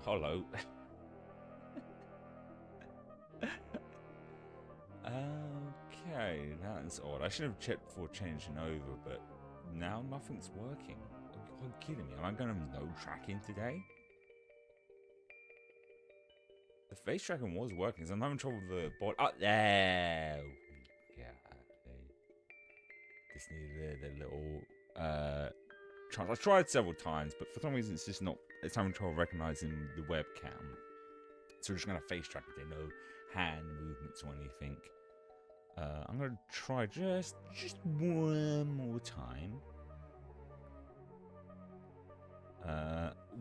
Hello. Okay, that's odd. I should have checked before changing over, but now nothing's working. Are you kidding me? Am I going to no tracking today? The face tracking was working, so I'm having trouble with the bot. Oh, there. Yeah. Just needed the little chance. I tried several times, but for some reason it's just not. It's having trouble recognizing the webcam. So we're just gonna face track it. No hand movements or anything. I'm gonna try just one more time.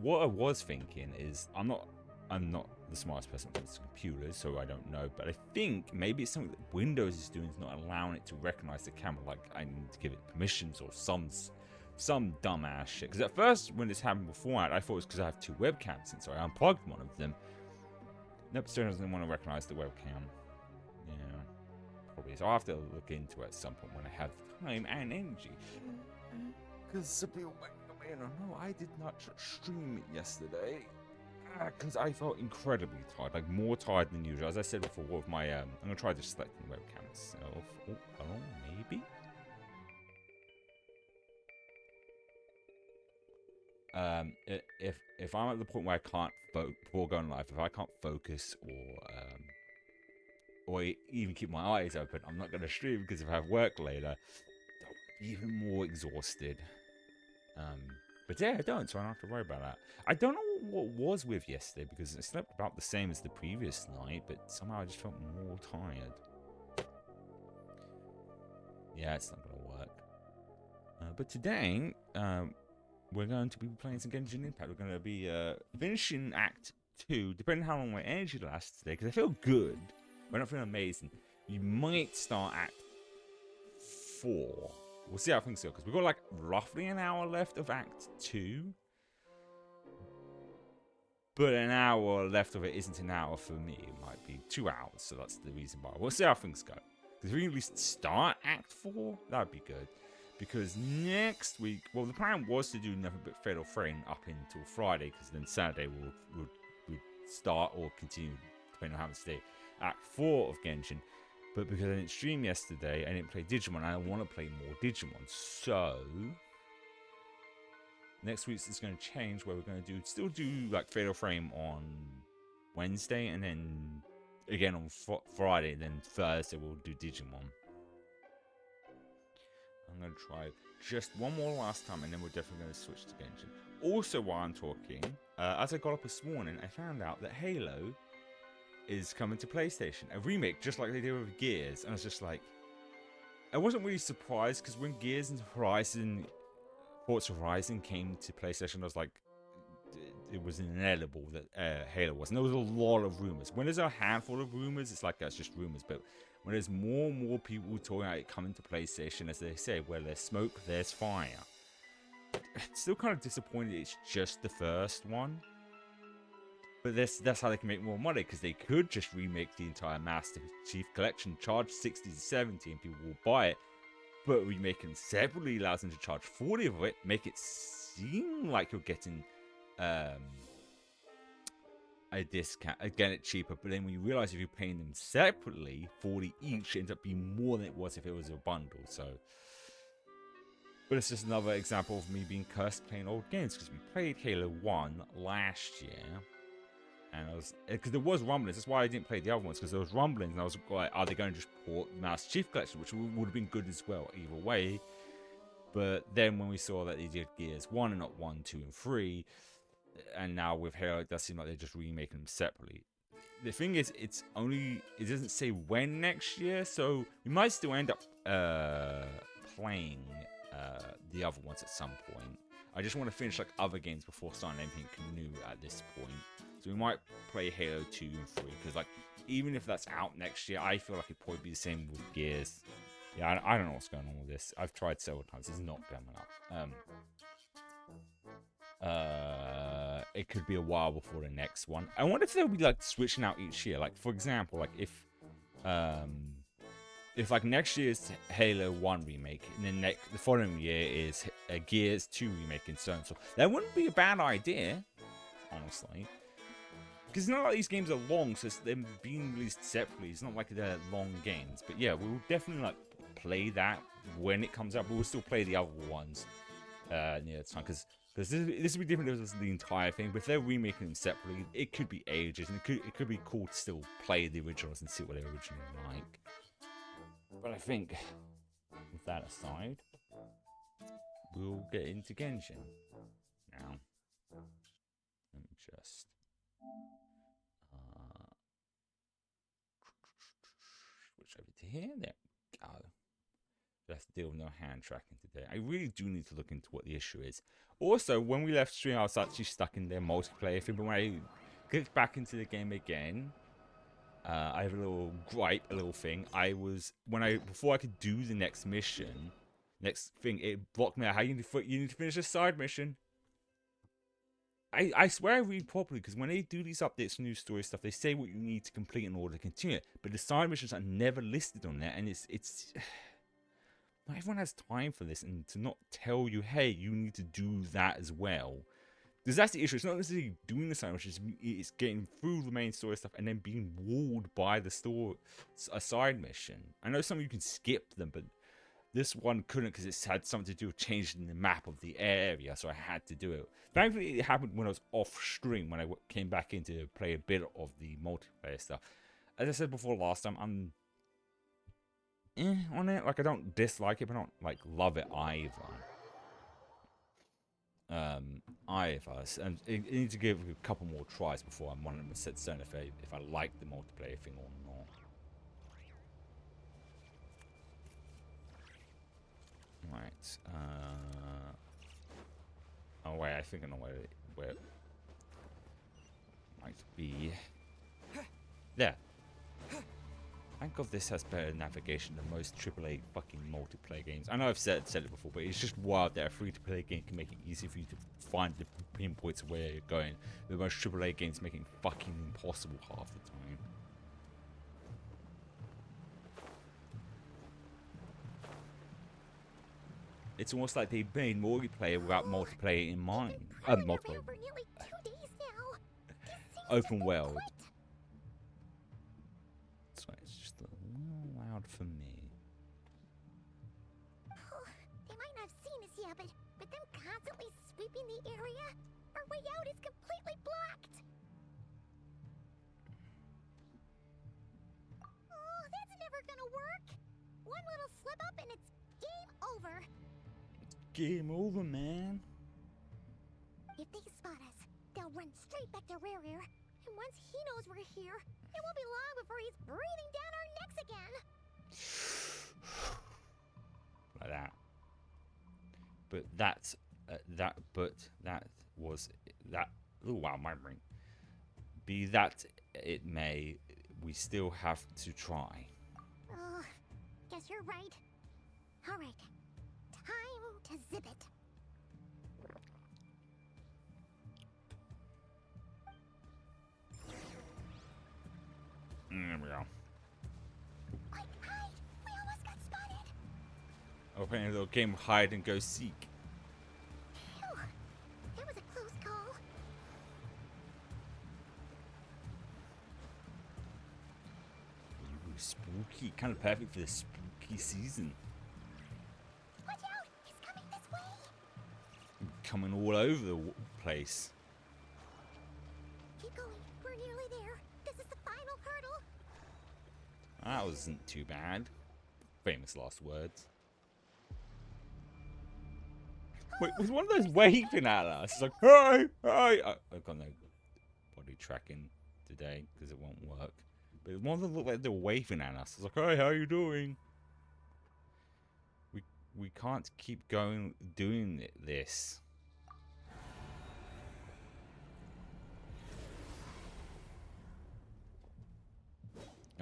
What I was thinking is I'm not the smartest person with computers, so I don't know. But I think maybe it's something that Windows is doing, is not allowing it to recognize the camera. Like I need to give it permissions or some dumbass shit. Because at first, when this happened before, I thought it was because I have two webcams, and so I unplugged one of them. Nope, still doesn't want to recognize the webcam. Yeah, probably. So I'll have to look into it at some point when I have time and energy. Because some people might know I did not stream it yesterday. Because I felt incredibly tired, like more tired than usual. As I said before, with my I'm gonna try just selecting the webcam itself. Oh, maybe. If I'm at the point where I can't before going live, if I can't focus or even keep my eyes open, I'm not gonna stream because if I have work later, I'll be even more exhausted. But yeah, I don't, so I don't have to worry about that. I don't know what was with yesterday because I slept about the same as the previous night, but somehow I just felt more tired. Yeah, it's not gonna work. But today, we're going to be playing some Genshin Impact. We're going to be finishing Act 2, depending on how long my energy lasts today, because I feel good, but I don't feel amazing. You might start Act 4. We'll see how things go, because we've got like roughly an hour left of Act 2. But an hour left of it isn't an hour for me. It might be 2 hours, so that's the reason why. We'll see how things go. Because if we can at least start Act 4, that'd be good. Because next week, well, the plan was to do nothing but Fatal Frame up until Friday, because then Saturday we'll start or continue, depending on how it's stay, Act 4 of Genshin. But because I didn't stream yesterday, I didn't play Digimon, and I want to play more Digimon. So next week's is going to change, where we're going to still do like Fatal Frame on Wednesday, and then again on Friday, and then Thursday we'll do Digimon. I'm going to try just one more last time, and then we're definitely going to switch to Genshin. Also, while I'm talking, as I got up this morning, I found out that Halo is coming to PlayStation. A remake, just like they did with Gears. And I was just like, I wasn't really surprised, because when Gears and Forza Horizon came to PlayStation, I was like, it was inevitable that Halo was. And there was a lot of rumors. When there's a handful of rumors, it's like that's just rumors. But when there's more and more people talking about it coming to PlayStation, as they say, where there's smoke, there's fire. It's still kind of disappointed it's just the first one. But that's how they can make more money, because they could just remake the entire Master Chief Collection, charge 60 to 70 and people will buy it. But remake them separately allows them to charge 40 of it, make it seem like you're getting a discount, again it's cheaper, but then when you realize if you're paying them separately, 40 each, it ends up being more than it was if it was a bundle. So, but it's just another example of me being cursed playing old games, because we played Halo 1 last year, and I was, because there was rumblings, that's why I didn't play the other ones, because there was rumblings, and I was like, are they going to just port Master Chief Collection, which would have been good as well either way. But then when we saw that they did Gears 1 and not 1, 2, and 3, and now with Halo, it does seem like they're just remaking them separately. The thing is, it doesn't say when next year, so we might still end up playing the other ones at some point. I just want to finish like other games before starting anything new at this point. So we might play Halo 2 and 3, because like even if that's out next year, I feel like it'd probably be the same with Gears. Yeah, I don't know what's going on with this. I've tried several times. It's not coming up. It could be a while before the next one. I wonder if they'll be like switching out each year. Like for example, like if like next year's Halo 1 remake, and then the following year is a Gears 2 remake and so on. So that wouldn't be a bad idea, honestly. Because it's not like these games are long, so it's them being released separately. It's not like they're long games. But yeah, we'll definitely like play that when it comes out. But we'll still play the other ones near the time, because this would be different if it was the entire thing. But if they're remaking them separately, it could be ages, and it could be cool to still play the originals and see what they originally like. But I think, with that aside, we'll get into Genshin now. Let me just switch over to here. There we go. Let's deal with no hand tracking today. I really do need to look into what the issue is. Also, when we left stream, I was actually stuck in their multiplayer thing. But when I clicked back into the game again, I have a little gripe, a little thing. Before I could do the next mission, next thing, it blocked me out. How you need to finish a side mission. I swear I read properly, because when they do these updates, new story stuff, they say what you need to complete in order to continue it. But the side missions are never listed on there, and it's not everyone has time for this, and to not tell you, hey, you need to do that as well. Because that's the issue. It's not necessarily doing the side missions, it's getting through the main story stuff and then being walled by the a side mission. I know some of you can skip them, but this one couldn't, because it had something to do with changing the map of the area, so I had to do it. Thankfully, it happened when I was off stream, when I came back in to play a bit of the multiplayer stuff. As I said before last time, I'm on it. Like, I don't dislike it, but I don't like love it either. And I need to give it a couple more tries before I'm 100% certain if I like the multiplayer thing or not. Right. Oh wait, I think I know where it might be. There. Thank God this has better navigation than most AAA fucking multiplayer games. I know I've said it before, but it's just wild that a free-to-play game can make it easy for you to find the pinpoints of where you're going. The most AAA games make it fucking impossible half the time. It's almost like they made multiplayer without multiplayer in mind. Multiplayer. Open world. So it's just a little loud for me. Oh, they might not have seen us yet, but them constantly sweeping the area, our way out is completely blocked. Oh, that's never gonna work. One little slip up and it's game over. Game over, man. If they spot us, they'll run straight back to Rare. And once he knows we're here, it won't be long before he's breathing down our necks again. Like that. But that's that was that. Oh wow, my brain. Be that it may, we still have to try. Oh, guess you're right. All right, time to zip it. There we go. Quick, hide! We almost got spotted. We're playing a little game of hide and go seek. Phew, that was a close call. Ooh, spooky. Kind of perfect for the spooky season. Watch out! He's coming this way. Coming all over the place. Keep going. We're nearly there. This is the final hurdle. That wasn't too bad. Famous last words. Wait, was one of those waving at us? It's like, hey, hey! I've got no body tracking today because it won't work. But one of them looked like they were waving at us. It's like, hey, how you doing? We can't keep doing this.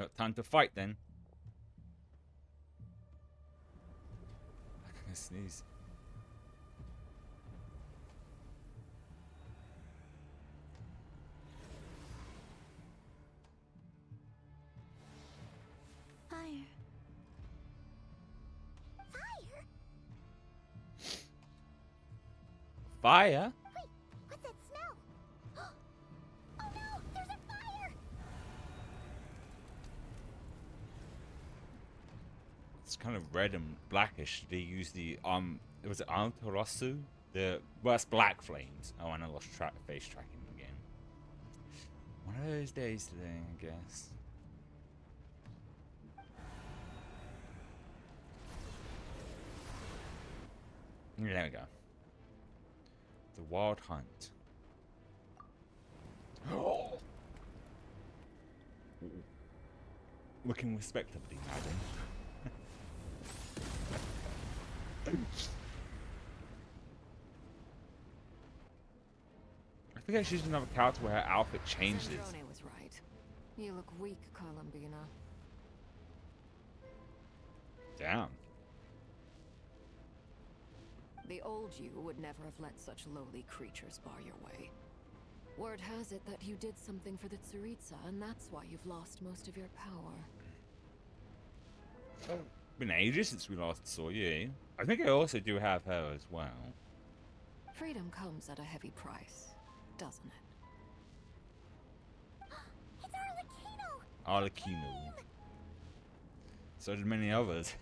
Oh, time to fight then. I'm gonna sneeze. Fire. Fire? Fire? Wait, what's that smell? Oh no, there's a it's kind of red and blackish. They use the it was Amaterasu. Well, that's black flames. Oh, and I lost face tracking again. One of those days today, I guess. There we go. The Wild Hunt. Oh! Looking respectably, madam. I think she's another character where her outfit changes. Sandrone was right. You look weak, Columbina. Damn. The old you would never have let such lowly creatures bar your way. Word has it that you did something for the Tsaritsa, and that's why you've lost most of your power. It's been ages since we last saw you. I think I also do have her as well. Freedom comes at a heavy price, doesn't it? It's Arlecchino! Arlecchino. So did many others.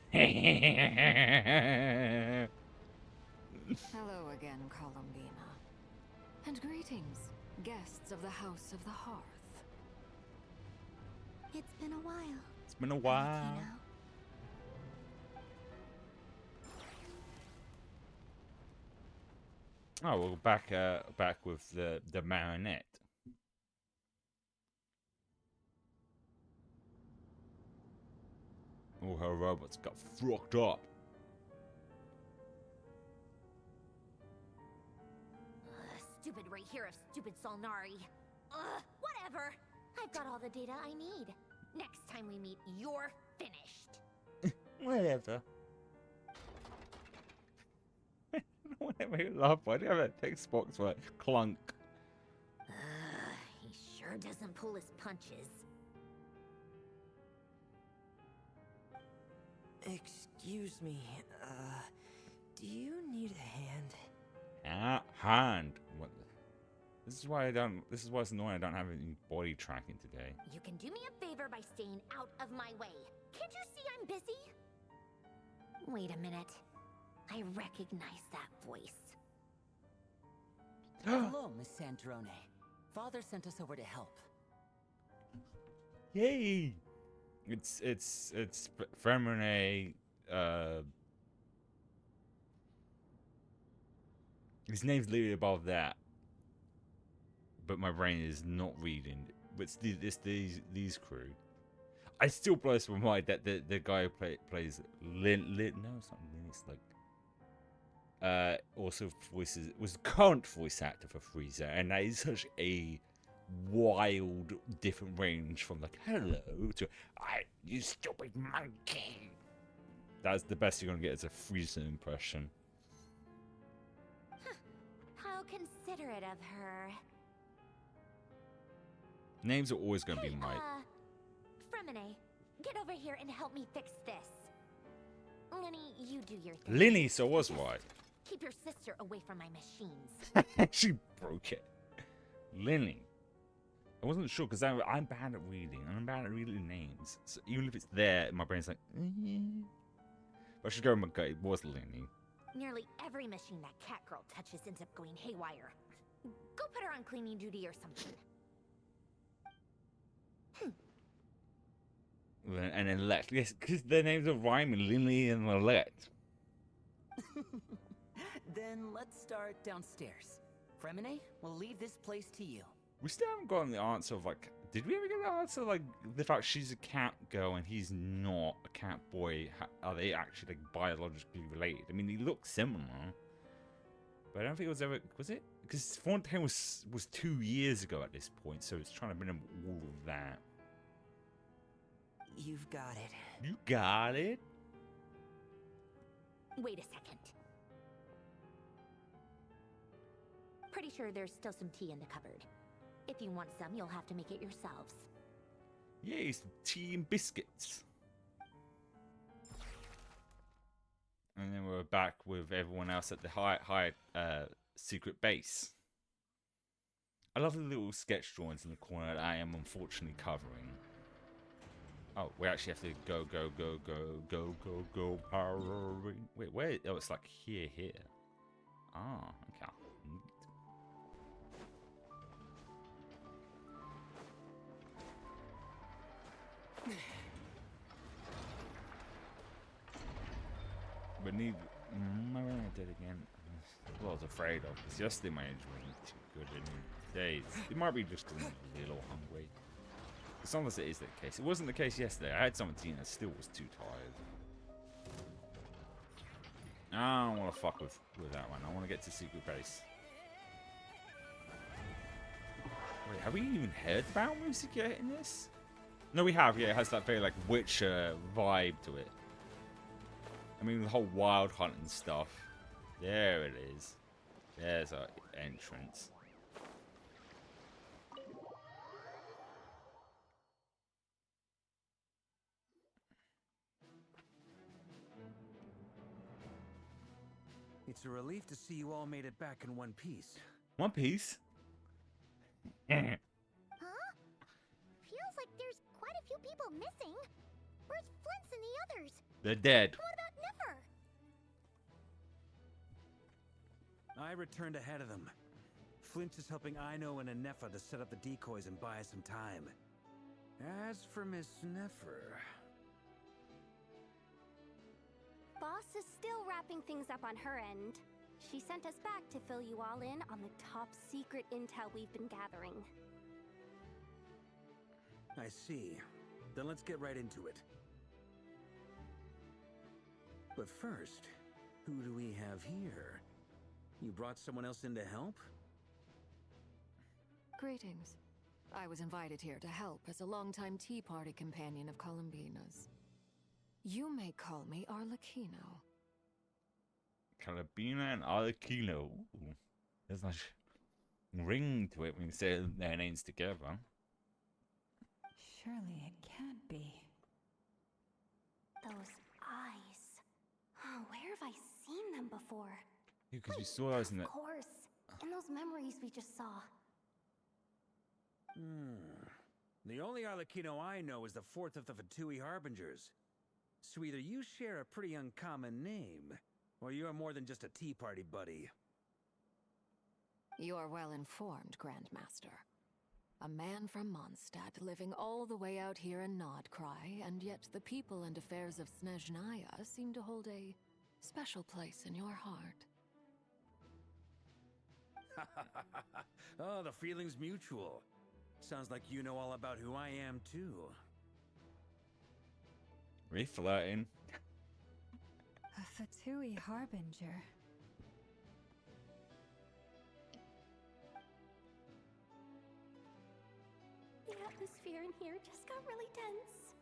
Hello again, Columbina. And greetings, guests of the House of the Hearth. It's been a while. It's been a while. Arlecchino. Oh, well, back with the marionette. All her robots got fucked up. Stupid right here of stupid Solnari. Whatever. I've got all the data I need. Next time we meet, you're finished. Whatever. Whatever you laugh. Why do you have that text box for clunk? He sure doesn't pull his punches. Excuse me, do you need a hand? Hand. What? This is why it's annoying. I don't have any body tracking today. You can do me a favor by staying out of my way. Can't you see I'm busy? Wait a minute. I recognize that voice. Hello, Miss Sandrone. Father sent us over to help. Yay! It's Fremene. His name's literally above that, but my brain is not reading. But it's these crew. I still blows my mind that the guy who plays Lin. No, it's not Lin. It's like also was current voice actor for Frieza, and that is such a wild different range from like hello to you stupid monkey. That's the best you're gonna get as a Frieza impression. How considerate of her. Names are always gonna be Hey, right. Fremene, get over here and help me fix this. Lenny, you do your thing. Linny, so was right. Keep your sister away from my machines. She broke it. Linny. I wasn't sure because I'm bad at reading and I'm bad at reading names. So even if it's there, my brain's like, But I should go with my gut. It was Linny. Nearly every machine that cat girl touches ends up going haywire. Go put her on cleaning duty or something. And then Let. Yes, because their names are rhyming, Linny and Let. Then let's start downstairs. Fremene, we'll leave this place to you. We still haven't gotten the answer of like, did we ever get the answer like the fact she's a cat girl and he's not a cat boy? Are they actually like biologically related? I mean, they look similar, but I don't think it was ever. Was it? Because Fontaine was 2 years ago at this point, so it's trying to bring all of that. You've got it. You got it. Wait a second. Pretty sure there's still some tea in the cupboard. If you want some, you'll have to make it yourselves. Yay, some tea and biscuits. And then we're back with everyone else at the high secret base. I love the little sketch drawings in the corner that I am unfortunately covering. Oh, we actually have to go, Power Ranger. Wait, where? Oh, it's like here. Ah, okay. But need. Maybe I did again. What I was afraid of. Because yesterday my engine wasn't too good, and today it might be just because I'm a little hungry. Sometimes it is the case. It wasn't the case yesterday. I had something to eat and I still was too tired. I don't want to fuck with that one. I want to get to secret base. Wait, have we even heard about music yet in this? No, we have. Yeah, it has that very like Witcher vibe to it. I mean, the whole wild hunt and stuff. There it is. There's our entrance. It's a relief to see you all made it back in one piece. One Piece? Huh? Feels like there's quite a few people missing. Where's Flint's and the others? They're dead. What about Niffer? I returned ahead of them. Flint is helping Ino and Anefa to set up the decoys and buy some time. As for Miss Neffer... Boss is still wrapping things up on her end. She sent us back to fill you all in on the top secret intel we've been gathering. I see. Then let's get right into it. But first, who do we have here? You brought someone else in to help? Greetings. I was invited here to help as a longtime Tea Party companion of Columbina's. You may call me Arlecchino. Calabina and Arlecchino. Ooh, there's a nice ring to it when you say their names together. Surely it can't be. Those eyes. Oh, where have I seen them before? Because we saw those in the... Of course. In those memories we just saw. The only Arlecchino I know is the fourth of the Fatui Harbingers. So either you share a pretty uncommon name, or you're more than just a Tea Party buddy. You're well informed, Grandmaster. A man from Mondstadt living all the way out here in Something-Krai, and yet the people and affairs of Snezhnaya seem to hold a special place in your heart. Oh, the feeling's mutual. Sounds like you know all about who I am, too. Really flirting. A Fatui Harbinger. The atmosphere in here just got really tense.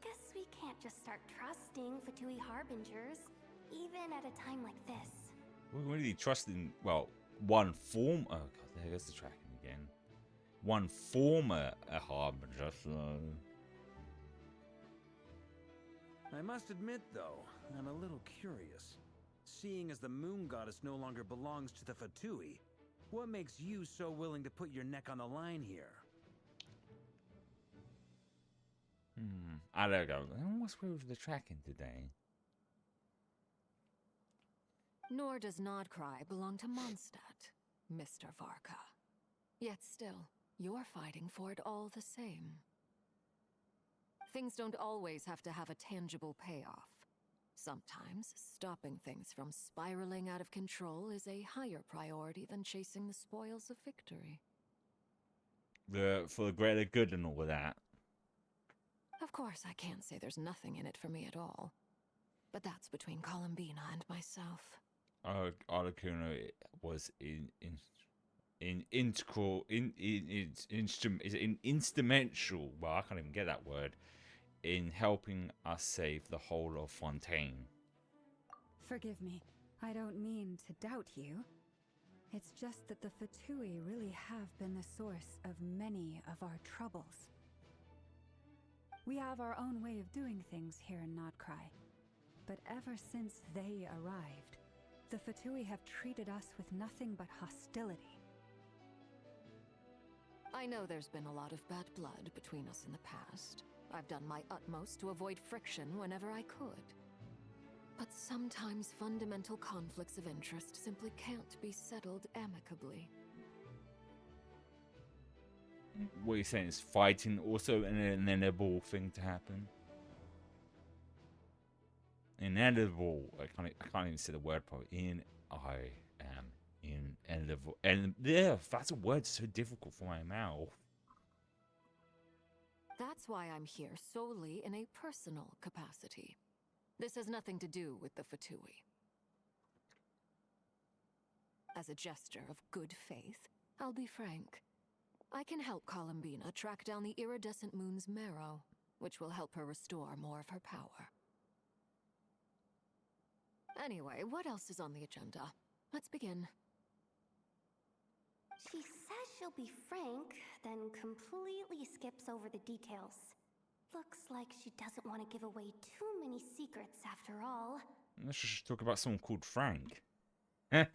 Guess we can't just start trusting Fatui Harbingers, even at a time like this. We're really trusting, well, one form... Oh, God, there goes the tracking again. One former Harbinger, so... I must admit, though, I'm a little curious. Seeing as the moon goddess no longer belongs to the Fatui, what makes you so willing to put your neck on the line here? I don't know. What's weird with the tracking today? Nor does Something-Krai belong to Mondstadt, Mr. Varka. Yet still, you're fighting for it all the same. Things don't always have to have a tangible payoff. Sometimes, stopping things from spiraling out of control is a higher priority than chasing the spoils of victory. For the greater good and all of that. Of course, I can't say there's nothing in it for me at all. But that's between Columbina and myself. Arlecchino was instrumental. Well, I can't even get that word. In helping us save the whole of Fontaine. Forgive me. I don't mean to doubt you. It's just that the Fatui really have been the source of many of our troubles. We have our own way of doing things here in Something-Krai. But ever since they arrived, the Fatui have treated us with nothing but hostility. I know there's been a lot of bad blood between us in the past. I've done my utmost to avoid friction whenever I could. But sometimes fundamental conflicts of interest simply can't be settled amicably. What you're saying is fighting also an inevitable thing to happen? Inevitable. I can't even say the word properly. Inevitable. And yeah, that's a word so difficult for my mouth. That's why I'm here solely in a personal capacity. This has nothing to do with the Fatui. As a gesture of good faith, I'll be frank. I can help Columbina track down the iridescent moon's marrow, which will help her restore more of her power. Anyway, what else is on the agenda? Let's begin. She says she'll be frank, then completely skips over the details. Looks like she doesn't want to give away too many secrets after all. Let's just talk about someone called Frank. But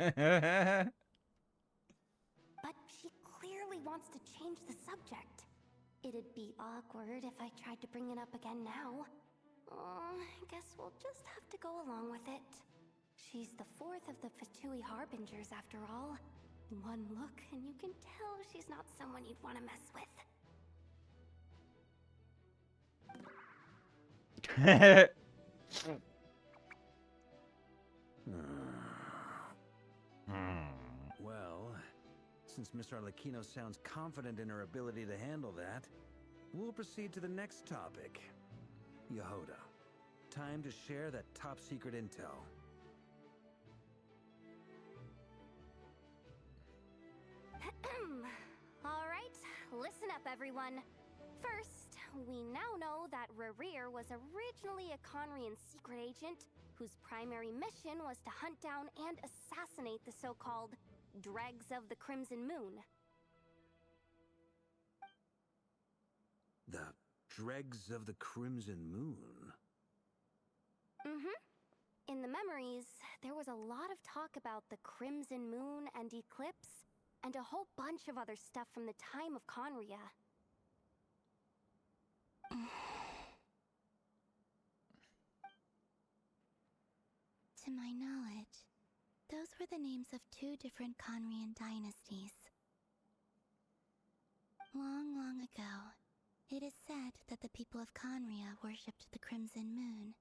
she clearly wants to change the subject. It'd be awkward if I tried to bring it up again now. I guess we'll just have to go along with it. She's the fourth of the Fatui Harbingers after all. One look and you can tell she's not someone you'd want to mess with. Well, since Miss Arlecchino sounds confident in her ability to handle that, we'll proceed to the next topic. Yehoda, time to share that top secret intel. All right, listen up everyone. First, we now know that Rerir was originally a Conrian secret agent whose primary mission was to hunt down and assassinate the so-called Dregs of the Crimson Moon. The Dregs of the Crimson Moon? In the memories, there was a lot of talk about the Crimson Moon and Eclipse, and a whole bunch of other stuff from the time of Conria. To my knowledge, those were the names of two different Conrian dynasties. Long, long ago, it is said that the people of Conria worshipped the Crimson Moon,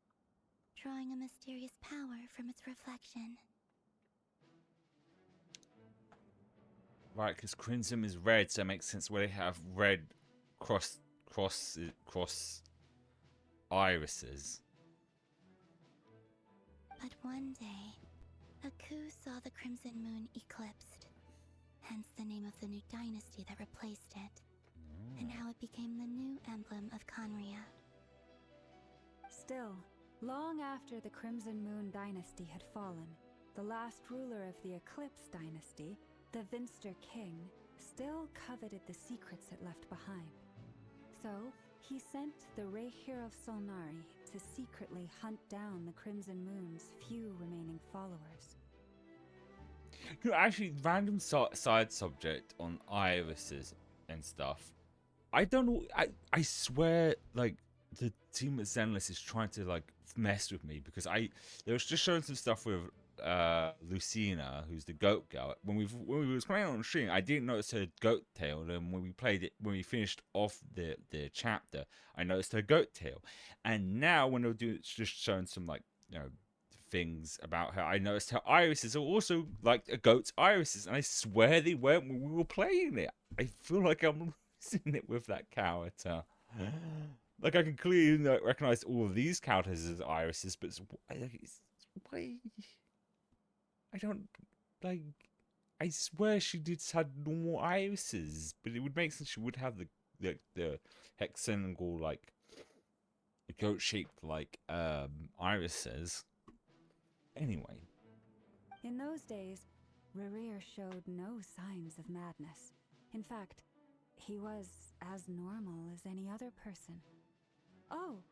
drawing a mysterious power from its reflection. Right, because Crimson is red, so it makes sense where they have red cross irises. But one day, a coup saw the Crimson Moon eclipsed, hence the name of the new dynasty that replaced it, and how it became the new emblem of Conria. Still, long after the Crimson Moon dynasty had fallen, the last ruler of the Eclipse dynasty, the Vinster King, still coveted the secrets it left behind. So, he sent the Rehir of Solnari to secretly hunt down the Crimson Moon's few remaining followers. You know, actually, random side subject on irises and stuff. I don't know. I swear, like, the team at Zenless is trying to, like, mess with me because they was just showing some stuff with Lucina, who's the goat girl. When we was playing on stream, I didn't notice her goat tail, and when we finished off the chapter, I noticed her goat tail. And now when they're just showing some, like, you know, things about her, I noticed her irises are also like a goat's irises, and I swear they weren't when we were playing it. I feel like I'm losing it with that character. Like, I can clearly recognize all of these characters as irises, but why? I don't, like, I swear she did had normal irises, but it would make sense she would have the hexagonal, like, goat-shaped, like, irises. Anyway. In those days, Rerir showed no signs of madness. In fact, he was as normal as any other person. Oh,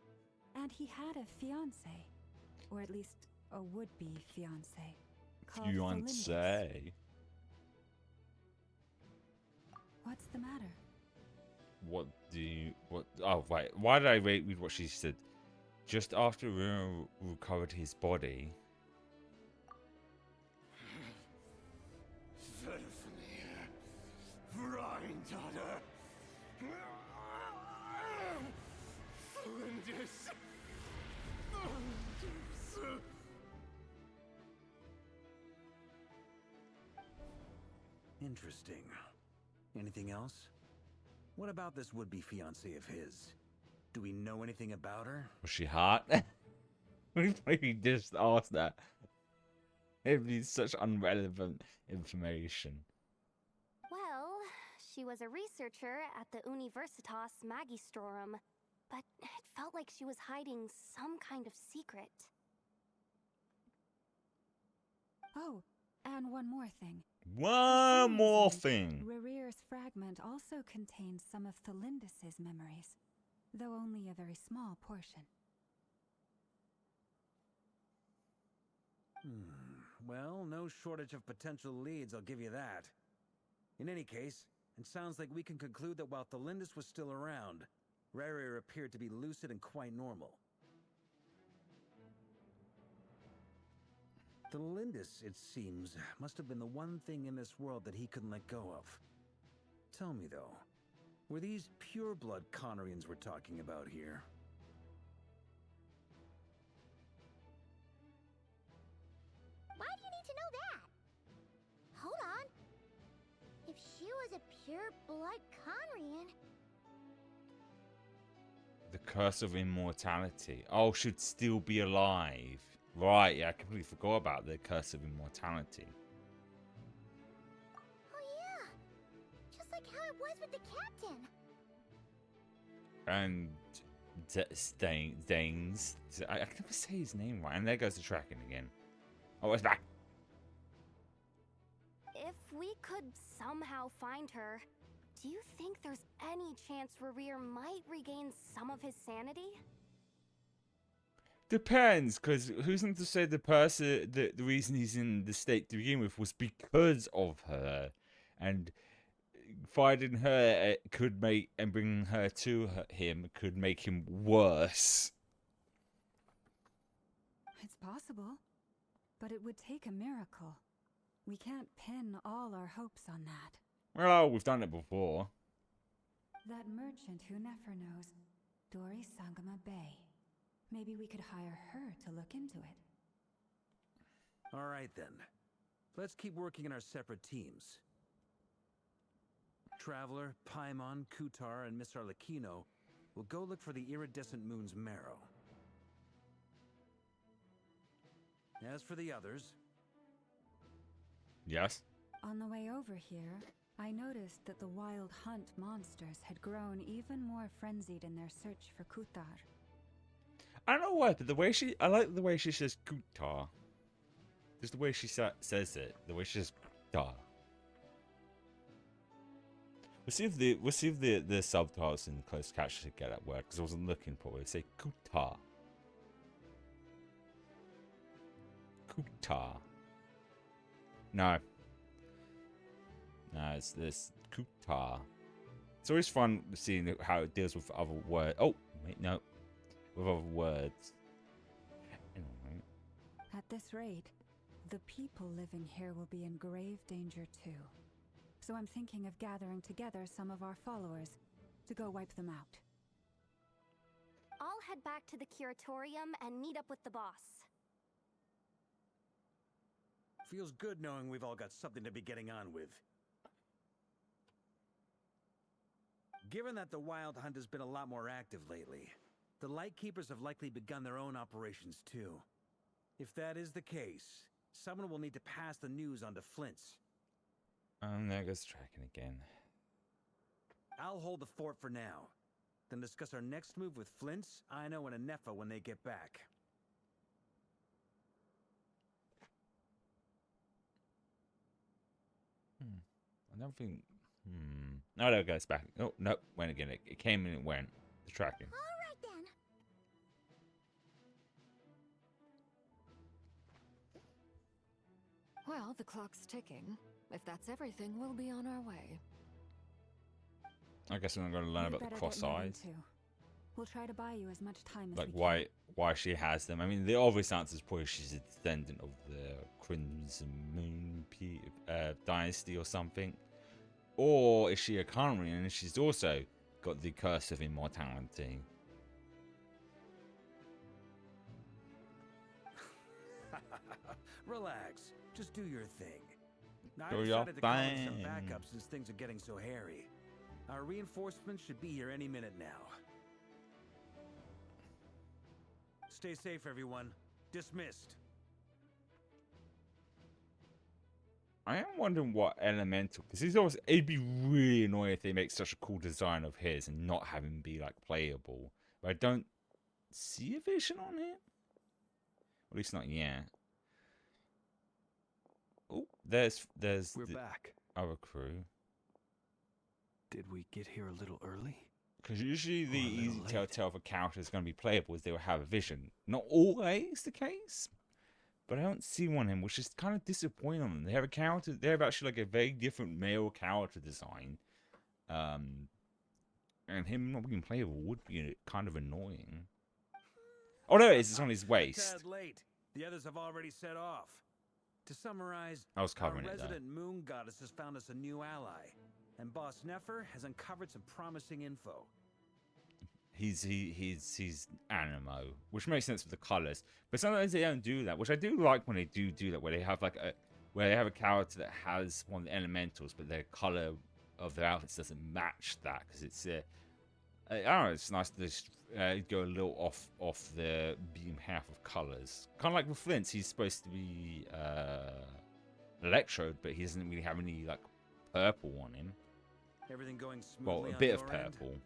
and he had a fiancé, or at least a would-be fiancé. Fiancé. What's the matter? what do you... What... Oh, right. Why did I read what she said? Just after Rino recovered his body... Interesting. Anything else? What about this would-be fiancée of his? Do we know anything about her? Was she hot? We just asked that. It'd be such unrelevant information. Well, she was a researcher at the Universitas Magistrorum, but it felt like she was hiding some kind of secret. Oh, and one more thing. One more reason, thing. Rerear's fragment also contains some of Thelindis' memories, though only a very small portion. Well, no shortage of potential leads, I'll give you that. In any case, it sounds like we can conclude that while Thelindis was still around, Rerir appeared to be lucid and quite normal. Thelindis, it seems, must have been the one thing in this world that he couldn't let go of. Tell me, though, were these pure-blood Conorians we're talking about here? Why do you need to know that? Hold on. If she was a pure-blood Conrian... The curse of immortality. Oh, should still be alive. Right, yeah, I completely forgot about the curse of immortality. Oh yeah! Just like how it was with the captain! And Danes. I can never say his name right. And there goes the tracking again. Oh, it's back. If we could somehow find her, do you think there's any chance Rerir might regain some of his sanity? Depends, because who's not to say the person, the reason he's in the state to begin with was because of her, and finding her could make, and bringing her to him could make him worse. It's possible, but it would take a miracle. We can't pin all our hopes on that. Well, we've done it before. That merchant who never knows, Dori Sangama Bay. Maybe we could hire her to look into it. All right, then. Let's keep working in our separate teams. Traveler, Paimon, Kutar, and Miss Arlecchino will go look for the iridescent moon's marrow. As for the others... Yes? On the way over here, I noticed that the wild hunt monsters had grown even more frenzied in their search for Kutar. I don't know why, but I like the way she says Kutar. Just the way she says it. The way she says Kutar. We'll see if the subtitles in closed caption get that word, because I wasn't looking for it. Say Kutar. Kutar. No. No, it's this Kutar. It's always fun seeing how it deals with other words. Oh, wait, no. With other words. Anyway. At this rate, the people living here will be in grave danger too. So I'm thinking of gathering together some of our followers to go wipe them out. I'll head back to the curatorium and meet up with the boss. Feels good knowing we've all got something to be getting on with. Given that the Wild Hunt has been a lot more active lately, the Lightkeepers have likely begun their own operations too. If that is the case, someone will need to pass the news on to Flint's. There goes tracking again. I'll hold the fort for now, then discuss our next move with Flint's, Ino, and Anefa when they get back. I don't think... No, there it goes back. Oh, nope. Went again. It came and it went. The tracking. Alright then. Well, the clock's ticking. If that's everything, we'll be on our way. I guess I'm going to learn You about the better cross get moving, eyes. too. We'll try to buy you as much time as Like we can. why she has them. I mean, the obvious answer is probably she's a descendant of the Crimson Moon dynasty or something. Or is she a Khanrian and she's also got the curse of immortality? Relax. Just do your thing. I Do your decided to call in some thing. backup since things are getting so hairy. Our reinforcements should be here any minute now. Stay safe, everyone. Dismissed. I am wondering what elemental, because he's always, it'd be really annoying if they make such a cool design of his and not have him be like playable. But I don't see a vision on it. At least not yet. Oh, there's We're the back. other crew. Did we get here a little early? Because usually the Or a little easy late. telltale of a character is going to be playable is they will have a vision. Not always the case, but I don't see one in, which is kind of disappointing on them. They have a character, they have actually like a very different male character design. And him not being playable would be kind of annoying. Oh, there it is, it's on his A waist. tad late. The others have already set off. To summarize, I was covering our it though. resident moon goddess has found us a new ally, and Boss Nefer has uncovered some promising info. He's animo, which makes sense with the colors. But sometimes they don't do that, which I do like when they do that, where they have like a character that has one of the elementals, but their color of their outfits doesn't match that, because it's I don't know, it's nice to just go a little off the beam half of colors. Kind of like with Flint's, he's supposed to be electrode, but he doesn't really have any like purple on him. Everything going smoothly Well, a on bit of your end? purple,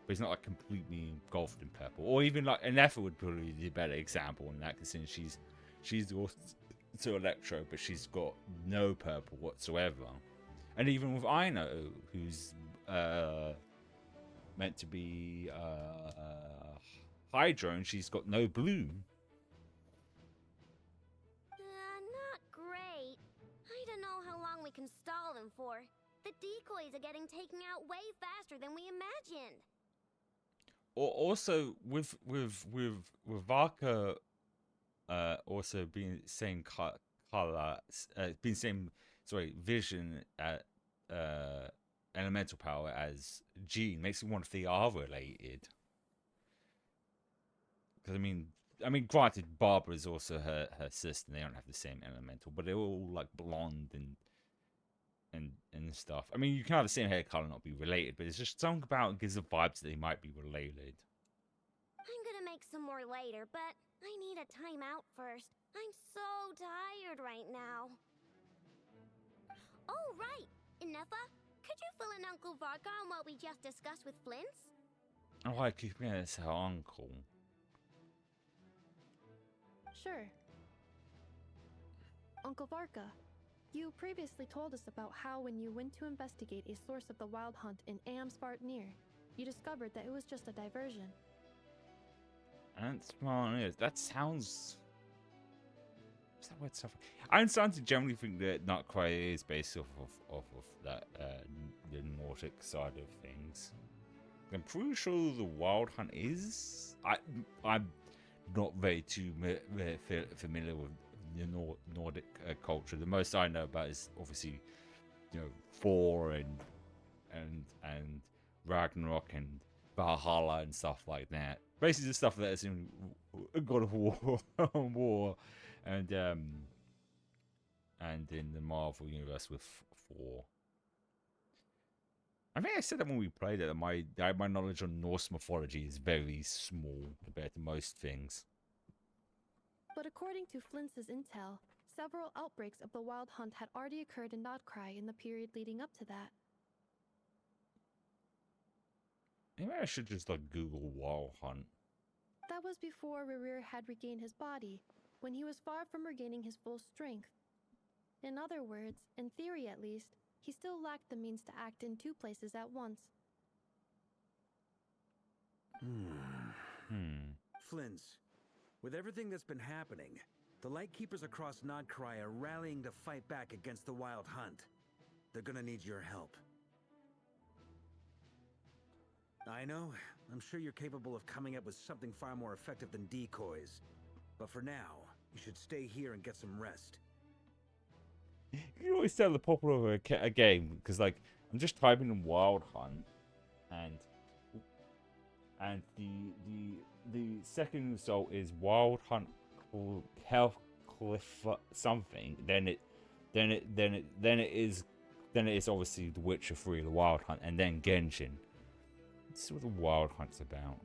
but he's not like completely engulfed in purple. Or even like Anefa would probably be a better example in that, because since she's also electro, but she's got no purple whatsoever. And even with Aino, who's meant to be Hydro, and she's got no blue. Not great. I don't know how long we can stall them for. The decoys are getting taken out way faster than we imagined. Or also with Varka also being same color, being same vision at elemental power as Jean makes me wonder if they are related. Because I mean, granted, Barbara is also her sister. And they don't have the same elemental, but they're all like blonde and stuff. I mean, you can have the same hair color and not be related, but it's just something about it gives the vibes that they might be related. I'm gonna make some more later, but I need a timeout first. I'm so tired right now. Oh, right! Inefa, could you fill in Uncle Varka on what we just discussed with Flint's? Oh, I keep forgetting it's her uncle. Sure. Uncle Varka, you previously told us about how when you went to investigate a source of the Wild Hunt in Amsvartnir, you discovered that it was just a diversion. That sounds... What's that word? I'm starting to generally think that Something-Krai is based off of that the Nordic side of things. I'm pretty sure the Wild Hunt is. I'm not very familiar with the Nordic culture. The most I know about is obviously, Thor and Ragnarok and Valhalla and stuff like that. Basically, the stuff that's in God of War, and in the Marvel universe with Thor. I think I said that when we played it. That my knowledge on Norse mythology is very small compared to most things. But according to Flint's intel, several outbreaks of the Wild Hunt had already occurred in Something-Krai in the period leading up to that. Maybe I should just Google Wild Hunt. That was before Rerir had regained his body, when he was far from regaining his full strength. In other words, in theory at least, he still lacked the means to act in two places at once. Flint's, with everything that's been happening, the Lightkeepers across Somthing-Krai are rallying to fight back against the Wild Hunt. They're gonna need your help. I know. I'm sure you're capable of coming up with something far more effective than decoys. But for now, you should stay here and get some rest. You can always tell the popular of a game because, like, I'm just typing in Wild Hunt, and the second result is Wild Hunt Health Cliff something. Then it is obviously The Witcher 3, the Wild Hunt, and then Genshin. This is what the Wild Hunt's about.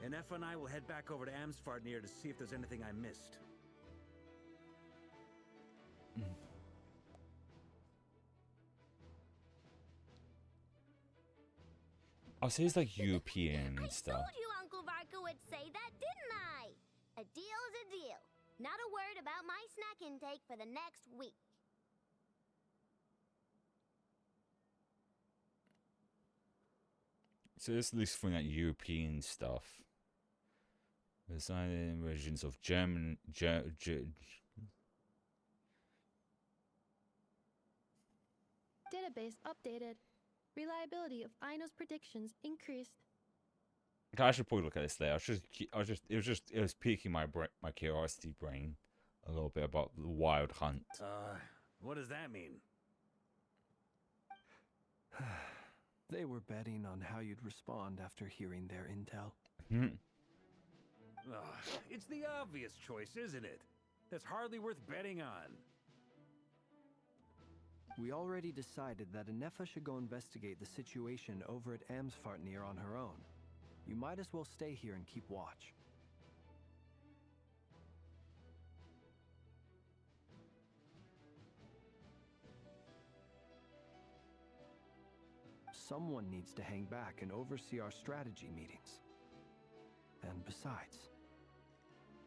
And F and I will head back over to Amsfartnir to see if there's anything I missed. Oh, so it's like European and stuff. I told you Uncle Varka would say that, didn't I? A deal's a deal. Not a word about my snack intake for the next week. So it's at least from that European stuff. There's versions of German, Database updated. Reliability of Aino's predictions increased. I should probably look at this later. It was piquing my curiosity brain a little bit about the Wild Hunt. What does that mean? They were betting on how you'd respond after hearing their intel. It's the obvious choice, isn't it? That's hardly worth betting on. We already decided that Anefa should go investigate the situation over at Amsfartnir on her own. You might as well stay here and keep watch. Someone needs to hang back and oversee our strategy meetings. And besides,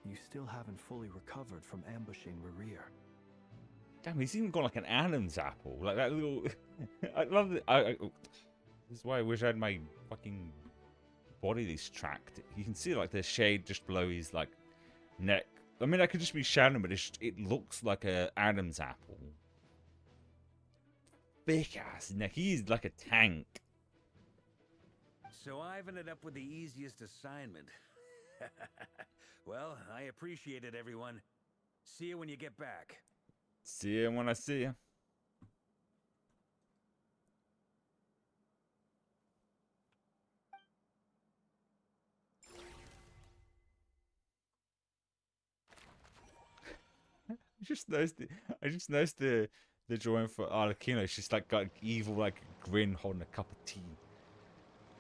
you still haven't fully recovered from ambushing Rerir. Damn, he's even got like an Adam's apple. Like that little... I love it. This is why I wish I had my fucking body this tracked. You can see like the shade just below his like neck. I mean, that could just be shadow, but it looks like a Adam's apple. Big ass neck. He's like a tank. So I've ended up with the easiest assignment. Well, I appreciate it, everyone. See you when you get back. See you when I see you. I just noticed the drawing for Arlecchino. She's like got an evil like grin holding a cup of tea.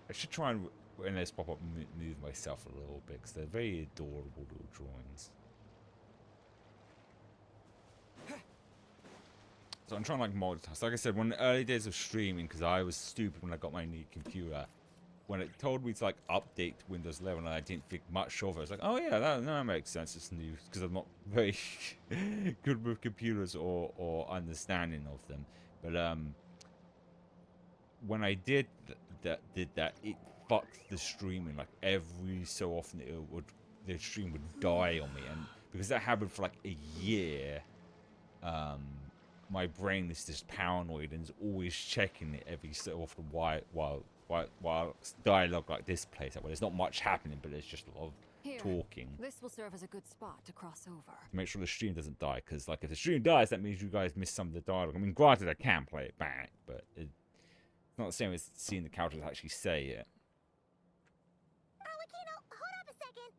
I should try and when this pop up move myself a little bit because they're very adorable little drawings. So I'm trying to like multitask. Like I said, one of the early days of streaming, because I was stupid when I got my new computer. When it told me to like update to Windows 11, and I didn't think much of it. I was like, oh yeah, that makes sense. It's new because I'm not very good with computers or understanding of them. But when I did that, it fucked the streaming. Like every so often, the stream would die on me, and because that happened for like a year. My brain is just paranoid and is always checking it every so often while dialogue like this plays out. Well, there's not much happening, but there's just a lot of talking. This will serve as a good spot to cross over. Make sure the stream doesn't die, because like if the stream dies, that means you guys miss some of the dialogue. I mean, granted, I can play it back, but it's not the same as seeing the characters actually say it. Arlecchino, hold up a second.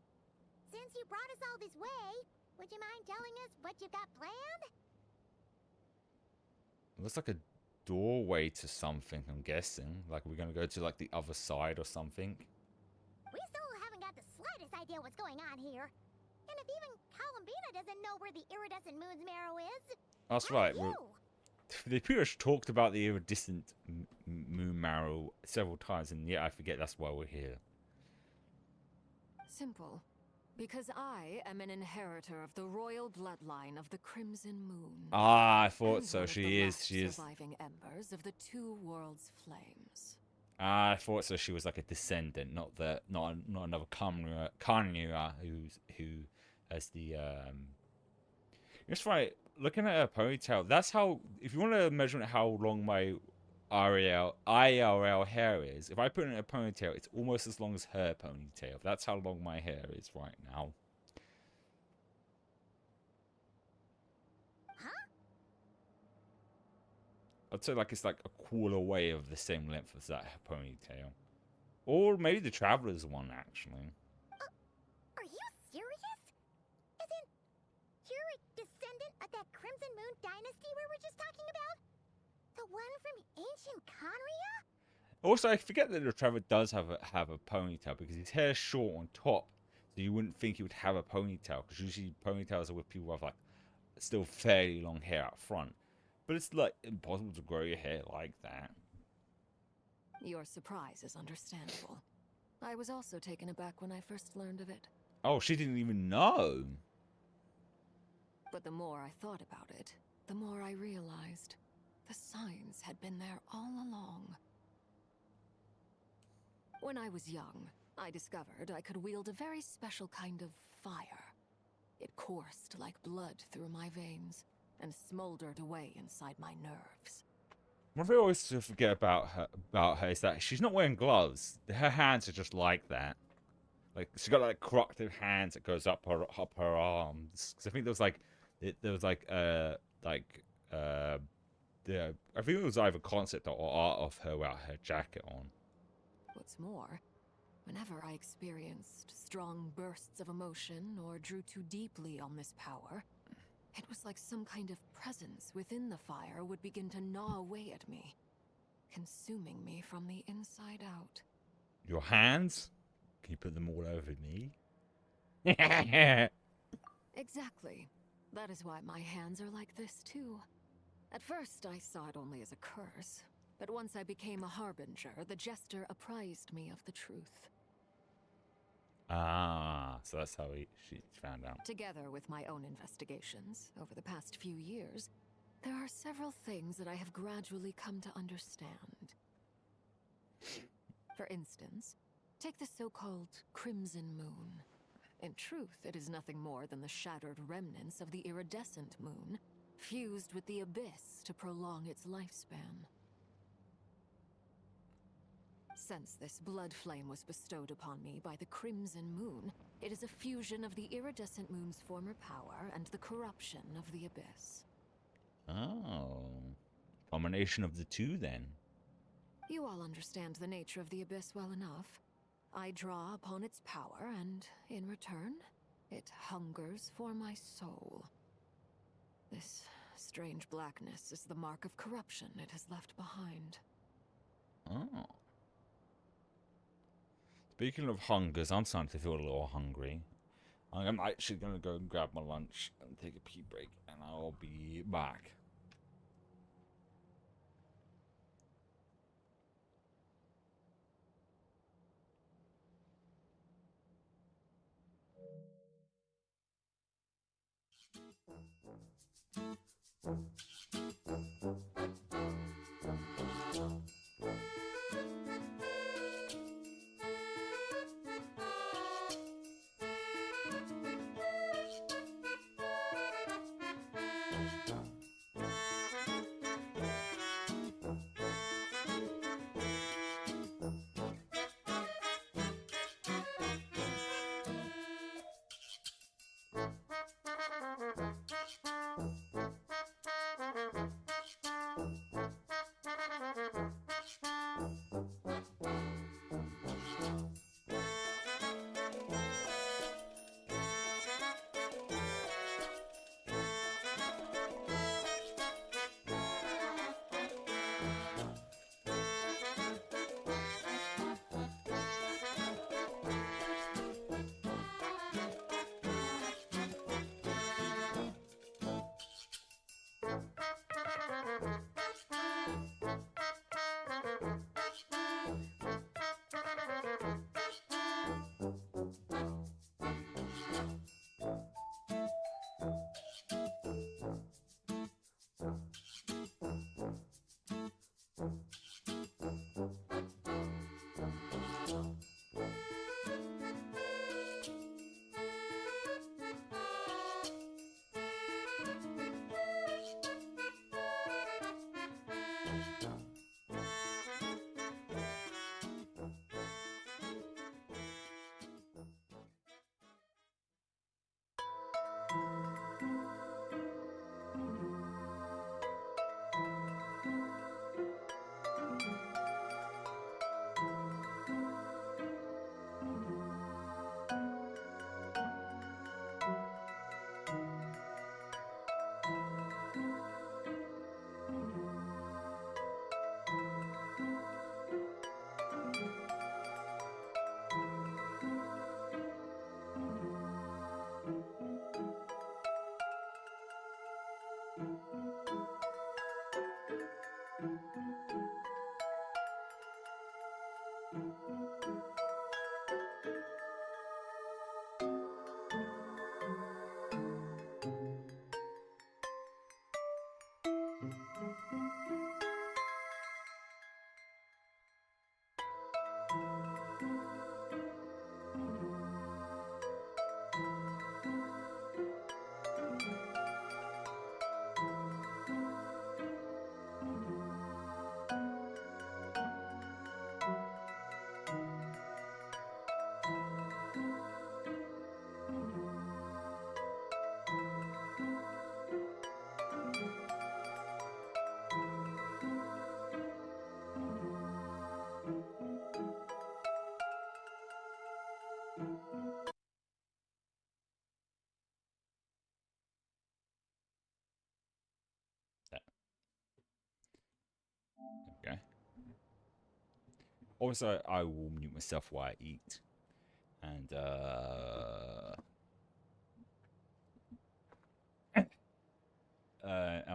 Since you brought us all this way, would you mind telling us what you've got planned? It looks like a doorway to something, I'm guessing. Like we're gonna go to like the other side or something. We still haven't got the slightest idea what's going on here. And if even Columbina doesn't know where the iridescent moon's marrow is, That's right. They pretty much talked about the iridescent moon marrow several times, and yet I forget that's why we're here. Simple. Because I am an inheritor of the royal bloodline of the Crimson Moon. Ah, I thought And so. one of She the is. last She is. surviving embers of the two worlds' flames. Ah, I thought so. She was like a descendant, not another Kanya who has the That's right. Looking at her ponytail, that's how. If you want to measure how long my IRL hair is. If I put it in a ponytail, it's almost as long as her ponytail. That's how long my hair is right now. Huh? I'd say like it's like a quarter away of the same length as that ponytail. Or maybe the Traveler's one, actually. Are you serious? Isn't you're a descendant of that Crimson Moon dynasty we were just talking about? The one from ancient Conria? Also, I forget that the Traveler does have a ponytail because his hair's short on top, so you wouldn't think he would have a ponytail because usually ponytails are with people who have like still fairly long hair up front. But it's like impossible to grow your hair like that. Your surprise is understandable. I was also taken aback when I first learned of it. Oh, she didn't even know. But the more I thought about it, the more I realized the signs had been there all along. When I was young, I discovered I could wield a very special kind of fire. It coursed like blood through my veins and smoldered away inside my nerves. One thing I always forget about her is that she's not wearing gloves. Her hands are just like that. Like she's got like corrupted hands that goes up her arms. Cause I think I think it was either concept or art of her without her jacket on. What's more, whenever I experienced strong bursts of emotion or drew too deeply on this power, it was like some kind of presence within the fire would begin to gnaw away at me, consuming me from the inside out. Your hands? Can you put them all over me? Exactly. That is why my hands are like this too. At first, I saw it only as a curse, but once I became a harbinger, the jester apprised me of the truth. Ah, so that's how she found out. Together with my own investigations over the past few years, there are several things that I have gradually come to understand. For instance, take the so-called Crimson Moon. In truth, it is nothing more than the shattered remnants of the iridescent moon, fused with the abyss to prolong its lifespan. Since this blood flame was bestowed upon me by the Crimson Moon, it is a fusion of the iridescent moon's former power and the corruption of the abyss. Oh. Combination of the two, then. You all understand the nature of the abyss well enough. I draw upon its power, and in return, it hungers for my soul. This strange blackness is the mark of corruption it has left behind. Oh. Speaking of hungers, I'm starting to feel a little hungry. I'm actually going to go and grab my lunch and take a pee break, and I'll be back. Also, I will mute myself while I eat. And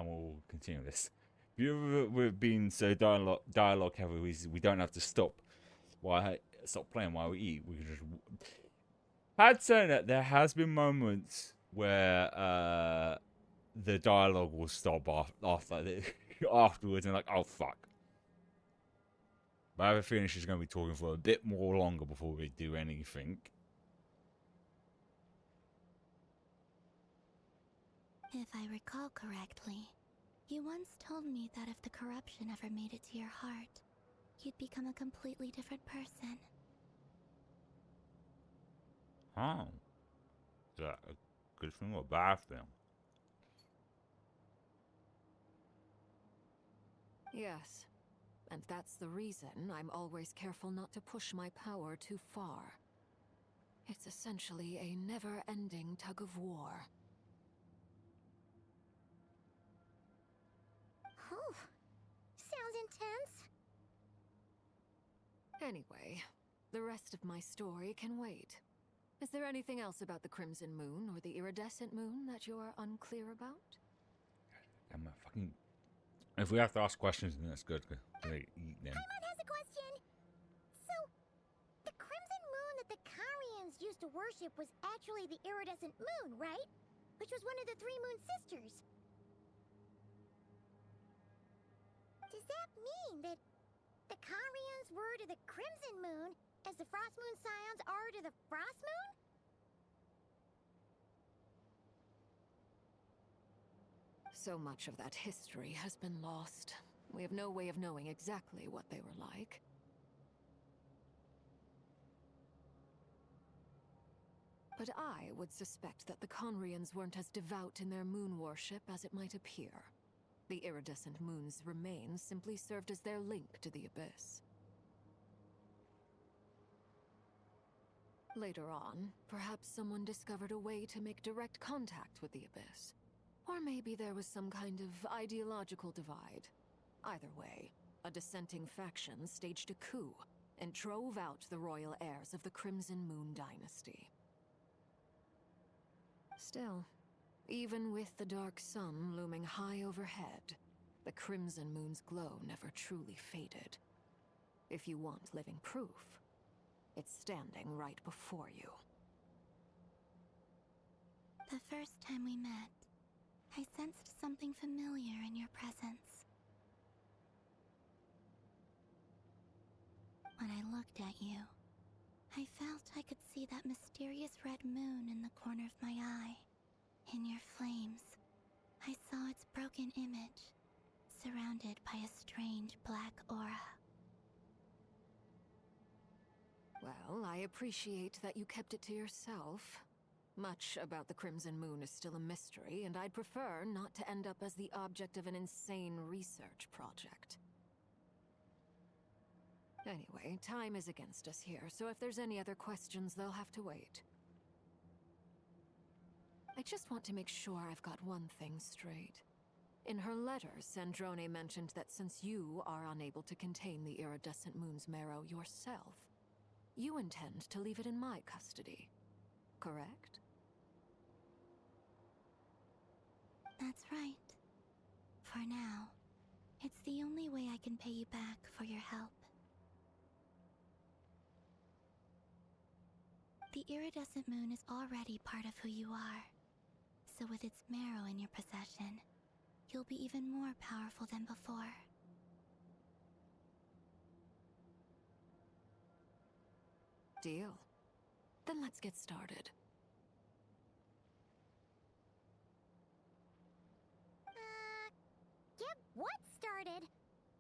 we'll continue this. We've been so dialogue heavy, we don't have to stop playing while we eat. We can just. Had said that, there has been moments where the dialogue will stop afterwards, and like, oh fuck. But I have a feeling she's going to be talking for a bit more longer before we do anything. If I recall correctly, you once told me that if the corruption ever made it to your heart, you'd become a completely different person. Oh. Is that a good thing or a bad thing? Yes. And that's the reason I'm always careful not to push my power too far. It's essentially a never-ending tug of war. Oh, sounds intense. Anyway, the rest of my story can wait. Is there anything else about the Crimson Moon or the Iridescent Moon that you're unclear about? I'm a fucking... If we have to ask questions, then that's good. Eat them. Paimon has a question. So, the Crimson Moon that the Karians used to worship was actually the Iridescent Moon, right? Which was one of the three Moon Sisters. Does that mean that the Karians were to the Crimson Moon as the Frost Moon Scions are to the Frost Moon? So much of that history has been lost. We have no way of knowing exactly what they were like. But I would suspect that the Conrians weren't as devout in their moon worship as it might appear. The iridescent moon's remains simply served as their link to the Abyss. Later on, perhaps someone discovered a way to make direct contact with the Abyss. Or maybe there was some kind of ideological divide. Either way, a dissenting faction staged a coup and drove out the royal heirs of the Crimson Moon dynasty. Still, even with the dark sun looming high overhead, the Crimson Moon's glow never truly faded. If you want living proof, it's standing right before you. The first time we met, I sensed something familiar in your presence. When I looked at you, I felt I could see that mysterious red moon in the corner of my eye. In your flames, I saw its broken image, surrounded by a strange black aura. Well, I appreciate that you kept it to yourself. Much about the Crimson Moon is still a mystery, and I'd prefer not to end up as the object of an insane research project. Anyway, time is against us here, so if there's any other questions, they'll have to wait. I just want to make sure I've got one thing straight. In her letter, Sandrone mentioned that since you are unable to contain the iridescent moon's marrow yourself, you intend to leave it in my custody, correct? That's right. For now, it's the only way I can pay you back for your help. The iridescent moon is already part of who you are, so with its marrow in your possession, you'll be even more powerful than before. Deal. Then let's get started. Get what started?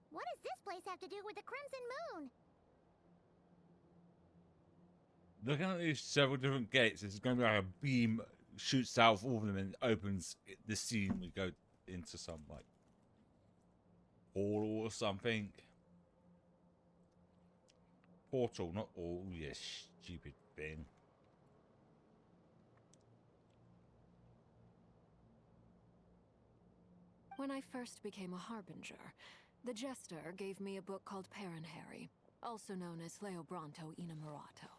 What does this place have to do with the Crimson Moon? Looking at these several different gates, there's going to be like a beam shoots out of all of them and opens the scene. We go into some like portal or something. Portal, not all. Yes, stupid thing. When I first became a Harbinger, the Jester gave me a book called Harry. also known as Leobranto Inamorato.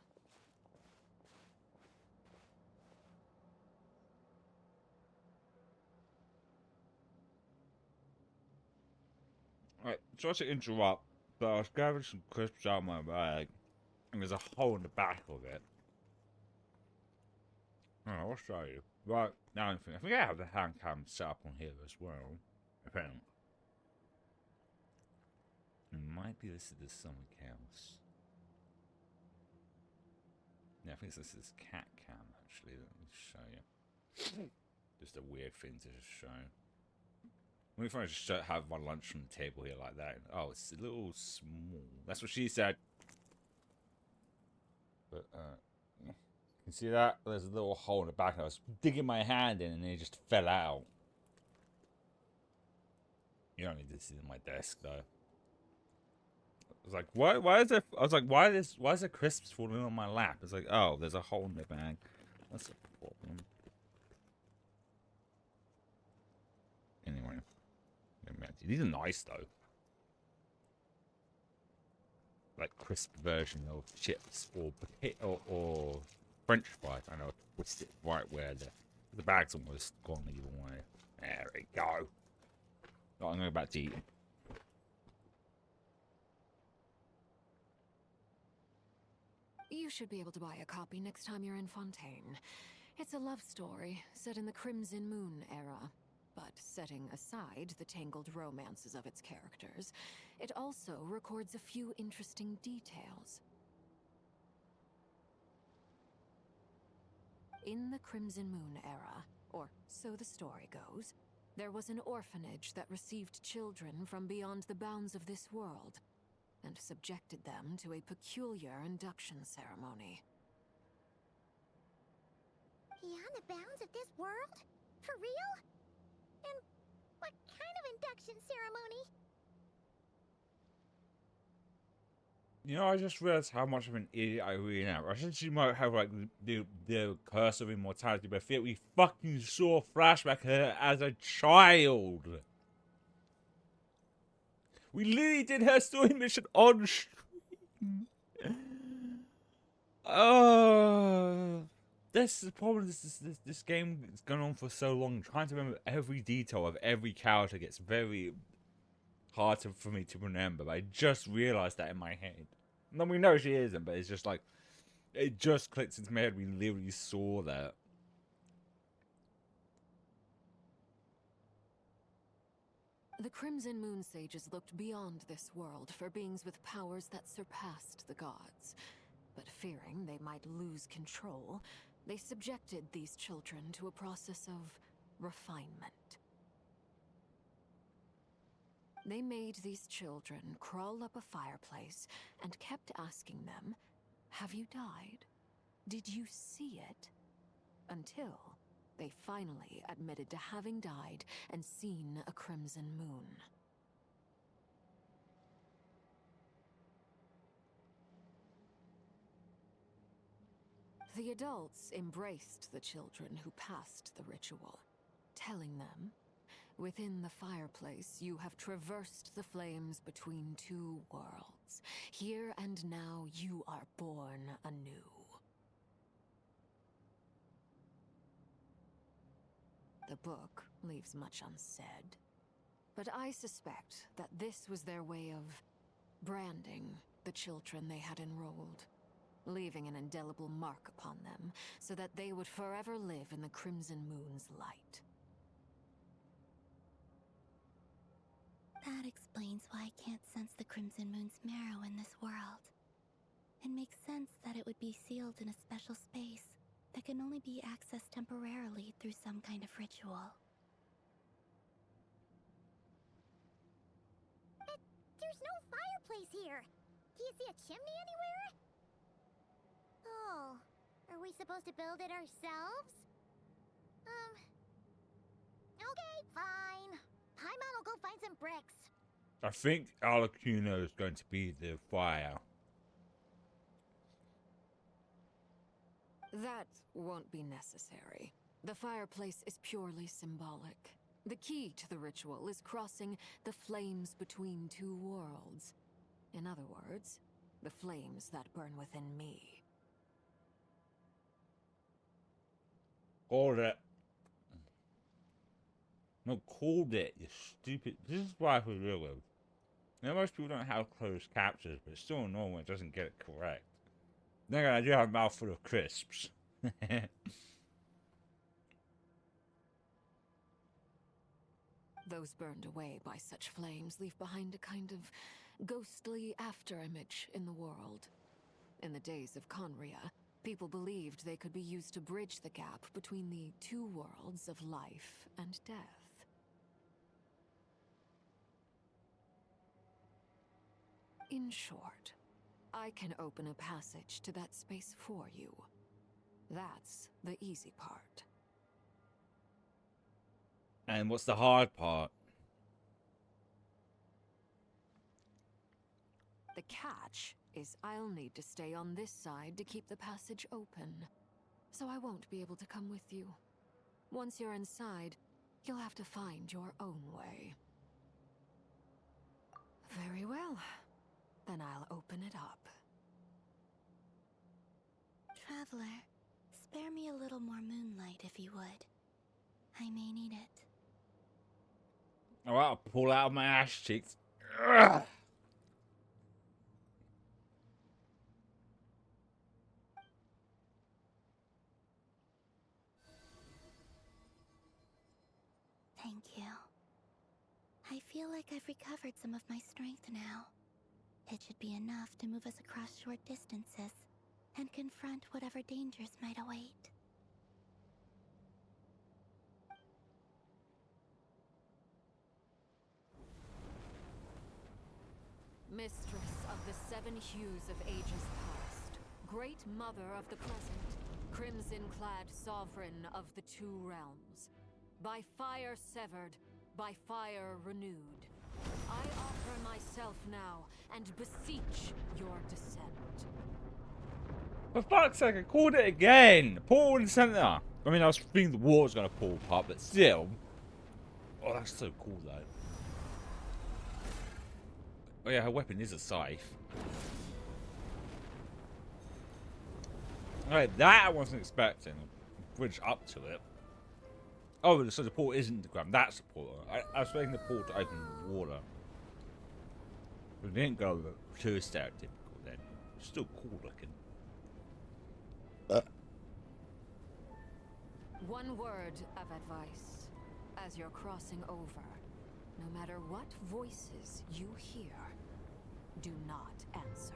Right, sorry to interrupt, but I was grabbing some crisps out of my bag, and there's a hole in the back of it. Oh, I'll show you. Right, now I think I have the hand cam set up on here as well. Apparently. It might be listed as something else. Yeah, I think this is cat cam, actually. Let me show you. Just a weird thing to just show. What if I just have my lunch on the table here like that? Oh, it's a little small. That's what she said. But, you can see that? There's a little hole in the back. I was digging my hand in and it just fell out. You don't need to see it on my desk, though. I was like, why is there? I was like, why is there crisps falling on my lap? It's like, oh, there's a hole in the bag. That's a problem. Anyway, these are nice though. Like crisp version of chips or French fries. I know, twist it right where the bag's almost gone either way. There we go. Oh, I'm going back to eating. You should be able to buy a copy next time you're in Fontaine. It's a love story set in the Crimson Moon era. But setting aside the tangled romances of its characters, it also records a few interesting details. In the Crimson Moon era, or so the story goes, there was an orphanage that received children from beyond the bounds of this world, and subjected them to a peculiar induction ceremony. Beyond the bounds of this world? For real? And what kind of induction ceremony? You know, I just realized how much of an idiot I really am. I said she might have, like, the curse of immortality, but yet we fucking saw a flashback of her as a child. We literally did her story mission on stream. This is the problem. This game has gone on for so long. Trying to remember every detail of every character gets very hard for me to remember. But I just realized that in my head. No, we know she isn't, but it's just like it just clicks into my head. We literally saw that. The Crimson Moon Sages looked beyond this world for beings with powers that surpassed the gods. But fearing they might lose control, they subjected these children to a process of refinement. They made these children crawl up a fireplace and kept asking them, "Have you died? Did you see it?" Until they finally admitted to having died and seen a crimson moon. The adults embraced the children who passed the ritual, telling them, "Within the fireplace, you have traversed the flames between two worlds. Here and now, you are born anew." The book leaves much unsaid, but I suspect that this was their way of branding the children they had enrolled, leaving an indelible mark upon them so that they would forever live in the Crimson Moon's light. That explains why I can't sense the Crimson Moon's marrow in this world. It makes sense that it would be sealed in a special space that can only be accessed temporarily through some kind of ritual. But there's no fireplace here. Do you see a chimney anywhere? Oh, are we supposed to build it ourselves? Okay, fine. Paimon will go find some bricks. I think Arlecchino is going to be the fire. That won't be necessary. The fireplace is purely symbolic. The key to the ritual is crossing the flames between two worlds. In other words, the flames that burn within me. Called it. No, called it, you stupid. This is why we live with. You know, most people don't have closed captures, but it's still annoying when it doesn't get it correct. Then I do have a mouthful of crisps. Those burned away by such flames leave behind a kind of ghostly afterimage in the world. In the days of Conria, people believed they could be used to bridge the gap between the two worlds of life and death. In short, I can open a passage to that space for you. That's the easy part. And what's the hard part? The catch is I'll need to stay on this side to keep the passage open, so I won't be able to come with you. Once you're inside, you'll have to find your own way. Very well. Then I'll open it up. Traveler, spare me a little more moonlight if you would. I may need it. Alright, I'll pull out my ass cheeks. Ugh. Thank you. I feel like I've recovered some of my strength now. It should be enough to move us across short distances and confront whatever dangers might await. Mistress of the seven hues of ages past, great mother of the present, crimson-clad sovereign of the two realms, by fire severed, by fire renewed, I offer myself now and beseech your descent. For fuck's sake, I called it again! Portal in the center! I mean, I was thinking the wall was gonna pull apart, but still. Oh, that's so cool though. Oh yeah, her weapon is a scythe. Alright, that I wasn't expecting. Bridge up to it. Oh, so the portal isn't the ground. That's the portal. I was expecting the portal to open the water. But it didn't go too stereotypical then. Still cool looking. One word of advice. As you're crossing over, no matter what voices you hear, do not answer.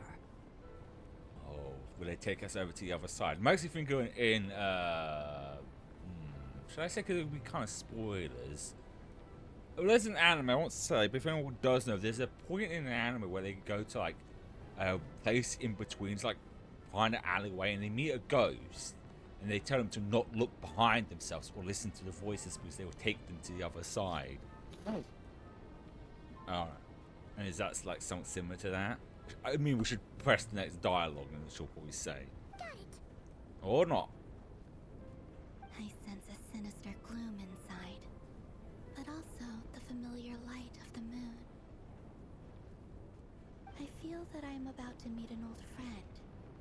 Oh, will they take us over to the other side? I'm actually thinking in, should I say, because it would be kind of spoilers. Well, there's an anime, I won't say, but if anyone does know, there's a point in an anime where they go to, like, a place in between, it's like, behind an alleyway, and they meet a ghost, and they tell them to not look behind themselves or listen to the voices because they will take them to the other side. Oh. Alright. And is that, like, something similar to that? I mean, we should press the next dialogue and she'll probably say. Got it. Or not. I sense a sinister gloom inside, but also the familiar light of the moon. I feel that I am about to meet an old friend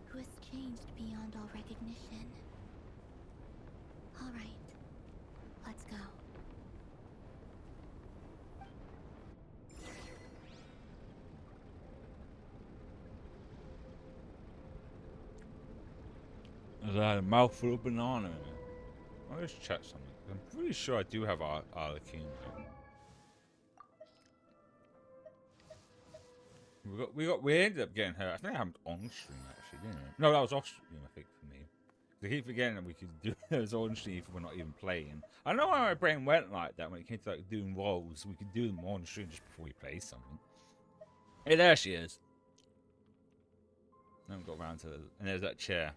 who has changed beyond all recognition. All right, let's go. There's a mouthful of banana in it. I'll just check something. I'm pretty sure I do have Arlecchino. We ended up getting her. I think I happened on stream actually, didn't it? No, that was off stream, I think, for me. I keep forgetting that we could do those on stream if we're not even playing. I know why my brain went like that when it came to like doing roles. We could do them on stream just before we play something. Hey, there she is. I haven't got around to it. And there's that chair.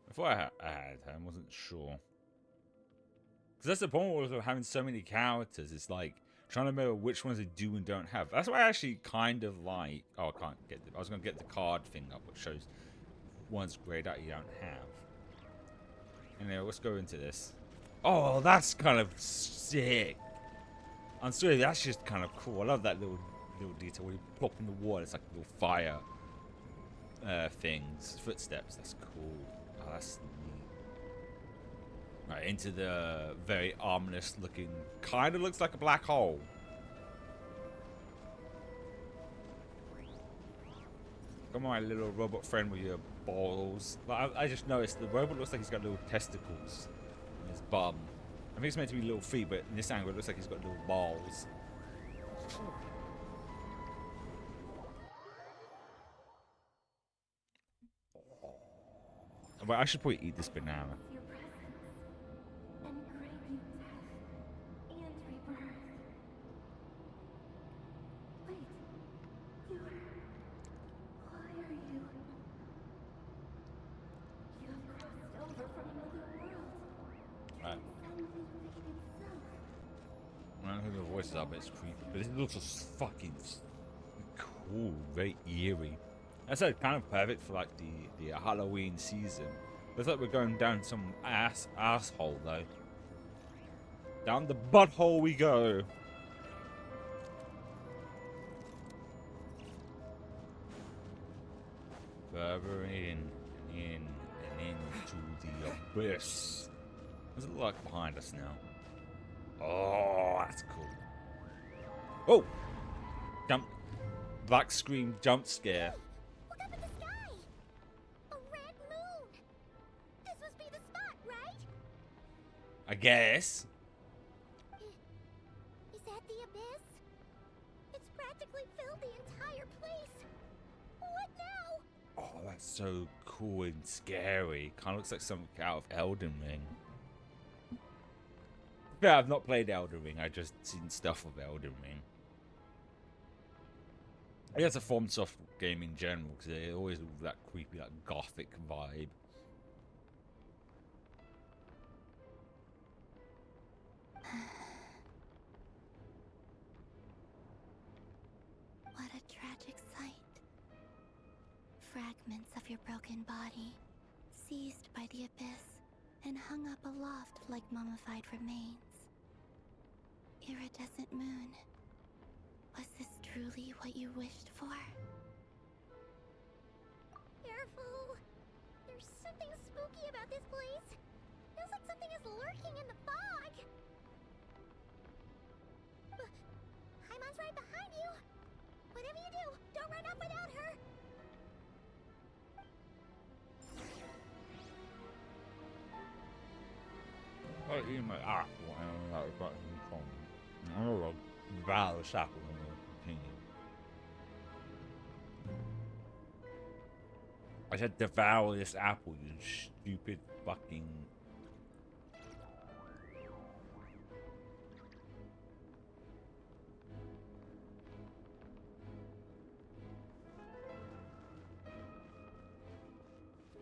I thought I had her and wasn't sure. Because that's the problem with having so many characters. It's like trying to remember which ones they do and don't have. That's why I actually kind of like... Oh, I can't get it. I was going to get the card thing up, which shows one's grayed out you don't have. Anyway, let's go into this. Oh, that's kind of sick. I'm sorry, that's just kind of cool. I love that little little detail when you pop in the water. It's like little fire things, footsteps. That's cool. Oh, that's neat. Right, into the very ominous looking, kind of looks like a black hole. Come on, my little robot friend with your balls. Like, I just noticed the robot looks like he's got little testicles in his bum. I think it's meant to be little feet, but in this angle it looks like he's got little balls. Well, I should probably eat this banana. Your presence and grant you death and rebirth. Wait, why are you? You have crossed over from another world. Right. Transcended itself. I don't know who the voices are, but it's creepy. But this looks just fucking cool, very eerie. I said kind of perfect for like the Halloween season. Looks like we're going down some asshole though. Down the butthole we go. Further in and into the abyss. What's it like behind us now? Oh, that's cool. Oh! Jump. Black scream jump scare. Look up at the sky! A red moon! This must be the spot, right? I guess. Is that the abyss? It's practically filled the entire place. What now? Oh, that's so cool and scary. Kind of looks like something out of Elden Ring. Yeah, I've not played Elden Ring. I just seen stuff of Elden Ring. I guess a FromSoft game in general, because they always have that creepy, like gothic vibe. What a tragic sight. Fragments of your broken body, seized by the abyss, and hung up aloft like mummified remains. Iridescent moon, was this truly what you wished for? Careful! There's something spooky about this place. Feels like something is lurking in the fog. Haimon's right behind you. Whatever you do, don't run off without her. Oh, you my apple, and I got him from. I'm gonna devour this apple and we'll continue. I said devour this apple, you stupid fucking.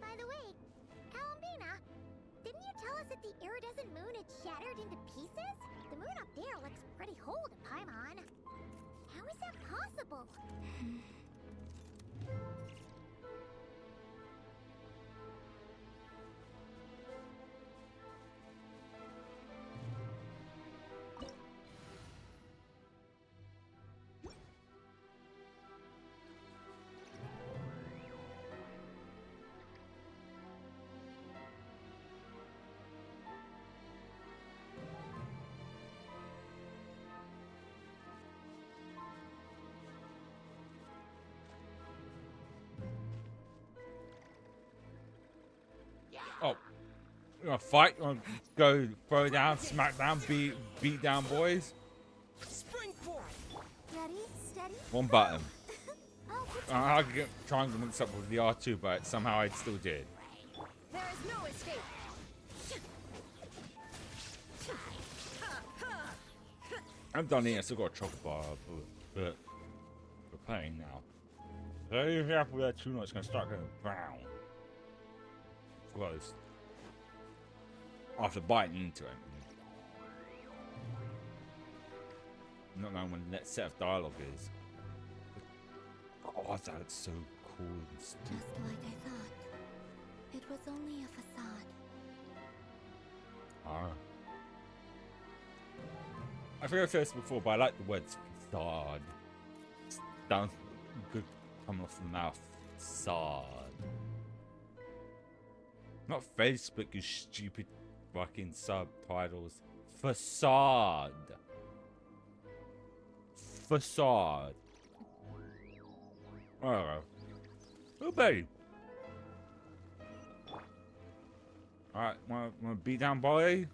By the way, Columbina, didn't you tell us that the iridescent moon had shattered into pieces? The moon up there looks pretty whole to Paimon. How is that possible? Oh, you wanna fight? You wanna go throw down, smack down, beat down, boys? Spring forth! Ready, steady. One button. Oh, good I could try and mix up with the R2, but somehow I still did. There is no escape. I'm done here. I still got a chocolate bar, but we're playing now. Very careful with that tuna. It's gonna start going brown. Gross. After biting into it. Not knowing when the next set of dialogue is. Oh, that looks so cool and stupid. Just like I thought. It was only a facade. Ah. I think I've said this before, but I like the words facade. down, good coming off the mouth. Facade. Not Facebook, you stupid fucking subtitles. Facade. Facade. Alright. Oh, baby. Alright, wanna beat down boy?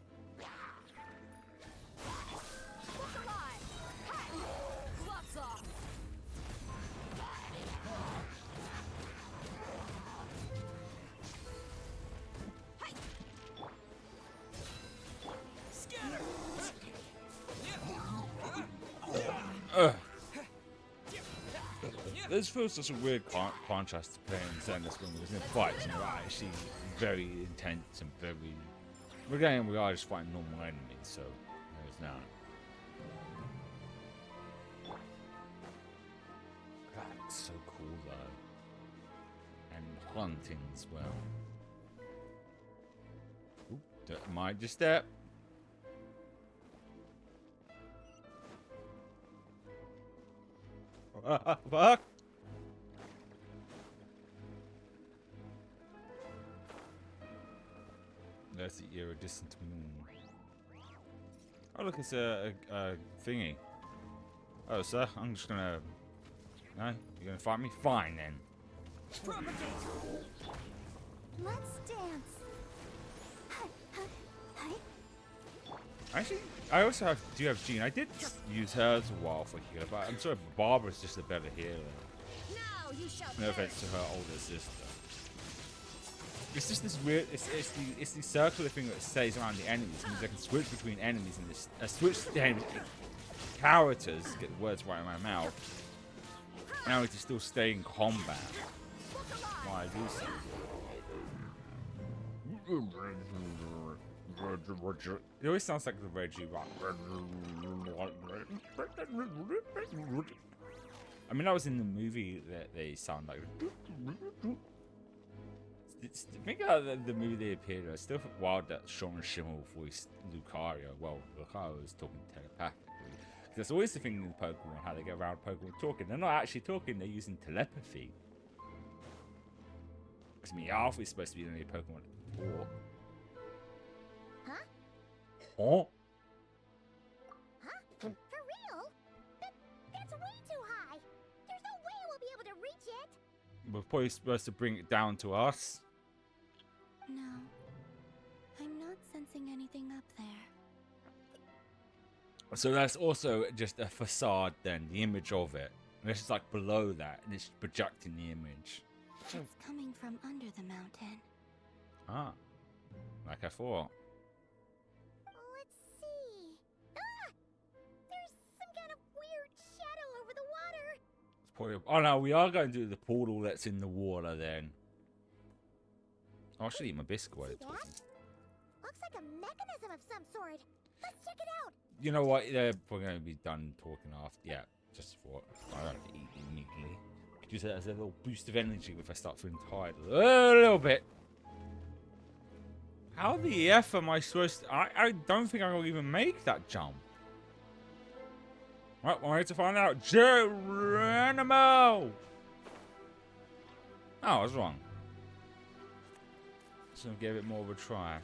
This feels such a weird contrast to playing Zenless when we're in fights and we're actually very intense and very. Again, we are just fighting normal enemies, so there's that. That's so cool though. And hunting as well. Oop, don't mind your step. Fuck! There's the iridescent moon. Oh look, it's a thingy. Oh sir, I'm just gonna... No? You're gonna fight me? Fine then. Let's dance. Actually, I also do have Jean. I did use her as a while for healer, but I'm sorry, Barbara's just a better healer. No offense to her older sister. It's just this weird. It's the circular thing that stays around the enemies. It means I can switch between enemies and this switch the enemies, characters. Get the words right in my mouth. Now we can still stay in combat. While I do so. It always sounds like the Reggie rock. I mean, that was in the movie that they sound like. Think about the movie they appeared in. It's still wild that Sean Schimmel voiced Lucario. Well, Lucario was talking telepathically. That's always the thing in Pokemon, how they get around Pokemon talking. They're not actually talking, they're using telepathy. Because Meowth is supposed to be the only Pokemon to talk. Huh? Huh? Huh? For real? That's way too high. There's no way we'll be able to reach it. We're probably supposed to bring it down to us. No. I'm not sensing anything up there. So that's also just a facade then, the image of it. And it's just like below that, and it's projecting the image. It's coming from under the mountain. Ah. Like I thought. Let's see. Ah! There's some kind of weird shadow over the water. It's probably, oh no, we are going to do the portal that's in the water then. Oh, I should eat my biscuit while See you're talking. that? Looks like a mechanism of some sort. Let's check it out. You know what? They're probably going to be done talking after. Yeah, just for. I don't have to eat immediately. Could use it as a little boost of energy if I start feeling tired. A little bit. How the F am I supposed to... I don't think I will even make that jump. Right, we're ready to find out. Geronimo! Oh, I was wrong. So I'll give it more of a try.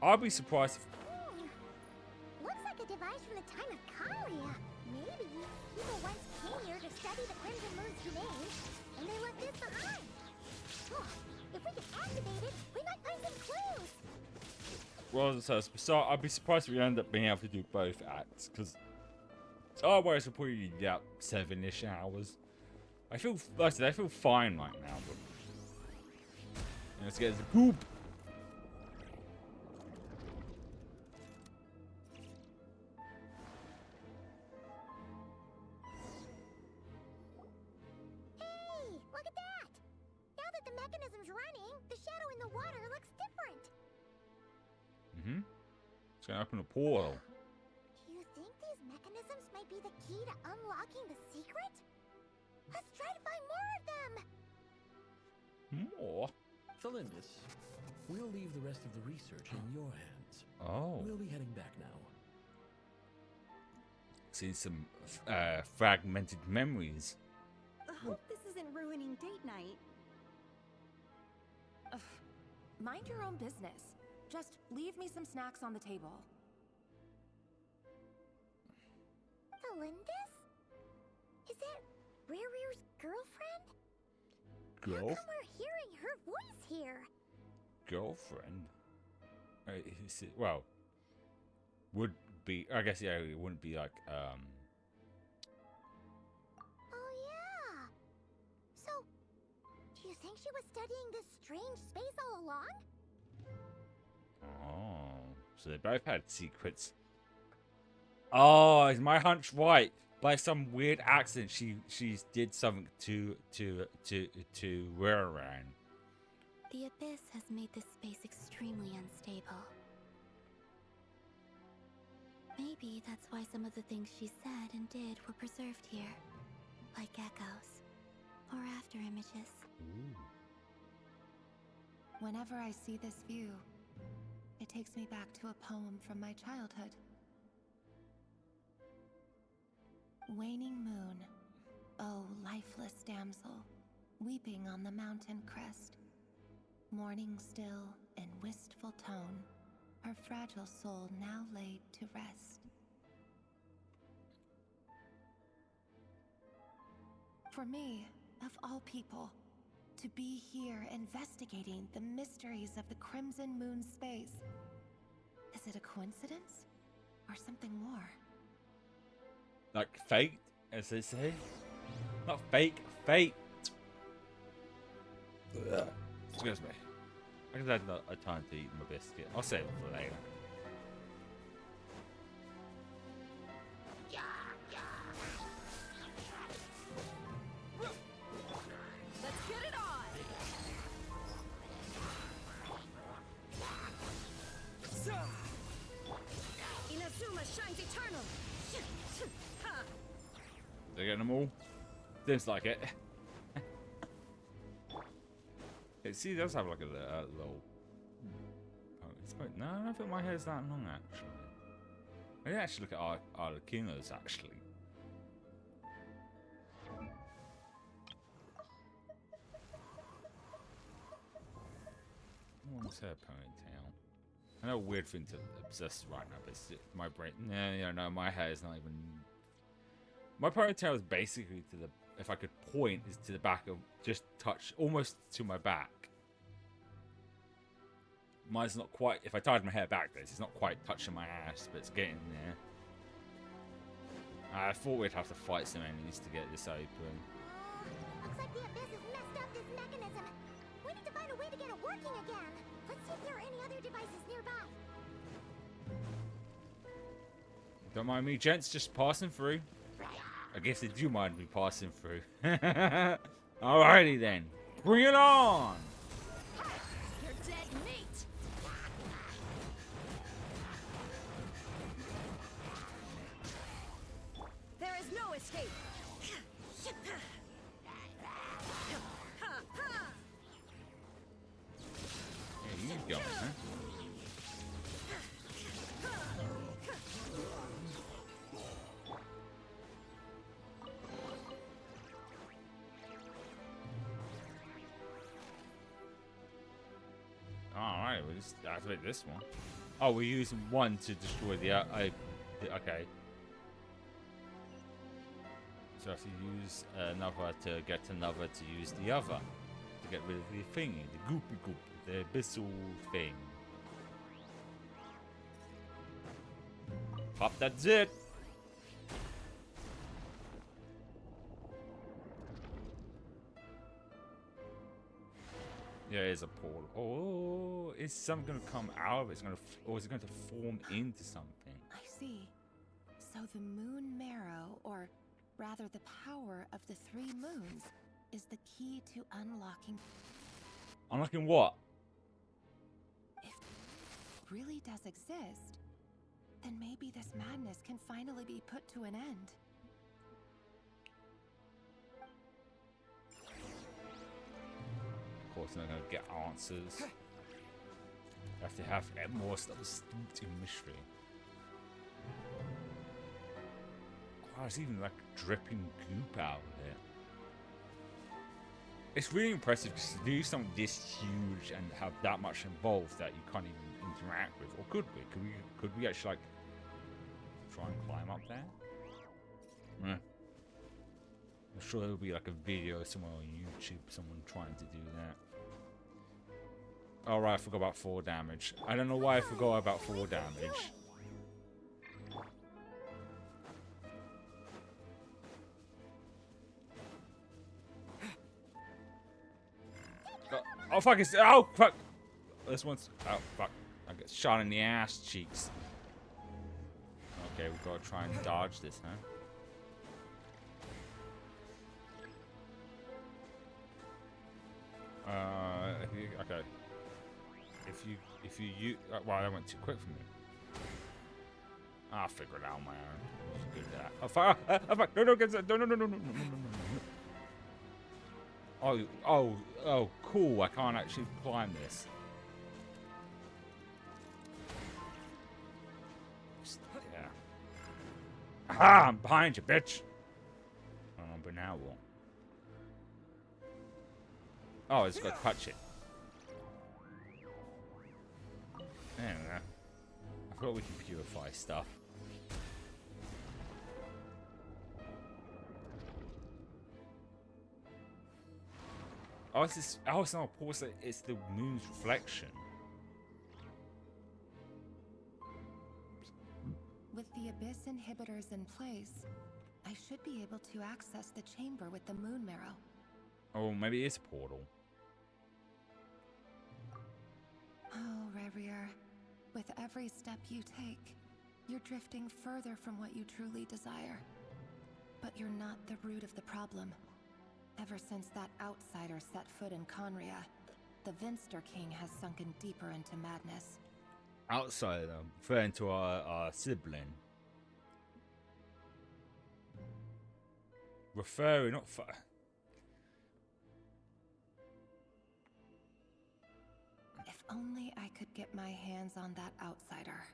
I'll be surprised if... Looks like a device from the time of Kalia. Maybe people once came here to study the Crimson Moon's domain, and they left this behind. Oh, if we can activate it, we might find some clues. Well, so I'd be surprised if we end up being able to do both acts, because otherwise we'll probably need about 7-ish hours. I feel, like I said, I feel fine right now, but let's get the poop. Hey, look at that! Now that the mechanism's running, the shadow in the water looks different. Mm-hmm. It's gonna open a portal. Do you think these mechanisms might be the key to unlocking the secret? Let's try to find more of them! More? Felindis, we'll leave the rest of the research in your hands. Oh. We'll be heading back now. Seeing some fragmented memories. Hope this isn't ruining date night. Ugh. Mind your own business. Just leave me some snacks on the table. Melindis? Is that Rere's girlfriend? How Girl? come we're hearing her voice here? Girlfriend? Well, would be. I guess yeah. It wouldn't be like Oh yeah. So, do you think she was studying this strange space all along? Oh, so they both had secrets. Oh, is my hunch right? By some weird accident, she did something to Ruran. The Abyss has made this space extremely unstable. Maybe that's why some of the things she said and did were preserved here, like echoes or after images. Ooh. Whenever I see this view, it takes me back to a poem from my childhood. Waning moon, oh lifeless damsel, weeping on the mountain crest, mourning still in wistful tone, her fragile soul now laid to rest. For me, of all people, to be here investigating the mysteries of the Crimson Moon space, is it a coincidence or something more? Like fate, as they say. Not fake, fate. Ugh. Excuse me. I just had a time to eat my biscuit. I'll save it for later. Let's get it on! Inazuma shines eternal! They getting them all? Seems like it. See, it does have like a little. No, I don't think my hair's that long actually. I didn't actually look at Arlecchino's actually. What's her ponytail? I know a weird thing to obsess right now, but it's my brain. No, my hair is not even. My ponytail is basically to the. If I could point, is to the back of just touch almost to my back. Mine's not quite. If I tied my hair back, it's not quite touching my ass, but it's getting there. I thought we'd have to fight some enemies to get this open. Looks like the Abyss has messed up this mechanism. We need to find a way to get it working again. Let's see if there are any other devices nearby. Don't mind me, gents, just passing through. I guess they do mind me passing through. Alrighty then. Bring it on! You're dead meat! There is no escape! Yeah, you going, huh? Alright, we'll just activate this one. Oh, we're using one to destroy the okay. So I have to use another to get another to use the other. To get rid of the thingy, the goopy goop, the abyssal thing. Pop that zit! Yeah, it's a portal. Oh, is something going to come out of it? Or is it going to form into something? I see. So the moon marrow, or rather the power of the 3 moons, is the key to unlocking... Unlocking what? If it really does exist, then maybe this madness can finally be put to an end. Of course, I'm not going to get answers. I have to have more stuff steeped in mystery. Oh, it's even like dripping goop out of it. It's really impressive to do something this huge and have that much involved that you can't even interact with. Or could we? Could we actually like try and climb up there? I'm sure there'll be like a video somewhere on YouTube, someone trying to do that. Alright, I forgot about 4 damage. I don't know why I forgot about 4 damage. Oh fuck, it's, oh fuck! This one's, oh fuck. I get shot in the ass cheeks. Okay, we've got to try and dodge this, huh? Okay. Well, that went too quick for me. I'll figure it out on my own. I'm good at that. Oh fuck! Oh fuck! No! Oh! Cool! I can't actually climb this. Yeah. Aha! I'm behind you, bitch. But now what? Oh, I just got to touch it. I don't know. I forgot we can purify stuff. Oh, it's not a porcelain, it's the moon's reflection. With the Abyss inhibitors in place, I should be able to access the chamber with the moon marrow. Oh, maybe it is a portal. Oh, Rerir. With every step you take, you're drifting further from what you truly desire. But you're not the root of the problem. Ever since that outsider set foot in Conria, the Vinster King has sunken deeper into madness. Outsider, referring to our sibling. Referring, not If only I could get my hands on that outsider.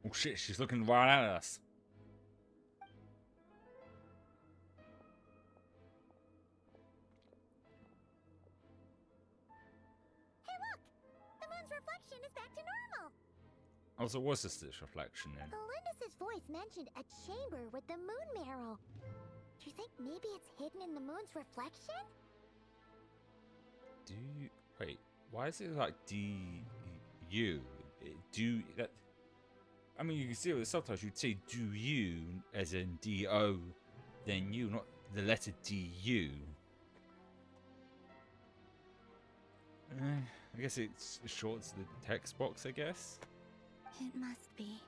Oh shit, she's looking right at us. Hey look! The moon's reflection is back to normal! Also, what's this reflection then? Elendis' voice mentioned a chamber with the moon marrow. Do you think maybe it's hidden in the moon's reflection? Do you... Wait, why is it like D-U? Do... That... I mean, you can see with the subtitles, you'd say do you as in D-O, then you, not the letter D-U. I guess it's short to the text box, I guess. It must be.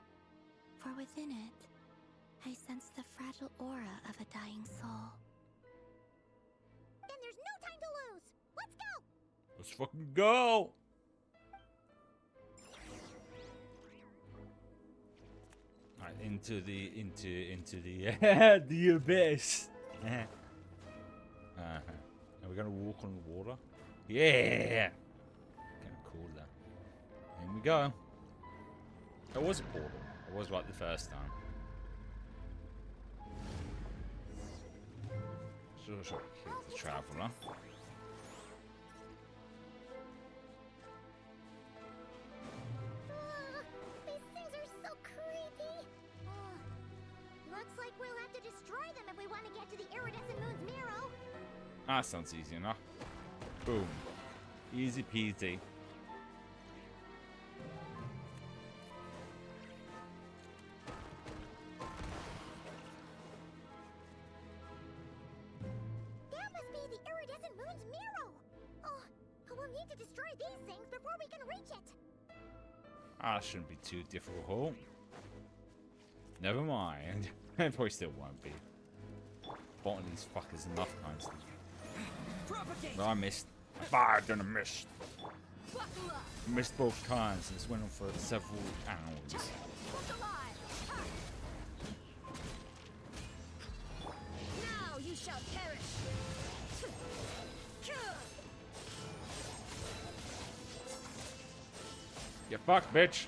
For within it, I sense the fragile aura of a dying soul. Then there's no time to lose! Let's go! Let's fucking go! Alright, into the the abyss. Are we gonna walk on the water? Yeah! Kinda cool though. Here we go. That was a portal. It was like the first time. Sure, kill the traveler. These things are so creepy! Looks like we'll have to destroy them if we want to get to the iridescent moon's marrow. That sounds easy enough. Boom. Easy peasy. That must be the iridescent moon's marrow! Oh, we'll need to destroy these things before we can reach it! That shouldn't be too difficult. Never mind. It probably still won't be. Botting these fuckers enough times. But I missed. Fired and I missed. Missed both times. This went on for several hours. Now you shall perish! You fuck, bitch.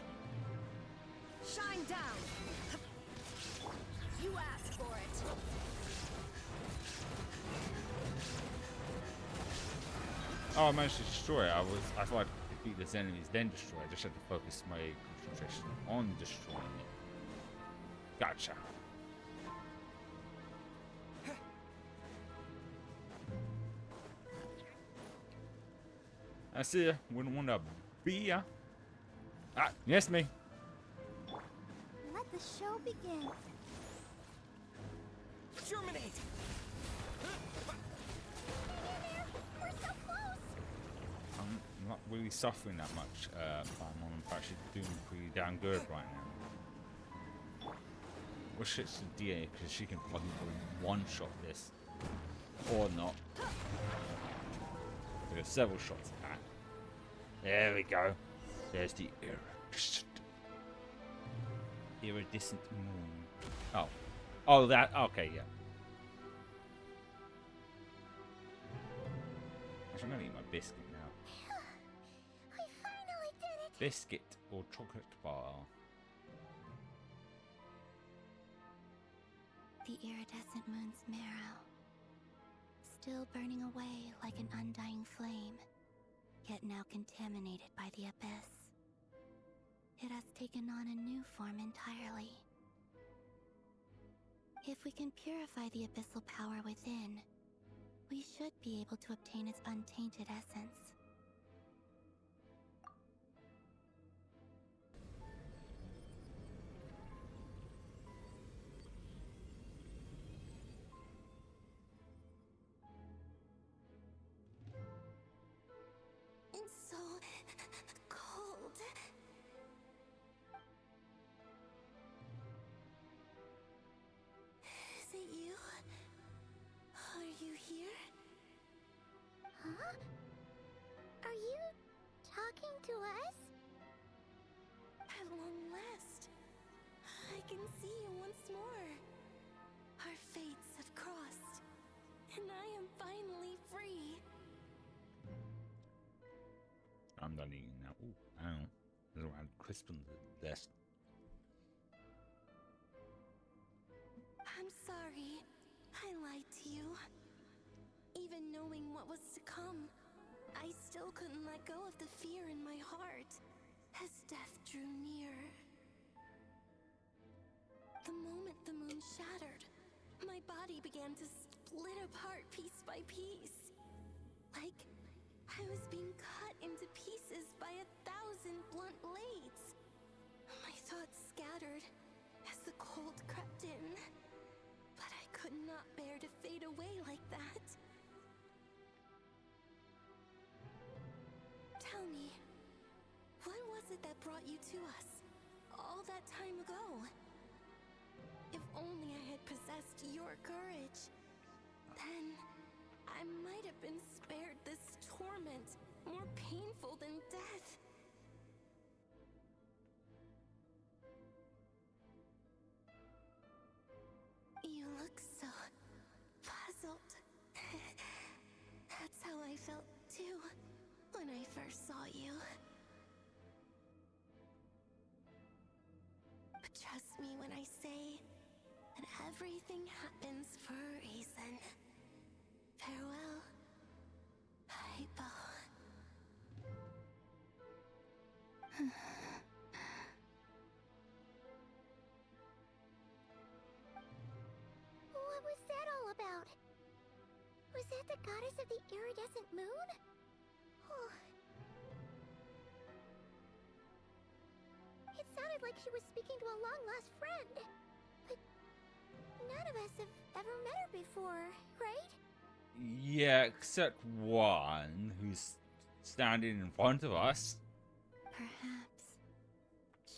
Shine down! You asked for it! Oh, I managed to destroy it. I thought I'd defeat those enemies, then destroy it. I just had to focus my concentration on destroying it. Gotcha. I see ya. Wouldn't want to be ya. Ah, yes, me. Let the show begin. Germinate! We're so close! I'm not really suffering that much. I'm actually doing pretty damn good right now. Wish it's the DA because she can fucking one-shot this. Or not. There's several shots at that. There we go. There's the iridescent moon. Oh. Oh, that. Okay, yeah. I'm gonna eat my biscuit now. I finally did it! Biscuit or chocolate bar? The iridescent moon's marrow, still burning away like an undying flame, yet now contaminated by the abyss. It has taken on a new form entirely. If we can purify the abyssal power within, we should be able to obtain its untainted essence. It's so cold. Is it you? Are you here? Huh? Are you talking to us? At long last, I can see you once more. Our fates have crossed, and I am finally free. I'm done eating now. Ooh, ow. There's around crisp on the desk. I'm sorry. I lied to you. Even knowing what was to come, I still couldn't let go of the fear in my heart as death drew near. The moment the moon shattered, my body began to split apart piece by piece. Like I was being cut into pieces by 1,000 blunt blades. My thoughts scattered as the cold crept in, but I could not bear to fade away like that. Tell me, what was it that brought you to us all that time ago? If only I had possessed your courage, then I might have been spared this torment more painful than death. You look so puzzled. That's how I felt too when I first saw you. But trust me when I say that everything happens for a reason. Farewell, Hypo. What was that all about? Was that the goddess of the iridescent moon? Oh. It sounded like she was speaking to a long-lost friend. But none of us have ever met her before, right? Yeah, except one who's standing in front of us. Perhaps.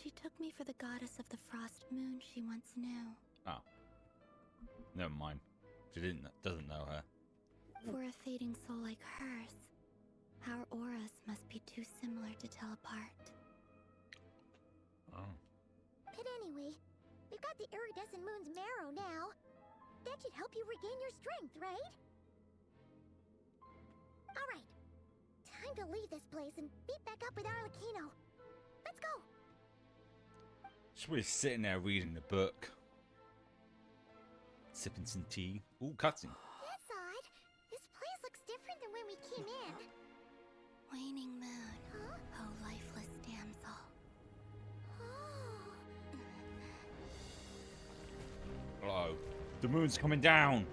She took me for the goddess of the frost moon she once knew. Oh. Never mind. She doesn't know her. For a fading soul like hers, our auras must be too similar to tell apart. Oh. But anyway, we've got the iridescent moon's marrow now. That should help you regain your strength, right? Alright. Time to leave this place and meet back up with Arlecchino. Let's go! She's probably sitting there reading the book. Sipping some tea. Ooh, cutscene. That's odd. This place looks different than when we came in. Waning moon, oh lifeless damsel. Hello. The moon's coming down.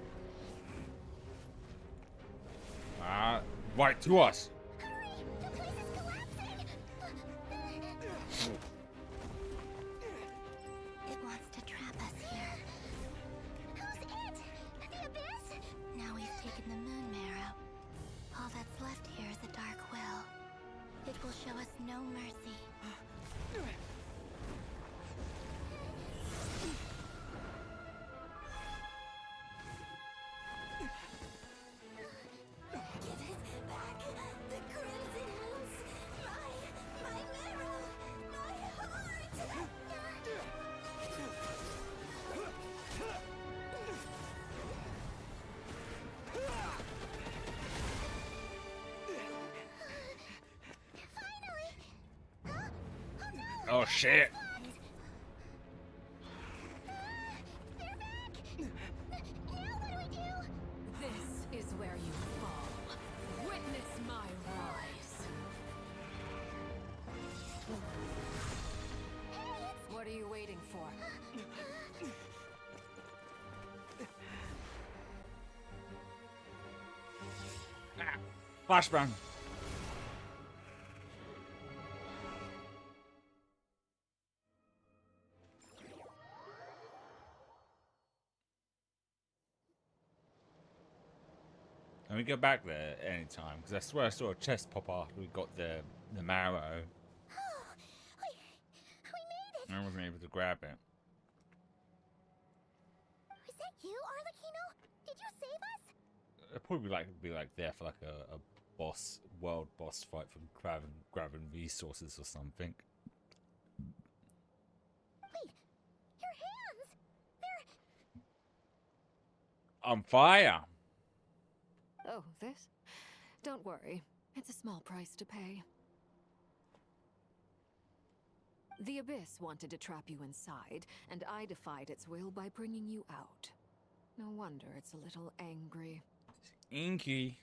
Right to us. Hurry! The place is collapsing! It wants to trap us here. Who's it? The Abyss? Now we've taken the moon marrow. All that's left here is a dark will. It will show us no mercy. Give it back! The Crimson Moon's my marrow! My heart! Oh shit. This is where you fall. Witness my rise. What are you waiting for? Flashbang. And we go back there anytime, because I swear I saw a chest pop after we got the marrow. We made it! I wasn't able to grab it. Was that you, Arlecchino? Did you save us? It'd probably be like there for like a world boss fight for grabbing resources or something. Wait, your hands! They're... On fire! Oh, this? Don't worry. It's a small price to pay. The Abyss wanted to trap you inside, and I defied its will by bringing you out. No wonder it's a little angry. Inky.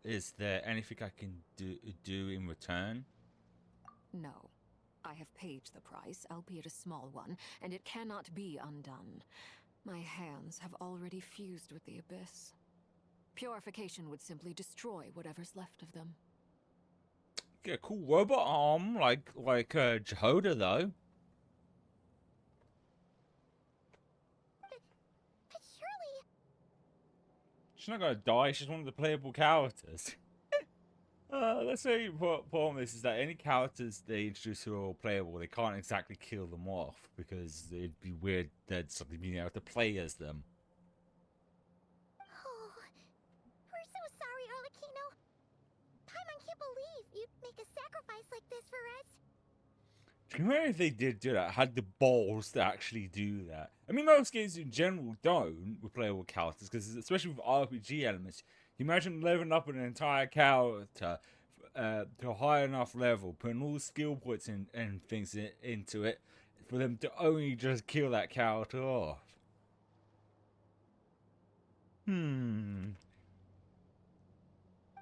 Is there anything I can do in return? No. I have paid the price, albeit a small one, and it cannot be undone. My hands have already fused with the Abyss. Purification would simply destroy whatever's left of them. Get a cool robot arm like Jehoda though. But surely... She's not gonna die, she's one of the playable characters. Let's say problem is that any characters they introduce who are playable, they can't exactly kill them off because it'd be weird that something being able to play as them. Oh, we're so sorry, Arlecchino. Paimon can't believe you'd make a sacrifice like this for us. Do you remember if they did do that, had the balls to actually do that? I mean, most games in general don't with playable characters, because especially with RPG elements, you imagine leveling up an entire character to a high enough level, putting all the skill points and things into it, for them to only just kill that character off.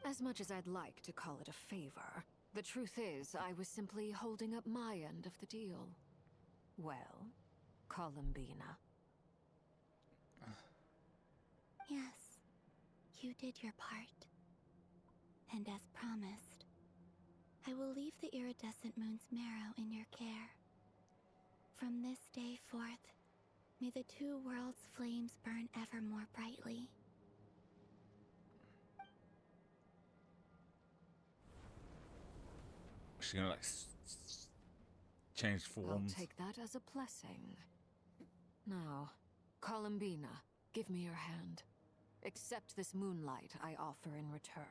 As much as I'd like to call it a favor, the truth is I was simply holding up my end of the deal. Well, Columbina. Yes, you did your part. And as promised, I will leave the iridescent moon's marrow in your care. From this day forth, may the two worlds' flames burn ever more brightly. She's gonna like change forms. I'll take that as a blessing. Now, Columbina, give me your hand. Accept this moonlight I offer in return.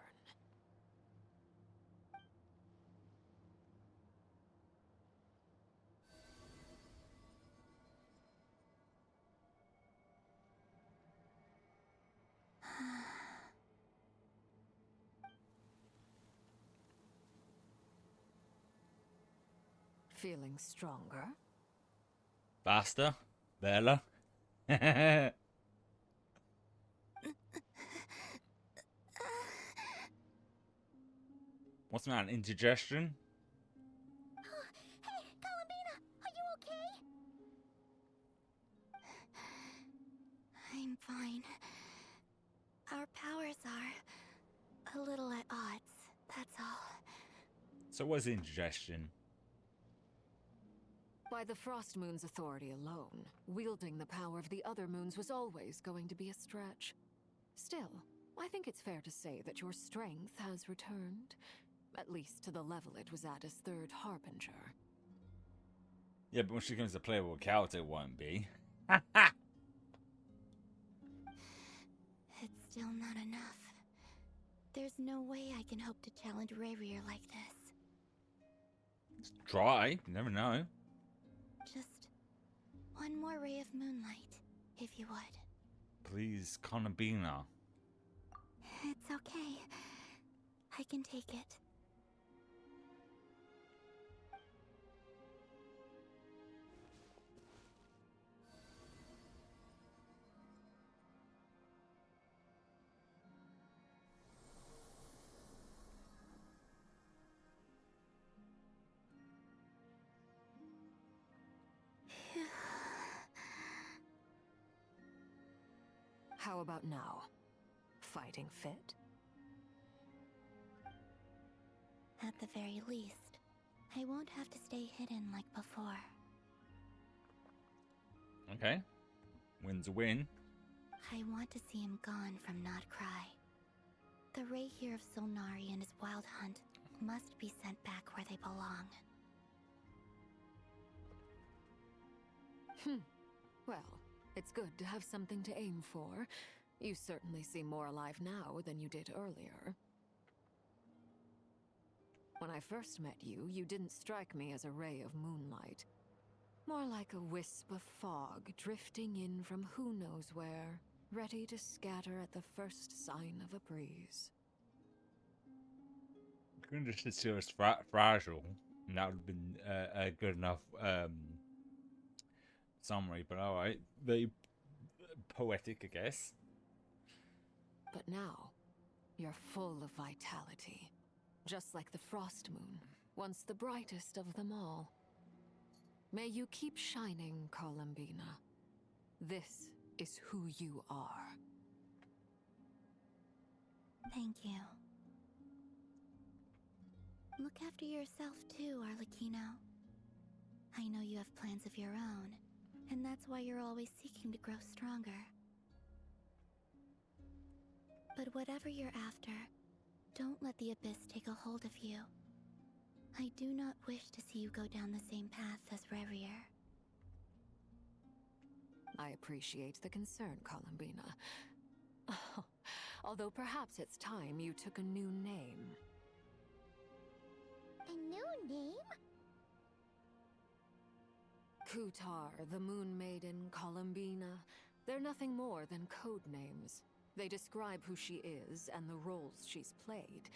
Feeling stronger? Faster? Better? What's the matter? Indigestion? Hey, Columbina, are you okay? I'm fine. Our powers are a little at odds, that's all. So what's indigestion? By the Frost Moon's authority alone, wielding the power of the other moons was always going to be a stretch. Still, I think it's fair to say that your strength has returned, at least to the level it was at as Third Harbinger. Yeah, but when she comes to playable character, it won't be. It's still not enough. There's no way I can hope to challenge Rayrear like this. Try, you never know. Just one more ray of moonlight, if you would. Please, Columbina. It's okay. I can take it. How about now? Fighting fit? At the very least, I won't have to stay hidden like before. Okay. Win's a win. I want to see him gone from Something-Krai. The ray here of Solnari and his wild hunt must be sent back where they belong. Well, it's good to have something to aim for. You certainly seem more alive now than you did earlier. When I first met you, you didn't strike me as a ray of moonlight. More like a wisp of fog drifting in from who knows where, ready to scatter at the first sign of a breeze. Couldn't just sit still as fragile, and that would have been a good enough summary, but alright. Very poetic, I guess. But now, you're full of vitality. Just like the Frost Moon, once the brightest of them all. May you keep shining, Columbina. This is who you are. Thank you. Look after yourself too, Arlecchino. I know you have plans of your own, and that's why you're always seeking to grow stronger. But whatever you're after, don't let the Abyss take a hold of you. I do not wish to see you go down the same path as Rayrear. I appreciate the concern, Columbina. Although perhaps it's time you took a new name. A new name? Kutar, the Moon Maiden, Columbina. They're nothing more than code names. They describe who she is and the roles she's played,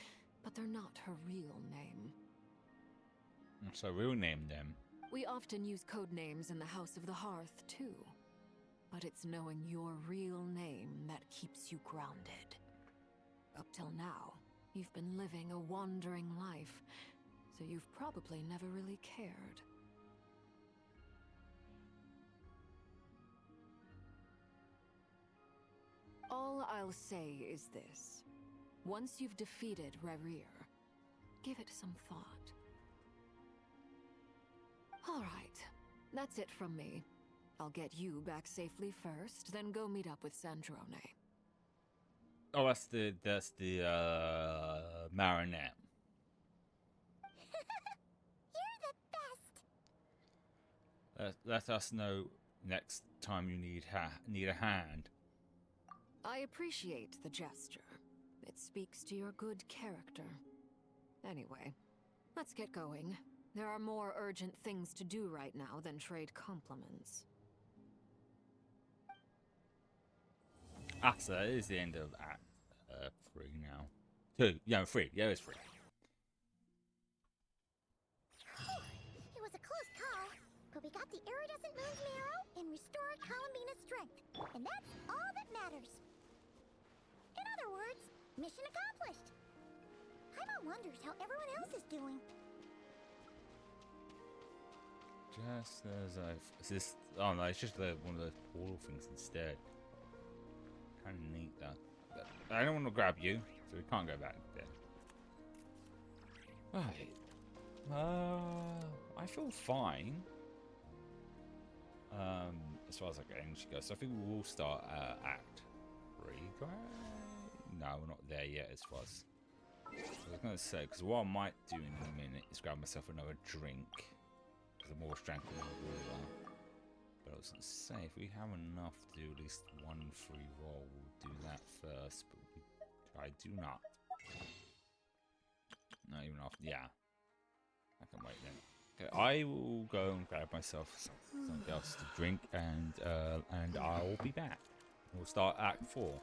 but they're not her real name. So we'll name them. We often use code names in the House of the Hearth, too. But it's knowing your real name that keeps you grounded. Up till now, you've been living a wandering life, so you've probably never really cared. All I'll say is this. Once you've defeated Rayrear, give it some thought. All right, that's it from me. I'll get you back safely first, then go meet up with Sandrone. Oh, that's the marionette. You're the best! Let us know next time you need a hand. I appreciate the gesture. It speaks to your good character. Anyway, let's get going. There are more urgent things to do right now than trade compliments. So that is the end of Act 3 now. 2, yeah, 3. Yeah, it's 3. It was a close call, but we got the iridescent moon's marrow, and restore Columbina's strength. And that's all that matters. In other words, mission accomplished. Paimon wonders how everyone else is doing. Just as is this? Oh no, it's just one of those portal things instead. Kind of neat though. But I don't want to grab you, so we can't go back there. Right. I feel fine. As far as like energy goes, so I think we will start Act 3. No, we're not there yet. As far as I was gonna say, because what I might do in a minute is grab myself another drink. The more strength in the water. But I was going to say, if we have enough to do at least one free roll, we'll do that first. But I do not. Not even after. Yeah. I can wait then. Okay, I will go and grab myself something else to drink, and I'll be back. We'll start Act 4.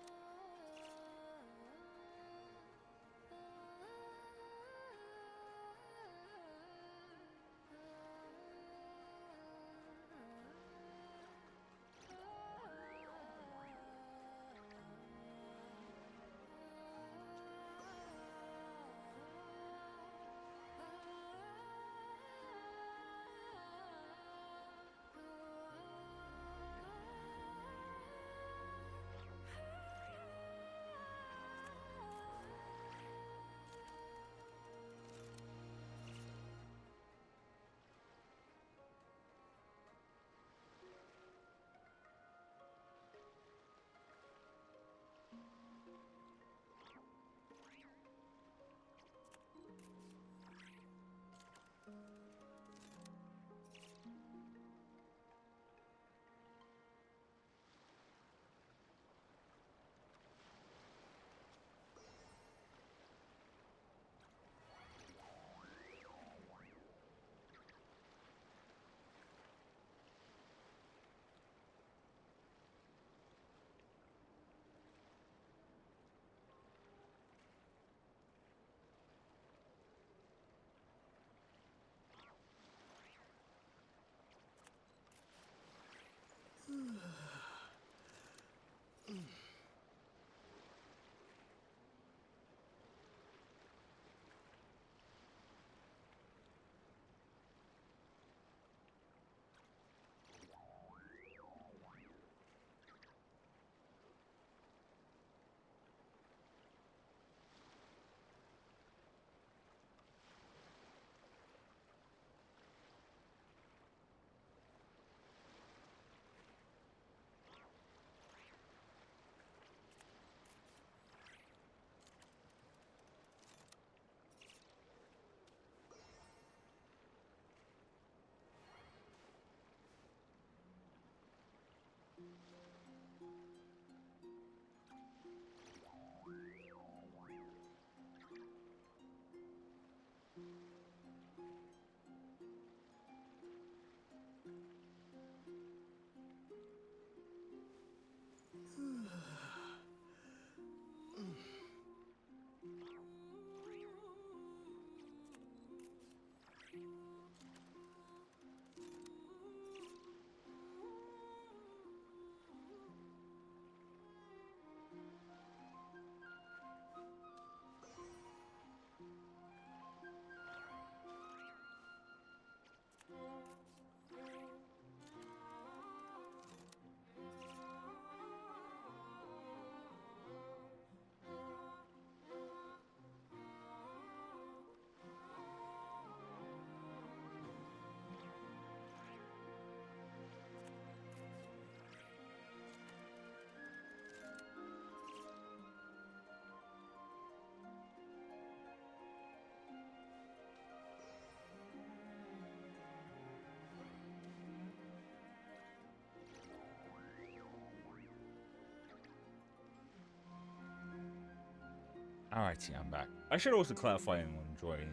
Alrighty, I'm back. I should also clarify anyone joining.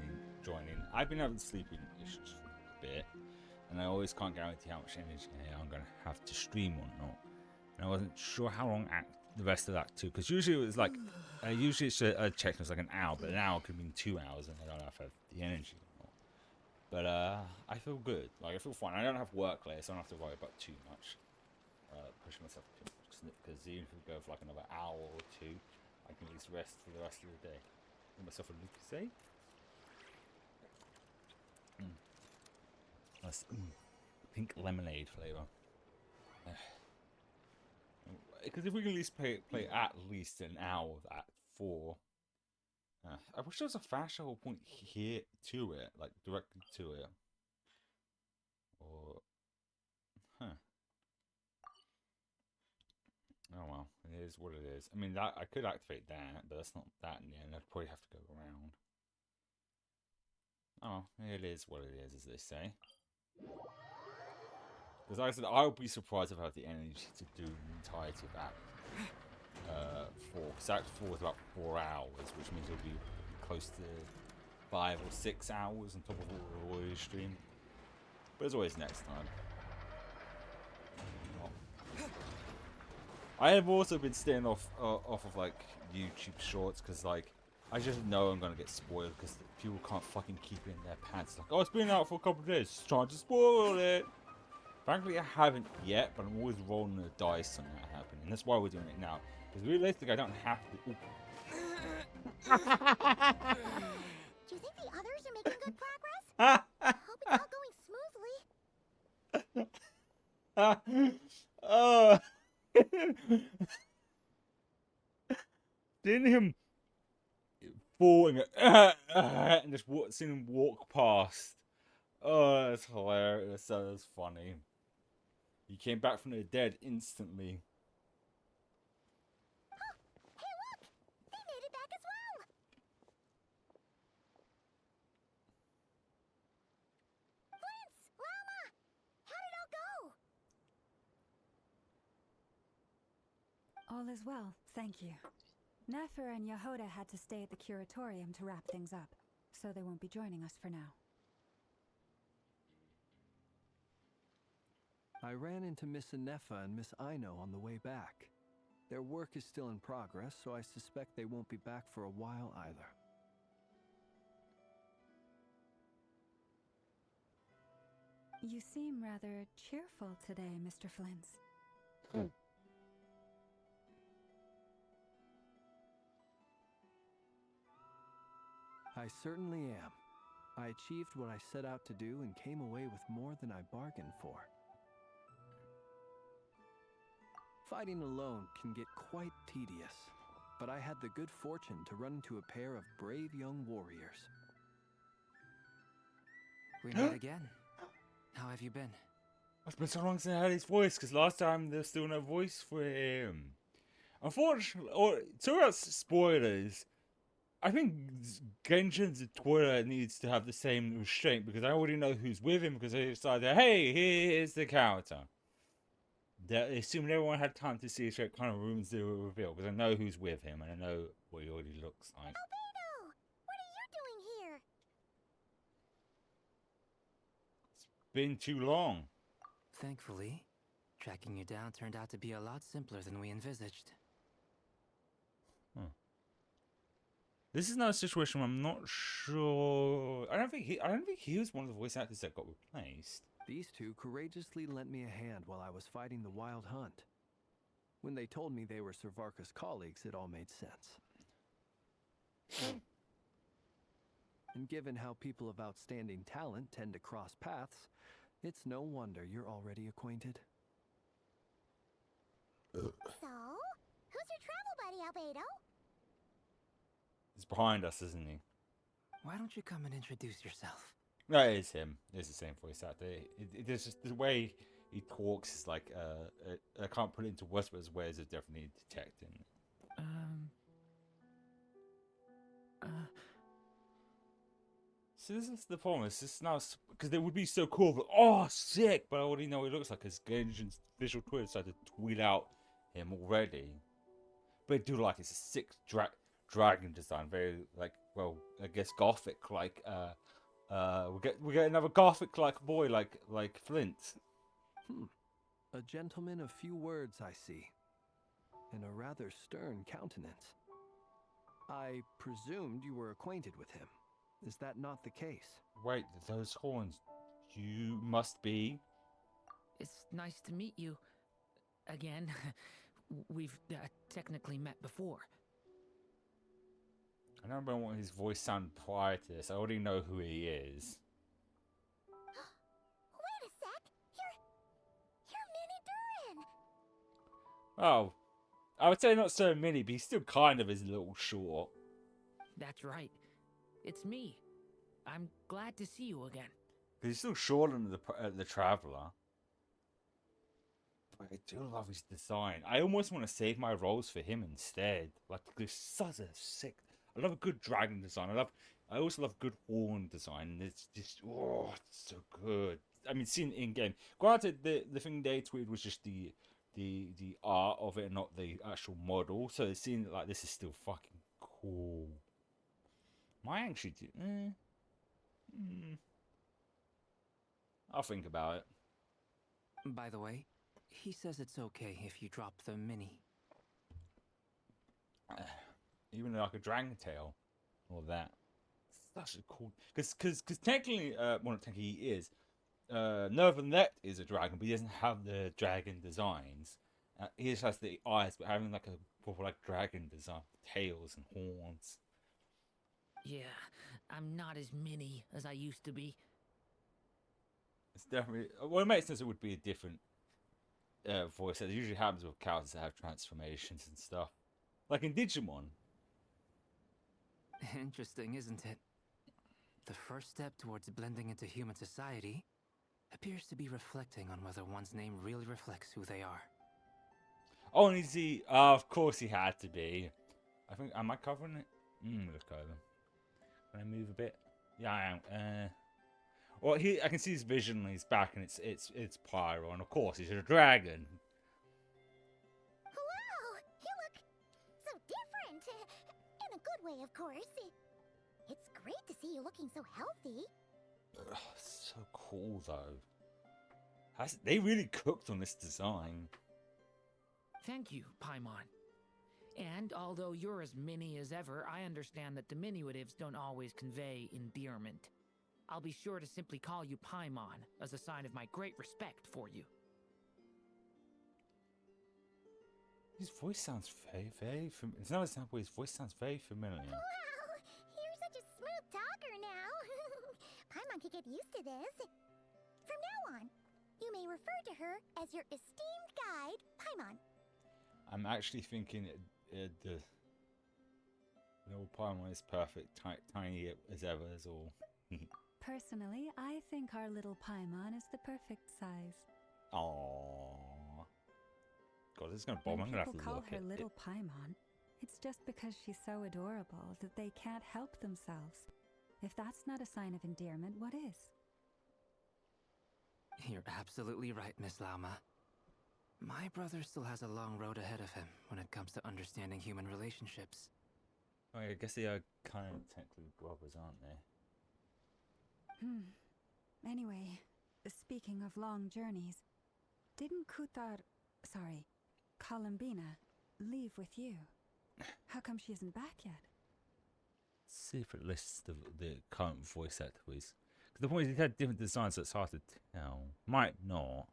I've been having sleeping issues for a bit, and I always can't guarantee how much energy I'm going to have to stream or not. And I wasn't sure how long the rest of that took, because usually it was like, usually it's a check was like an hour, but an hour could mean 2 hours, and I don't know if I have the energy or not. But I feel good. Like, I feel fine. I don't have work later, so I don't have to worry about too much. pushing myself too much because even if we go for like another hour or two, I can at least rest for the rest of the day. Get myself a Lucasade. Nice pink lemonade flavor. Because if we can at least play at least an hour of that 4. I wish there was a fast travel point here to it, like directly to it. Or, oh well, it is what it is. I mean, that I could activate that, but that's not that in the end. I'd probably have to go around. Oh, it is what it is, as they say. Because like I said, I would be surprised if I have the energy to do the entirety of that 4. Because Act 4 is about 4 hours, which means it'll be close to 5 or 6 hours on top of what we'll already stream. But as always, next time. I have also been staying off of like YouTube Shorts because like I just know I'm gonna get spoiled because people can't fucking keep it in their pants. Like, oh, it's been out for a couple of days, just trying to spoil it. Frankly, I haven't yet, but I'm always rolling the dice on that happening. And that's why we're doing it now. Because realistically, I don't have to. Do you think the others are making good progress? I hope it's all going smoothly. Seeing him falling and just seeing him walk past. Oh, that's hilarious. That was funny. He came back from the dead instantly. Oh, hey look! They made it back as well! Prince! Lama! How did it all go? All is well, thank you. Nefer and Yehoda had to stay at the curatorium to wrap things up, so they won't be joining us for now. I ran into Miss Anefa and Miss Aino on the way back. Their work is still in progress, so I suspect they won't be back for a while either. You seem rather cheerful today, Mr. Flintz. I certainly am. I achieved what I set out to do and came away with more than I bargained for. Fighting alone can get quite tedious, but I had the good fortune to run into a pair of brave young warriors. We met again. How have you been? It's been so long since I heard his voice, because last time there was still no voice for him. Unfortunately, or talk about spoilers, I think Genshin's Twitter needs to have the same restraint, because I already know who's with him, because they decided, hey, here's the character. They assumed everyone had time to see what kind of rooms they will reveal, because I know who's with him, and I know what he already looks like. Albedo! What are you doing here? It's been too long. Thankfully, tracking you down turned out to be a lot simpler than we envisaged. This is not a situation where I'm not sure. I don't think he was one of the voice actors that got replaced. These two courageously lent me a hand while I was fighting the Wild Hunt. When they told me they were Sir Varka's colleagues, it all made sense. And given how people of outstanding talent tend to cross paths, it's no wonder you're already acquainted. So, who's your travel buddy, Albedo? He's behind us, isn't he? Why don't you come and introduce yourself? No, it is him. It's the same voice actor. It's just the way he talks is like I can't put it into words, but his ways are definitely detecting. So this is the problem. It's just now because they would be so cool. But, oh, sick! But I already know what he looks like. Because Genshin's visual Twitter decided to tweet out him already. But I do like it's a sick dragon design. Very like, well, I guess gothic like. We get another gothic like boy like Flint. A gentleman of few words, I see, and a rather stern countenance. I presumed you were acquainted with him. Is that not the case? Wait, those horns. You must be. It's nice to meet you. again. We've technically met before. I don't remember what his voice sounded prior to this. I already know who he is. Wait a sec! You're Minnie Durin! Oh, I would say not so mini, but he still kind of is a little short. That's right. It's me. I'm glad to see you again. Because he's still shorter than the Traveler. But I do love his design. I almost want to save my rolls for him instead. Like, there's such a sick... I love a good dragon design. I also love good horn design. It's just... Oh, it's so good. I mean, seeing it in-game. Granted, the thing they tweeted was just the art of it, not the actual model. So seeing it like this is still fucking cool. Might actually do... I'll think about it. By the way, he says it's okay if you drop the mini. Even like a dragon tail or that. Such a cool... Because technically, well, not technically he is. Northern Net is a dragon, but he doesn't have the dragon designs. He just has the eyes, but having like a proper like dragon design, tails and horns. Yeah, I'm not as mini as I used to be. It's definitely... Well, it makes sense it would be a different voice. It usually happens with characters that have transformations and stuff. Like in Digimon. Interesting, isn't it? The first step towards blending into human society appears to be reflecting on whether one's name really reflects who they are. Oh, and is he... of course he had to be. I think... Am I covering it? Look over. Can I move a bit? Yeah, I am. Well, I can see his vision on his back, and it's Pyro, and of course he's a dragon. Wow! You look so different! In a good way, of course. It's great to see you looking so healthy. Ugh, so cool, though. They really cooked on this design. Thank you, Paimon. And although you're as mini as ever, I understand that diminutives don't always convey endearment. I'll be sure to simply call you Paimon as a sign of my great respect for you. His voice sounds very, very familiar. It's another example. His voice sounds very familiar. Wow! You're such a smooth talker now. Paimon could get used to this. From now on, you may refer to her as your esteemed guide, Paimon. I'm actually thinking the old Paimon is perfect, tiny as ever is all. Personally, I think our little Paimon is the perfect size. Aww. God, this is gonna bomb. I'm gonna have to People call look her at little it. Paimon. It's just because she's so adorable that they can't help themselves. If that's not a sign of endearment, what is? You're absolutely right, Miss Lauma. My brother still has a long road ahead of him when it comes to understanding human relationships. Oh, I guess they are kind of technically brothers, aren't they? Anyway, speaking of long journeys, didn't Columbina, leave with you? How come she isn't back yet? Let's see if it lists the current voice actors. Because the point is, he had different designs, so it's hard to tell. Might not.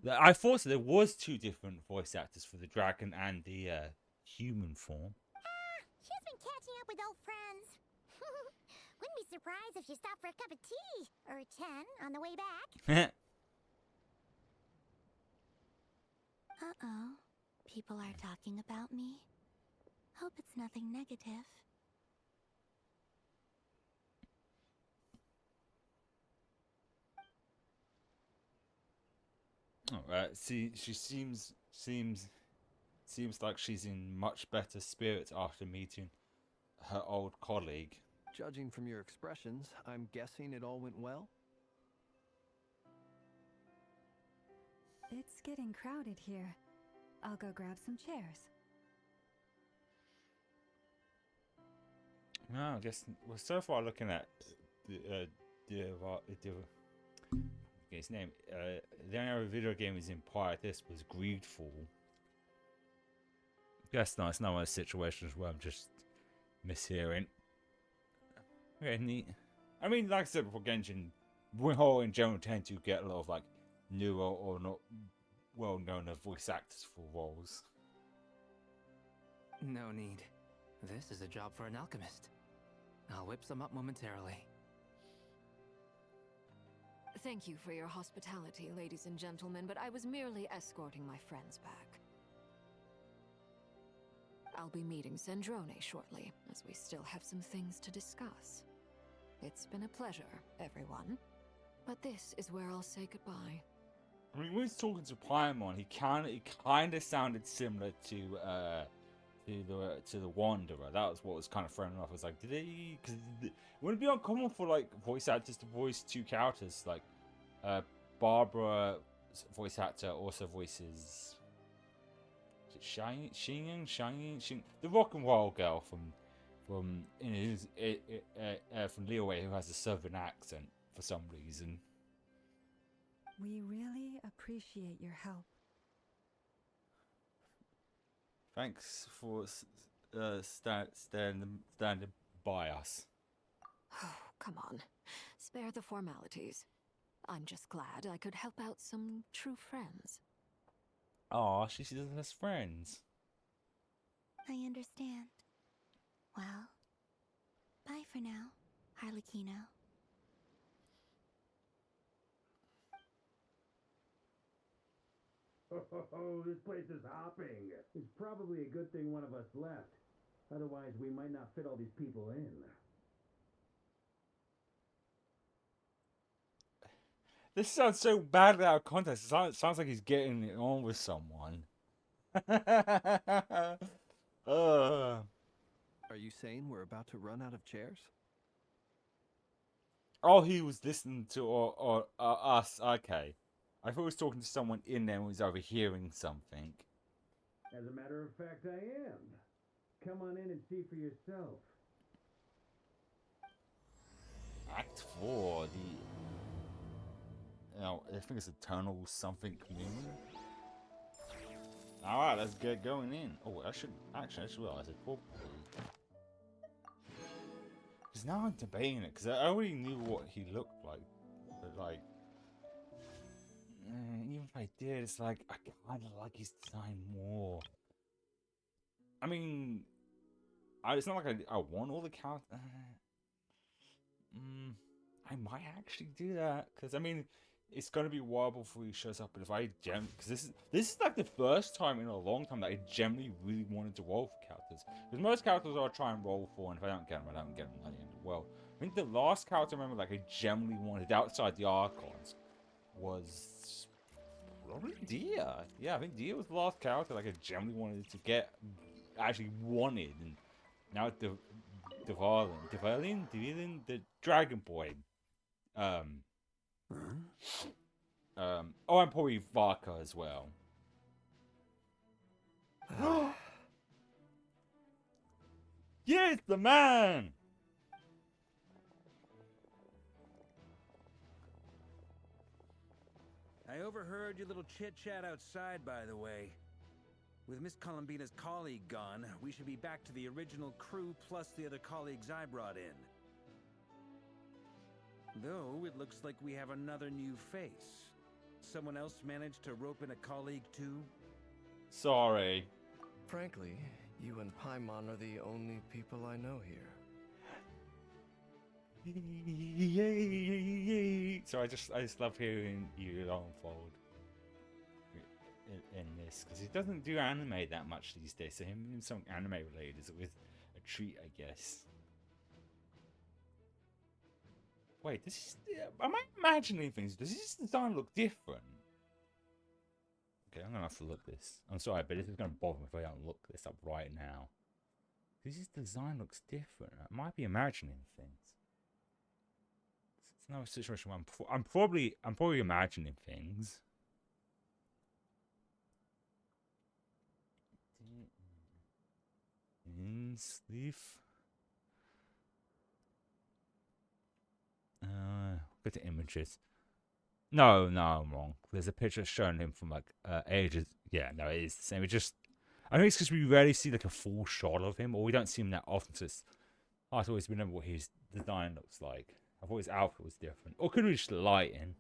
I thought so. There was two different voice actors for the dragon and the human form. She's been catching up with old friends. Wouldn't be surprised if she stopped for a cup of tea or 10 on the way back. Uh-oh. People are talking about me. Hope it's nothing negative. Alright, see, she seems like she's in much better spirits after meeting her old colleague. Judging from your expressions, I'm guessing it all went well? It's getting crowded here. I'll go grab some chairs. No, I guess we're so far looking at his name. The only other video game is in prior to this was Greedfall. Guess no, it's not one of those situations where I'm just mishearing. Okay, neat. I mean, like I said before, Genshin, Winhole in general tend to get a lot of like newer or not well-known voice actors for roles. No need. This is a job for an alchemist. I'll whip some up momentarily. Thank you for your hospitality, ladies and gentlemen, but I was merely escorting my friends back. I'll be meeting Sandrone shortly, as we still have some things to discuss. It's been a pleasure, everyone. But this is where I'll say goodbye. I mean, when he's talking to Paimon, he kind of sounded similar to the Wanderer. That was what was kind of thrown off. I was like, did he? Because it wouldn't be uncommon for like voice actors to voice two characters. Like, Barbara's voice actor also voices. Is it Shang, the rock and roll girl from Liyue, who has a southern accent for some reason. We really appreciate your help. Thanks for standing by us. Oh, come on. Spare the formalities. I'm just glad I could help out some true friends. Aw, she sees us as friends. I understand. Well, bye for now, Harlequino. Oh, this place is hopping. It's probably a good thing one of us left. Otherwise, we might not fit all these people in. This sounds so badly out of context. It sounds like he's getting it on with someone. Are you saying we're about to run out of chairs? Oh, he was listening to us. Okay. I thought he was talking to someone in there and was overhearing something. As a matter of fact, I am. Come on in and see for yourself. Act 4, I think it's Eternal Something Moon. Alright, let's get going in. Oh, I should realize it probably. Because now I'm debating it, because I already knew what he looked like. But like, even if I did, it's like, I kind of like his design more. I mean, it's not like I want all the characters. I might actually do that, because I mean, it's gonna be a while before he shows up. But if I because this is like the first time in a long time that I generally really wanted to roll for characters. Because most characters I'll try and roll for, and if I don't get them, I don't get them at the end. Well, I think the last character I remember like I generally wanted outside the Archons was probably Dia. Yeah, I think Dia was the last character like I generally wanted to get, actually wanted, and now Devalin, the Dragon Boy. Oh, and probably Varka as well. Yes, the man! I overheard your little chit-chat outside, by the way. With Miss Columbina's colleague gone, we should be back to the original crew plus the other colleagues I brought in. Though, it looks like we have another new face. Someone else managed to rope in a colleague too? Sorry. Frankly, you and Paimon are the only people I know here. So I just love hearing you unfold in this, because he doesn't do anime that much these days, so him doing something anime related is always a treat, I guess. Wait, am I imagining things? Does his design look different? Okay, I'm gonna have to look this. I'm sorry, but this is gonna bother me if I don't look this up right now. Because his design looks different. I might be imagining things. It's another situation where I'm probably imagining things. In sleeve. Go to images. No, I'm wrong. There's a picture showing him from like ages. Yeah, no, it is the same. It just, I think it's because we rarely see like a full shot of him, or we don't see him that often. So it's hard to always remember what his design looks like. I thought his outfit was different, or could we just lighting?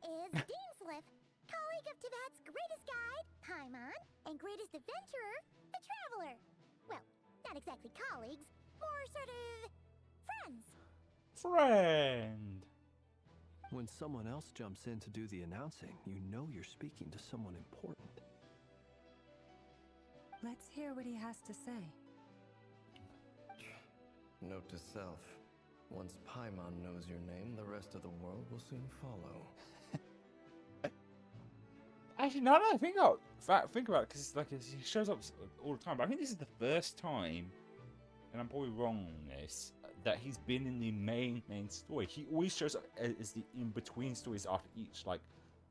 is Deansliff, colleague of Tibet's greatest guide, Paimon, and greatest adventurer, the Traveler. Well, not exactly colleagues, more sort of friends. Friend. When someone else jumps in to do the announcing, you know you're speaking to someone important. Let's hear what he has to say. Note to self. Once Paimon knows your name, the rest of the world will soon follow. Actually, now that I think about it, because like he shows up all the time. But I think this is the first time, and I'm probably wrong on this, that he's been in the main story. He always shows up as the in-between stories after each like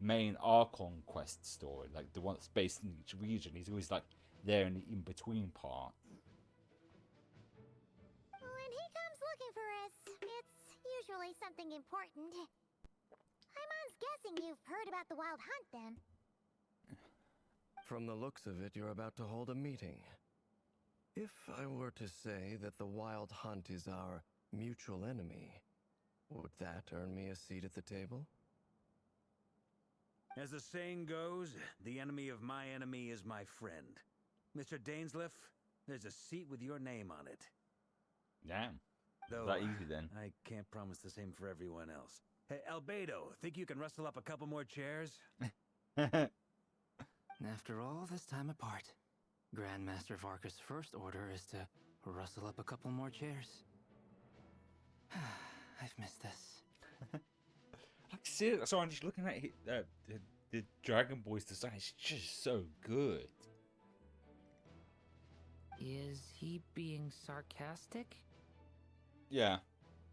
main Archon quest story, like the one that's based in each region. He's always like there in the in-between part. When he comes looking for us, it's usually something important. Paimon's guessing you've heard about the Wild Hunt, then. From the looks of it, you're about to hold a meeting. If I were to say that the Wild Hunt is our mutual enemy, would that earn me a seat at the table? As the saying goes, the enemy of my enemy is my friend. Mr. Deansliff, there's a seat with your name on it. Damn. Though, That easy then. I can't promise the same for everyone else. Hey, Albedo, think you can rustle up a couple more chairs? After all this time apart, Grandmaster Varka's first order is to rustle up a couple more chairs. I've missed this. Like, seriously, so I'm just looking at the Dragon Boy's design. It's just so good. Is he being sarcastic? Yeah.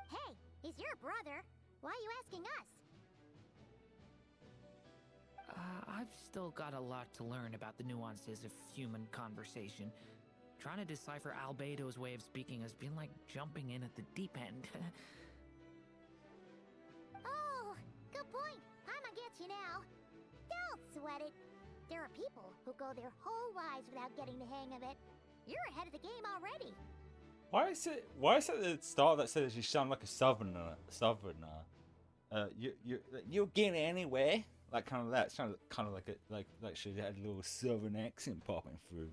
Hey, he's your brother. Why are you asking us? I've still got a lot to learn about the nuances of human conversation. Trying to decipher Albedo's way of speaking has been like jumping in at the deep end. Oh, good point. Paimon gets you now. Don't sweat it. There are people who go their whole lives without getting the hang of it. You're ahead of the game already. Why is it at the start that says you sound like a southerner? You're getting anywhere. Like kind of that. It sounded kind of like she had a little southern accent popping through.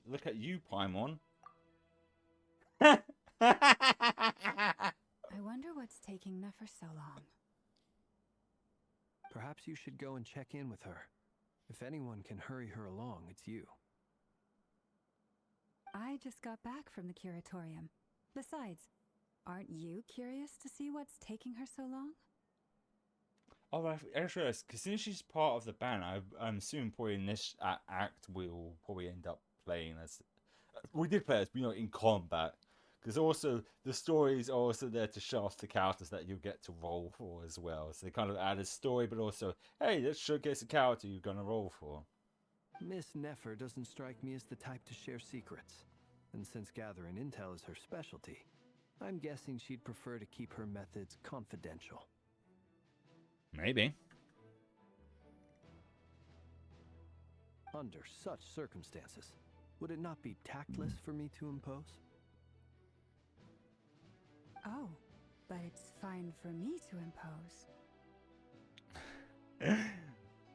Look at you, Paimon. I wonder what's taking Nefer so long. Perhaps you should go and check in with her. If anyone can hurry her along, it's you. I just got back from the curatorium. Besides, aren't you curious to see what's taking her so long? Oh, I just realized, because since she's part of the band, I'm assuming probably in this act we'll probably end up playing as... We did play as, in combat. Because also, the stories are also there to show off the characters that you get to roll for as well. So they kind of add a story, but also, hey, let's showcase a character you're going to roll for. Miss Nefer doesn't strike me as the type to share secrets. And since gathering intel is her specialty, I'm guessing she'd prefer to keep her methods confidential. Maybe. Under such circumstances, would it not be tactless for me to impose? Oh, but it's fine for me to impose.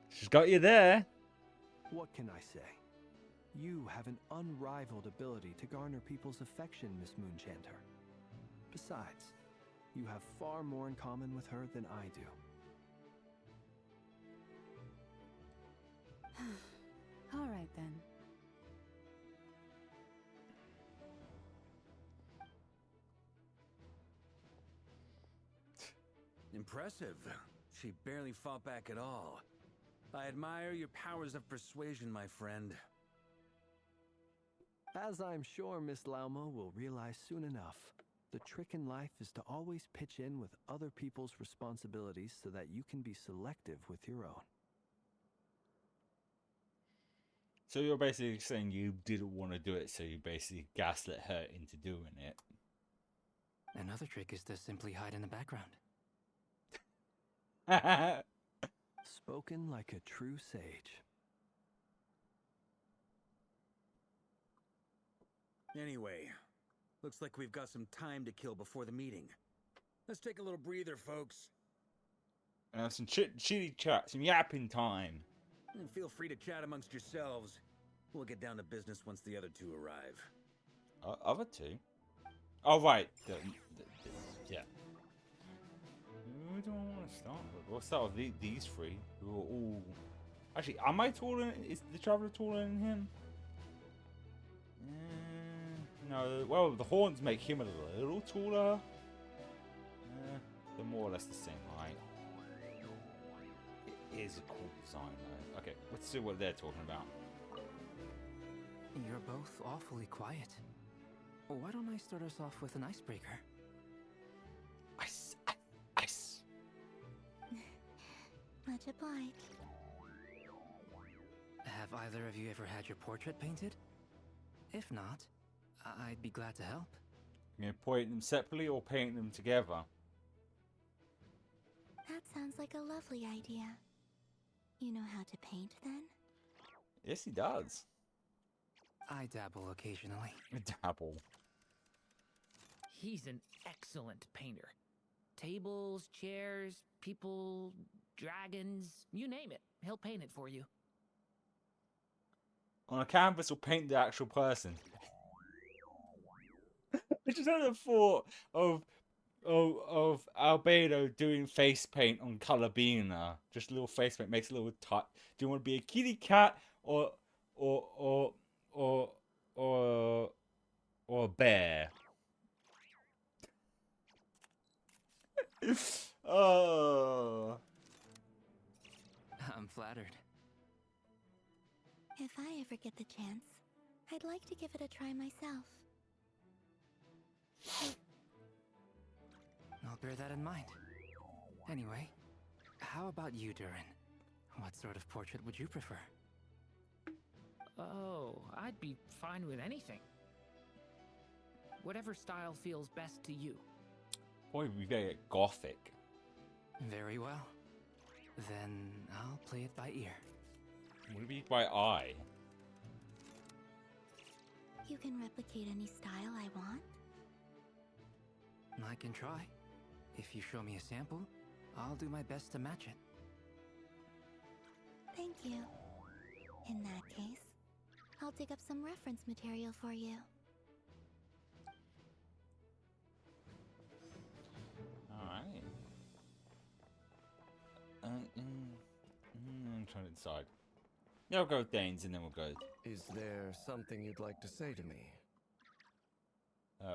She's got you there. What can I say? You have an unrivaled ability to garner people's affection, Miss Moonchanter. Besides, you have far more in common with her than I do. All right, then. Impressive. She barely fought back at all. I admire your powers of persuasion, my friend. As I'm sure Miss Lauma will realize soon enough, the trick in life is to always pitch in with other people's responsibilities so that you can be selective with your own. So you're basically saying you didn't want to do it, so you basically gaslit her into doing it. Another trick is to simply hide in the background. Spoken like a true sage. Anyway, looks like we've got some time to kill before the meeting. Let's take a little breather, folks. And have some chitty chat, some yapping time. And feel free to chat amongst yourselves. We'll get down to business once the other two arrive. Other two? Oh, right. Yeah. Who do I want to start with? We'll start with these three, who are all... Actually, am I taller? Is the Traveler taller than him? No. Well, the horns make him a little taller. They're more or less the same height. It is a cool design, though. Okay, let's see what they're talking about. You're both awfully quiet. Why don't I start us off with an icebreaker? Ice. Much obliged. Have either of you ever had your portrait painted? If not, I'd be glad to help. You gonna point them separately or paint them together? That sounds like a lovely idea. You know how to paint, then? Yes, he does. I dabble occasionally. Dabble. He's an excellent painter. Tables, chairs, people, dragons, you name it. He'll paint it for you. On a canvas or paint the actual person. I just had a thought of Albedo doing face paint on Colorbeana. Just a little face paint makes a little touch. Do you want to be a kitty cat or a bear? Oh. I'm flattered. If I ever get the chance, I'd like to give it a try myself. I'll bear that in mind. Anyway, how about you, Durin? What sort of portrait would you prefer? Oh, I'd be fine with anything. Whatever style feels best to you. Boy, we very gothic. Very well. Then I'll play it by ear. Would it be by eye? You can replicate any style I want? I can try. If you show me a sample, I'll do my best to match it. Thank you. In that case, I'll dig up some reference material for you. Alright. I'm trying to decide. Yeah, I'll go with Danes and then we'll go. Is there something you'd like to say to me?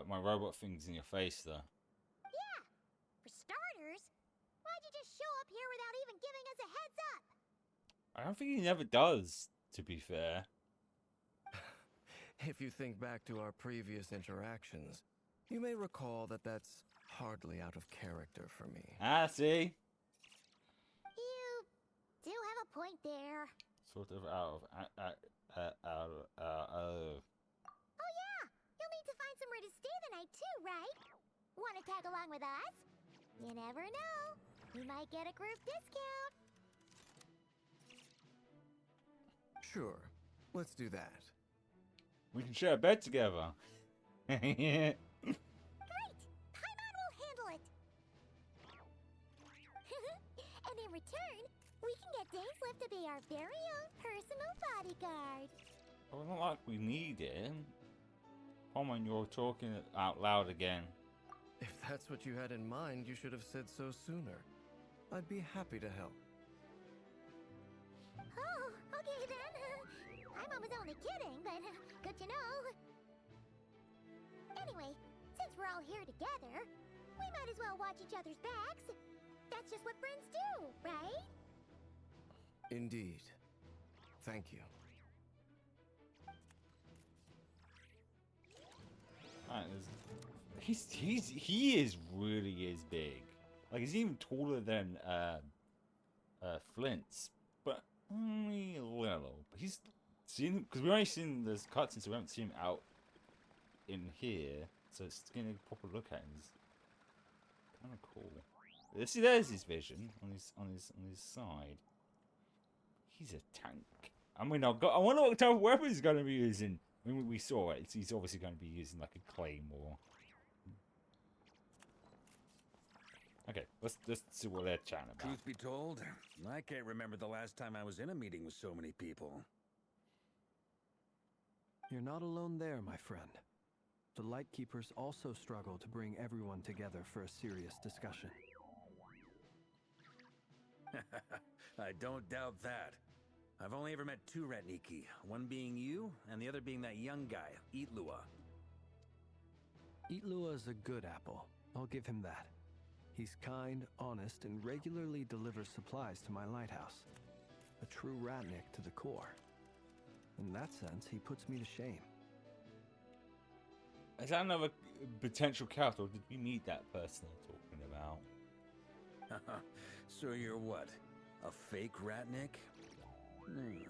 My robot thing's in your face, though. Yeah! For starters, why'd you just show up here without even giving us a heads up? I don't think he never does, to be fair. If you think back to our previous interactions, you may recall that that's hardly out of character for me. Ah, see? You do have a point there. Sort of out of... Oh yeah! You'll need to find somewhere to stay the night too, right? Want to tag along with us? You never know. We might get a group discount. Sure, let's do that. We can share a bed together. Great! Paimon will handle it! And in return, we can get Dainslift to be our very own personal bodyguard. Oh, not like we need it. Paimon, you're talking out loud again. If that's what you had in mind, you should have said so sooner. I'd be happy to help. Oh, okay then. Paimon was only kidding, but good to know. Anyway, since we're all here together, we might as well watch each other's backs. That's just what friends do, right? Indeed. Thank you. Alright, he is really big. Like he's even taller than Flint's, but only a little. But he's seen because we've only seen this cutscene, so we haven't seen him out in here. So it's getting a proper look at him. He's kind of cool. See, there's his vision on his side. He's a tank. I mean, I wonder what type of weapon he's going to be using. I mean, we saw it. He's obviously going to be using like a claymore. Okay. Let's see what they're chatting about. Truth be told, I can't remember the last time I was in a meeting with so many people. You're not alone there, my friend. The Lightkeepers also struggle to bring everyone together for a serious discussion. I don't doubt that. I've only ever met two Retniki, one being you, and the other being that young guy, Itlua. Itlua is a good apple. I'll give him that. He's kind, honest, and regularly delivers supplies to my lighthouse. A true Ratnik to the core. In that sense, he puts me to shame. Is that another potential character, or did we meet that person I'm talking about? So you're what? A fake Ratnik?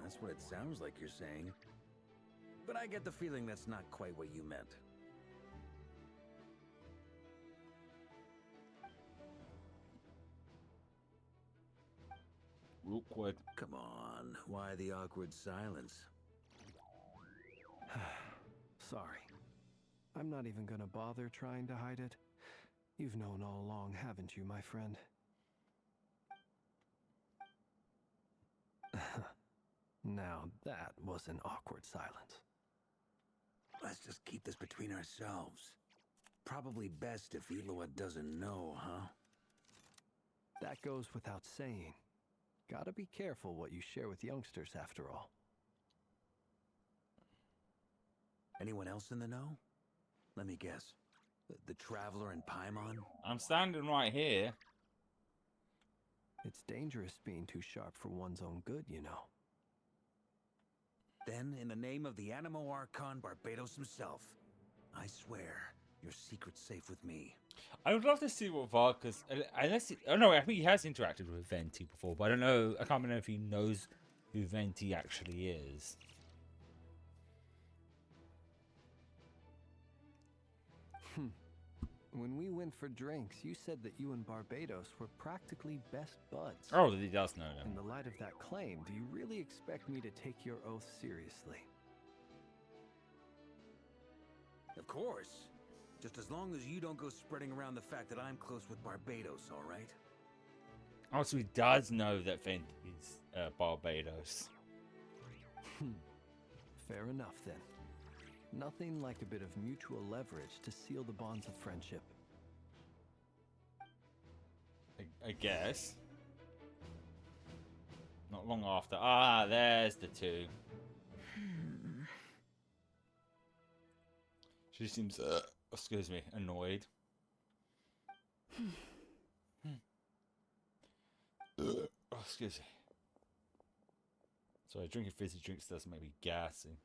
That's what it sounds like you're saying. But I get the feeling that's not quite what you meant. Awkward. Come on, why the awkward silence? Sorry. I'm not even gonna bother trying to hide it. You've known all along, haven't you, my friend? Now that was an awkward silence. Let's just keep this between ourselves. Probably best if Itlua doesn't know, huh? That goes without saying. Gotta be careful what you share with youngsters, after all. Anyone else in the know? Let me guess. The Traveler and Paimon? I'm standing right here. It's dangerous being too sharp for one's own good, you know. Then, in the name of the Animo Archon Barbados himself, I swear your secret's safe with me. I would love to see what Varka's... Unless he, oh no, I think he has interacted with Venti before, but I don't know. I can't remember if he knows who Venti actually is. When we went for drinks, you said that you and Barbados were practically best buds. Oh, he does know them. In the light of that claim, do you really expect me to take your oath seriously? Of course. Just as long as you don't go spreading around the fact that I'm close with Barbados, all right? Oh, so he does know that Venti is Barbados. Fair enough, then. Nothing like a bit of mutual leverage to seal the bonds of friendship. I guess. Not long after. Ah, there's the two. She seems, excuse me, annoyed. Oh, excuse me. Sorry, drinking fizzy drinks does make me gassy.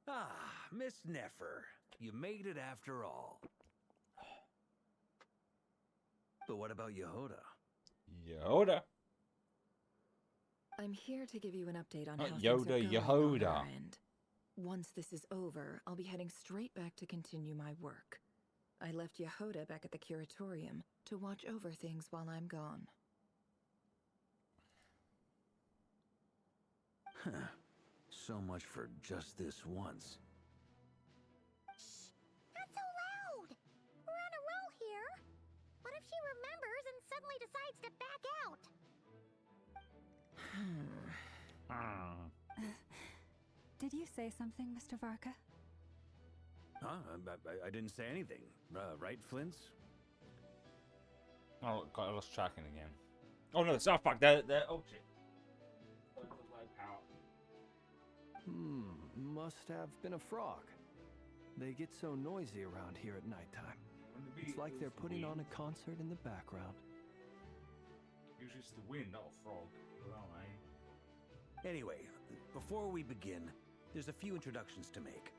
Ah, Miss Nefer. You made it after all. But what about Yehoda? Yehoda? I'm here to give you an update on Not how Yoda, things are going Yehoda. on our end. Once this is over, I'll be heading straight back to continue my work. I left Yehoda back at the Curatorium to watch over things while I'm gone. Huh. So much for just this once. Shh! Not so loud! We're on a roll here! What if she remembers and suddenly decides to back out? Did you say something, Mr. Varka? Huh? I didn't say anything. Right, Flints? Oh, God, I lost tracking again. Oh, no, oh, fuck, they're oh, shit. Must have been a frog. They get so noisy around here at nighttime. It's like they're putting on a concert in the background. Usually it's the wind, not a frog. Anyway, before we begin, there's a few introductions to make.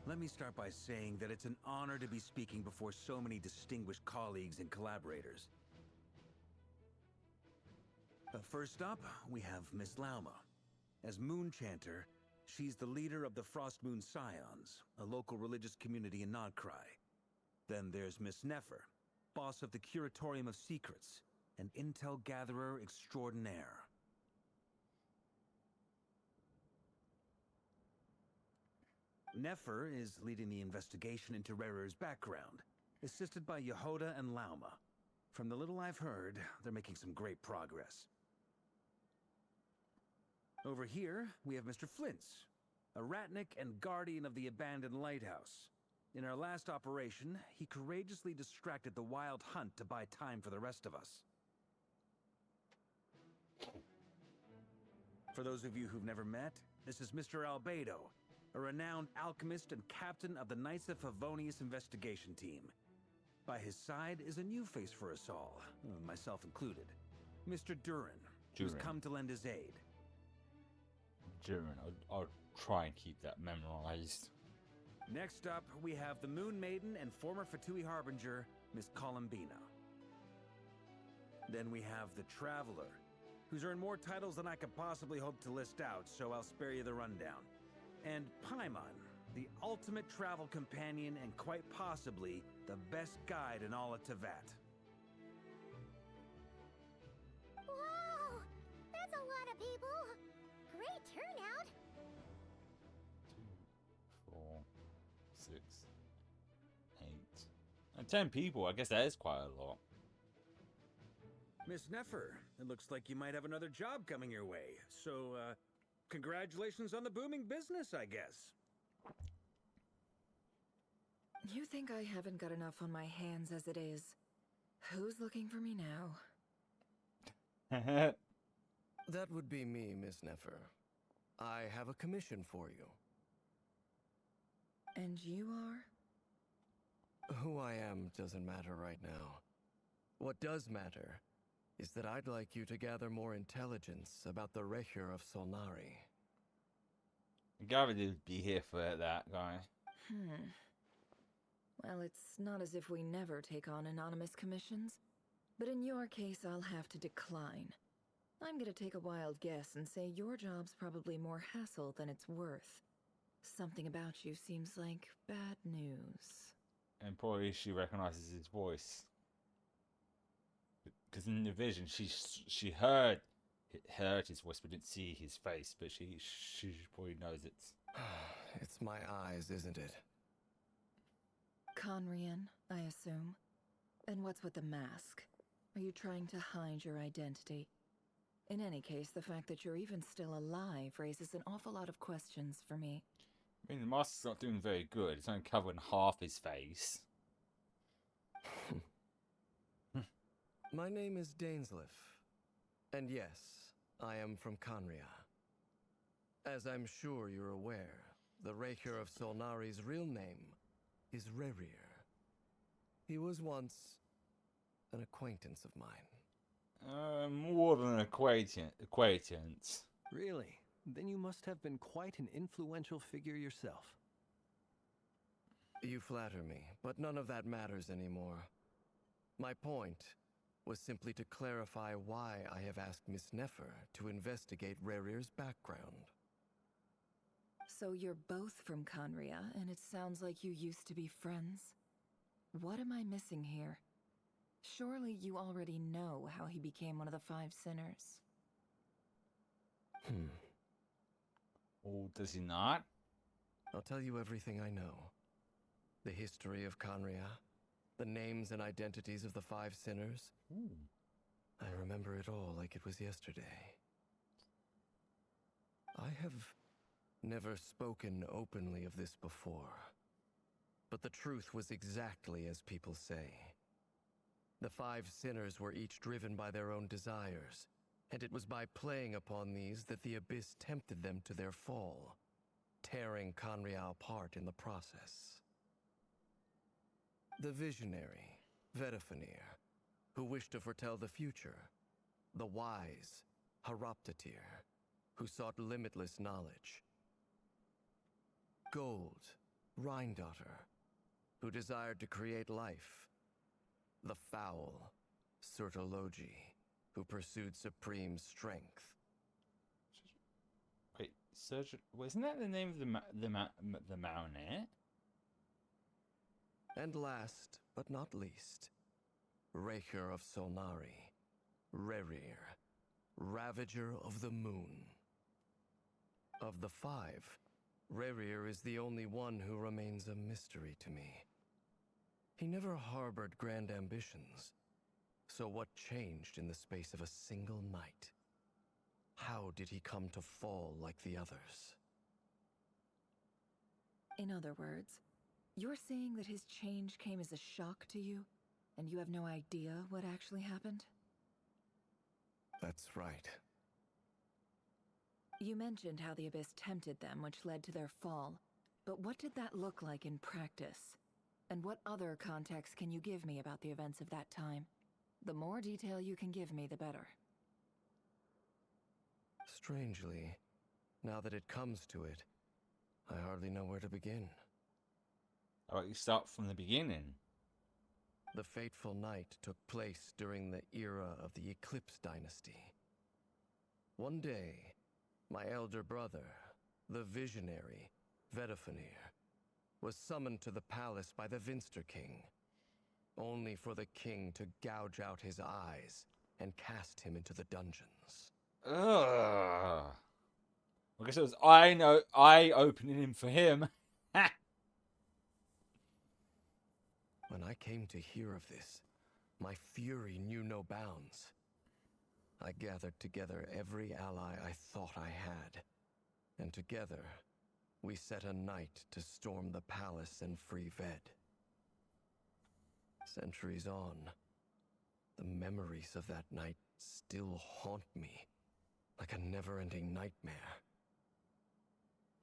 Let me start by saying that it's an honor to be speaking before so many distinguished colleagues and collaborators. First up, we have Miss Lauma. As Moon Chanter, she's the leader of the Frost Moon Scions, a local religious community in Something-Krai. Then there's Miss Nefer, boss of the Curatorium of Secrets, an intel gatherer extraordinaire. Nefer is leading the investigation into Rerer's background, assisted by Yehoda and Lauma. From the little I've heard, they're making some great progress. Over here, we have Mr. Flintz, a ratnik and guardian of the abandoned lighthouse. In our last operation, he courageously distracted the wild hunt to buy time for the rest of us. For those of you who've never met, this is Mr. Albedo, a renowned alchemist and captain of the Knights of Favonius investigation team. By his side is a new face for us all, myself included, Mr. Durin, who's come to lend his aid. Durin, I'll try and keep that memorized. Next up, we have the Moon Maiden and former Fatui Harbinger, Miss Columbina. Then we have the Traveler, who's earned more titles than I could possibly hope to list out, so I'll spare you the rundown. And Paimon, the ultimate travel companion and quite possibly the best guide in all of Tevat. Wow! That's a lot of people! Great turnout! 2, 4, 6, 8, and 10 people. I guess that is quite a lot. Miss Nefer, it looks like you might have another job coming your way. So, congratulations on the booming business, I guess. You think I haven't got enough on my hands as it is? Who's looking for me now? That would be me, Miss Nefer. I have a commission for you. And you are? Who I am doesn't matter right now. What does matter is that I'd like you to gather more intelligence about the Recher of Solnari. Gavin would be here for that guy. Well, it's not as if we never take on anonymous commissions, but in your case, I'll have to decline. I'm gonna take a wild guess and say your job's probably more hassle than it's worth. Something about you seems like bad news. And probably she recognizes his voice. Because in the vision, she heard his voice, but didn't see his face. But she probably knows it's. It's my eyes, isn't it? Conrian, I assume. And what's with the mask? Are you trying to hide your identity? In any case, the fact that you're even still alive raises an awful lot of questions for me. I mean, the mask's not doing very good. It's only covering half his face. My name is Dainsleif, and yes, I am from Conria. As I'm sure you're aware, the Recher of Solnari's real name is Rerir. He was once an acquaintance of mine. More than an acquaintance. Really? Then you must have been quite an influential figure yourself. You flatter me, but none of that matters anymore. My point was simply to clarify why I have asked Miss Nefer to investigate Rerir's background. So you're both from Conria, and it sounds like you used to be friends? What am I missing here? Surely you already know how he became one of the 5 sinners. Oh, does he not? I'll tell you everything I know. The history of Conria, the names and identities of the 5 sinners. I remember it all like it was yesterday. I have never spoken openly of this before, but the truth was exactly as people say. The 5 sinners were each driven by their own desires, and it was by playing upon these that the Abyss tempted them to their fall, tearing Conria apart in the process. The visionary, Vedafenir, who wished to foretell the future. The wise, Haroptatir, who sought limitless knowledge. Gold, Rhindaughter, who desired to create life. The foul, Surtologi, who pursued supreme strength. Wait, wasn't that the name of the Marionette? And last, but not least, Recher of Solnari, Rerir, Ravager of the Moon. Of the 5, Rerir is the only one who remains a mystery to me. He never harbored grand ambitions, So what changed in the space of a single night? How did he come to fall like the others? In other words, you're saying that his change came as a shock to you, and you have no idea what actually happened? That's right. You mentioned how the Abyss tempted them, which led to their fall. But what did that look like in practice? And what other context can you give me about the events of that time? The more detail you can give me, the better. Strangely, now that it comes to it, I hardly know where to begin. How about you start from the beginning? The fateful night took place during the era of the Eclipse Dynasty. One day, my elder brother, the visionary, Vedafenir, was summoned to the palace by the Vinster King, only for the king to gouge out his eyes and cast him into the dungeons. Ugh. I guess it was eye-opening him for him. When I came to hear of this, my fury knew no bounds. I gathered together every ally I thought I had, and together we set a night to storm the palace and free Ved. Centuries on, the memories of that night still haunt me like a never-ending nightmare.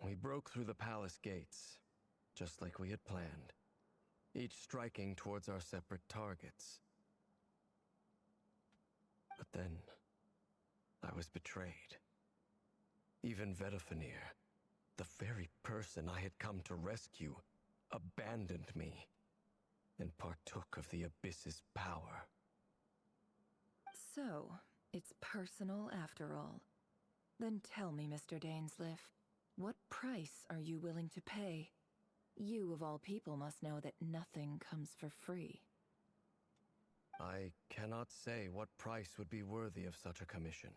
We broke through the palace gates, just like we had planned, each striking towards our separate targets. But then, I was betrayed. Even Vedafenir, the very person I had come to rescue, abandoned me and partook of the Abyss's power. So, it's personal after all. Then tell me, Mr. Dainsleif, what price are you willing to pay? You, of all people, must know that nothing comes for free. I cannot say what price would be worthy of such a commission.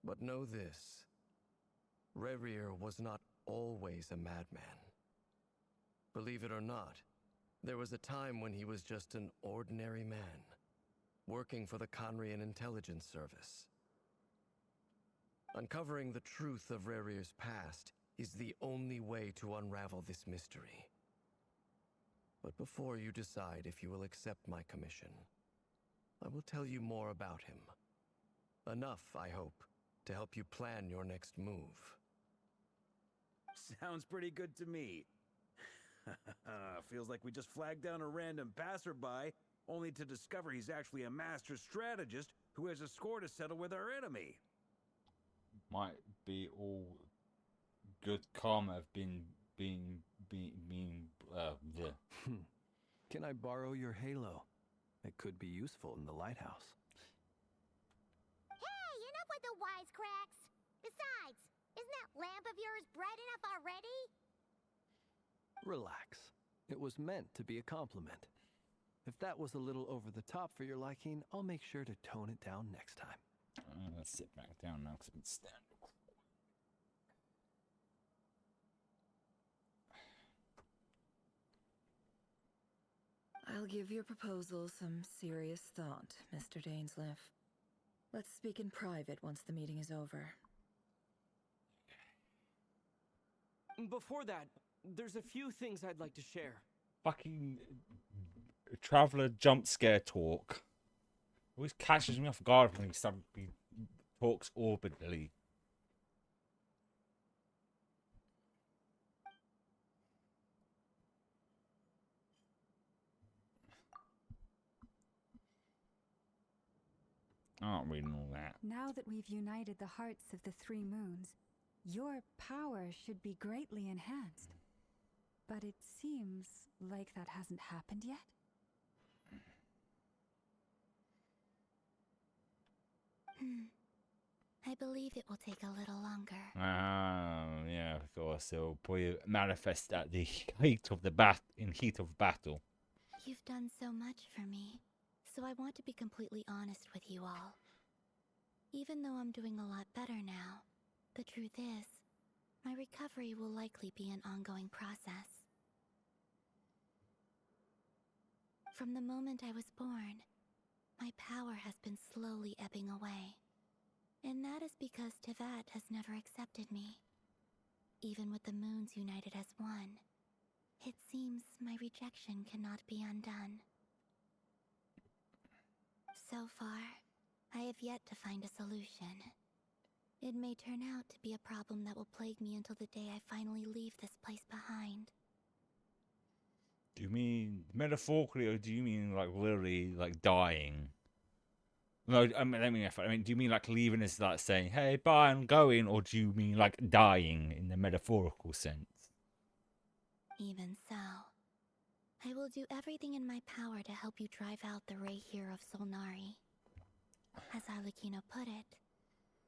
But know this. Rerir was not always a madman. Believe it or not, there was a time when he was just an ordinary man, working for the Khanrian Intelligence Service. Uncovering the truth of Rerir's past is the only way to unravel this mystery. But before you decide if you will accept my commission, I will tell you more about him. Enough, I hope, to help you plan your next move. Sounds pretty good to me. Feels like we just flagged down a random passerby, only to discover he's actually a master strategist who has a score to settle with our enemy. Might be all good karma have been yeah. Can I borrow your halo? It could be useful in the lighthouse. Hey, enough with the wisecracks! Besides, isn't that lamp of yours bright enough already? Relax. It was meant to be a compliment. If that was a little over the top for your liking, I'll make sure to tone it down next time. Let's sit back down now because I've been standing. I'll give your proposal some serious thought, Mr. Dainsleif. Let's speak in private once the meeting is over. Before that, there's a few things I'd like to share. Fucking traveler jump scare talk. Always catches me off guard when he talks orbitally. I'm not reading all that. Now that we've united the hearts of the three moons, your power should be greatly enhanced. But it seems like that hasn't happened yet? I believe it will take a little longer. Yeah, of course. It'll probably manifest at the heat of the battle. You've done so much for me, so I want to be completely honest with you all. Even though I'm doing a lot better now, the truth is, my recovery will likely be an ongoing process. From the moment I was born, my power has been slowly ebbing away. And that is because Tevat has never accepted me. Even with the moons united as one, it seems my rejection cannot be undone. So far, I have yet to find a solution. It may turn out to be a problem that will plague me until the day I finally leave this place behind. Do you mean metaphorically, or do you mean like literally, like dying? No, I mean, do you mean like leaving as like saying, "Hey, bye, I'm going," or do you mean like dying in the metaphorical sense? Even so, I will do everything in my power to help you drive out the Ray here of Solnari. As Arlecchino put it,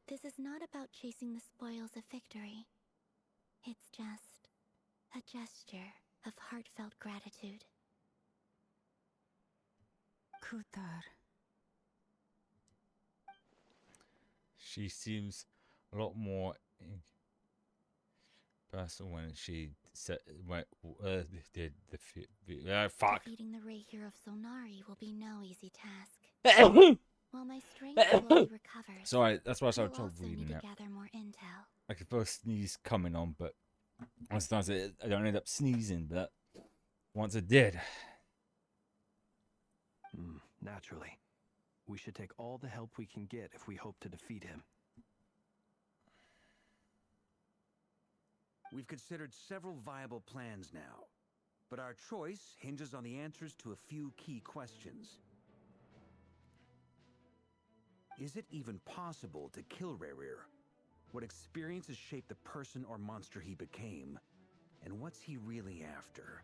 this is not about chasing the spoils of victory. It's just a gesture of heartfelt gratitude. Kutar. She seems a lot more personal when she said, did the fuck. Defeating the Ray here of Solnari will be no easy task. While my strength slowly recovers, Sorry, that's why I started you'll also reading need it. to gather more intel. I could feel a sneeze coming on, but sometimes I don't end up sneezing, but once I did. Naturally. We should take all the help we can get if we hope to defeat him. We've considered several viable plans now, but our choice hinges on the answers to a few key questions. Is it even possible to kill Rerir? What experiences shaped the person or monster he became? And what's he really after?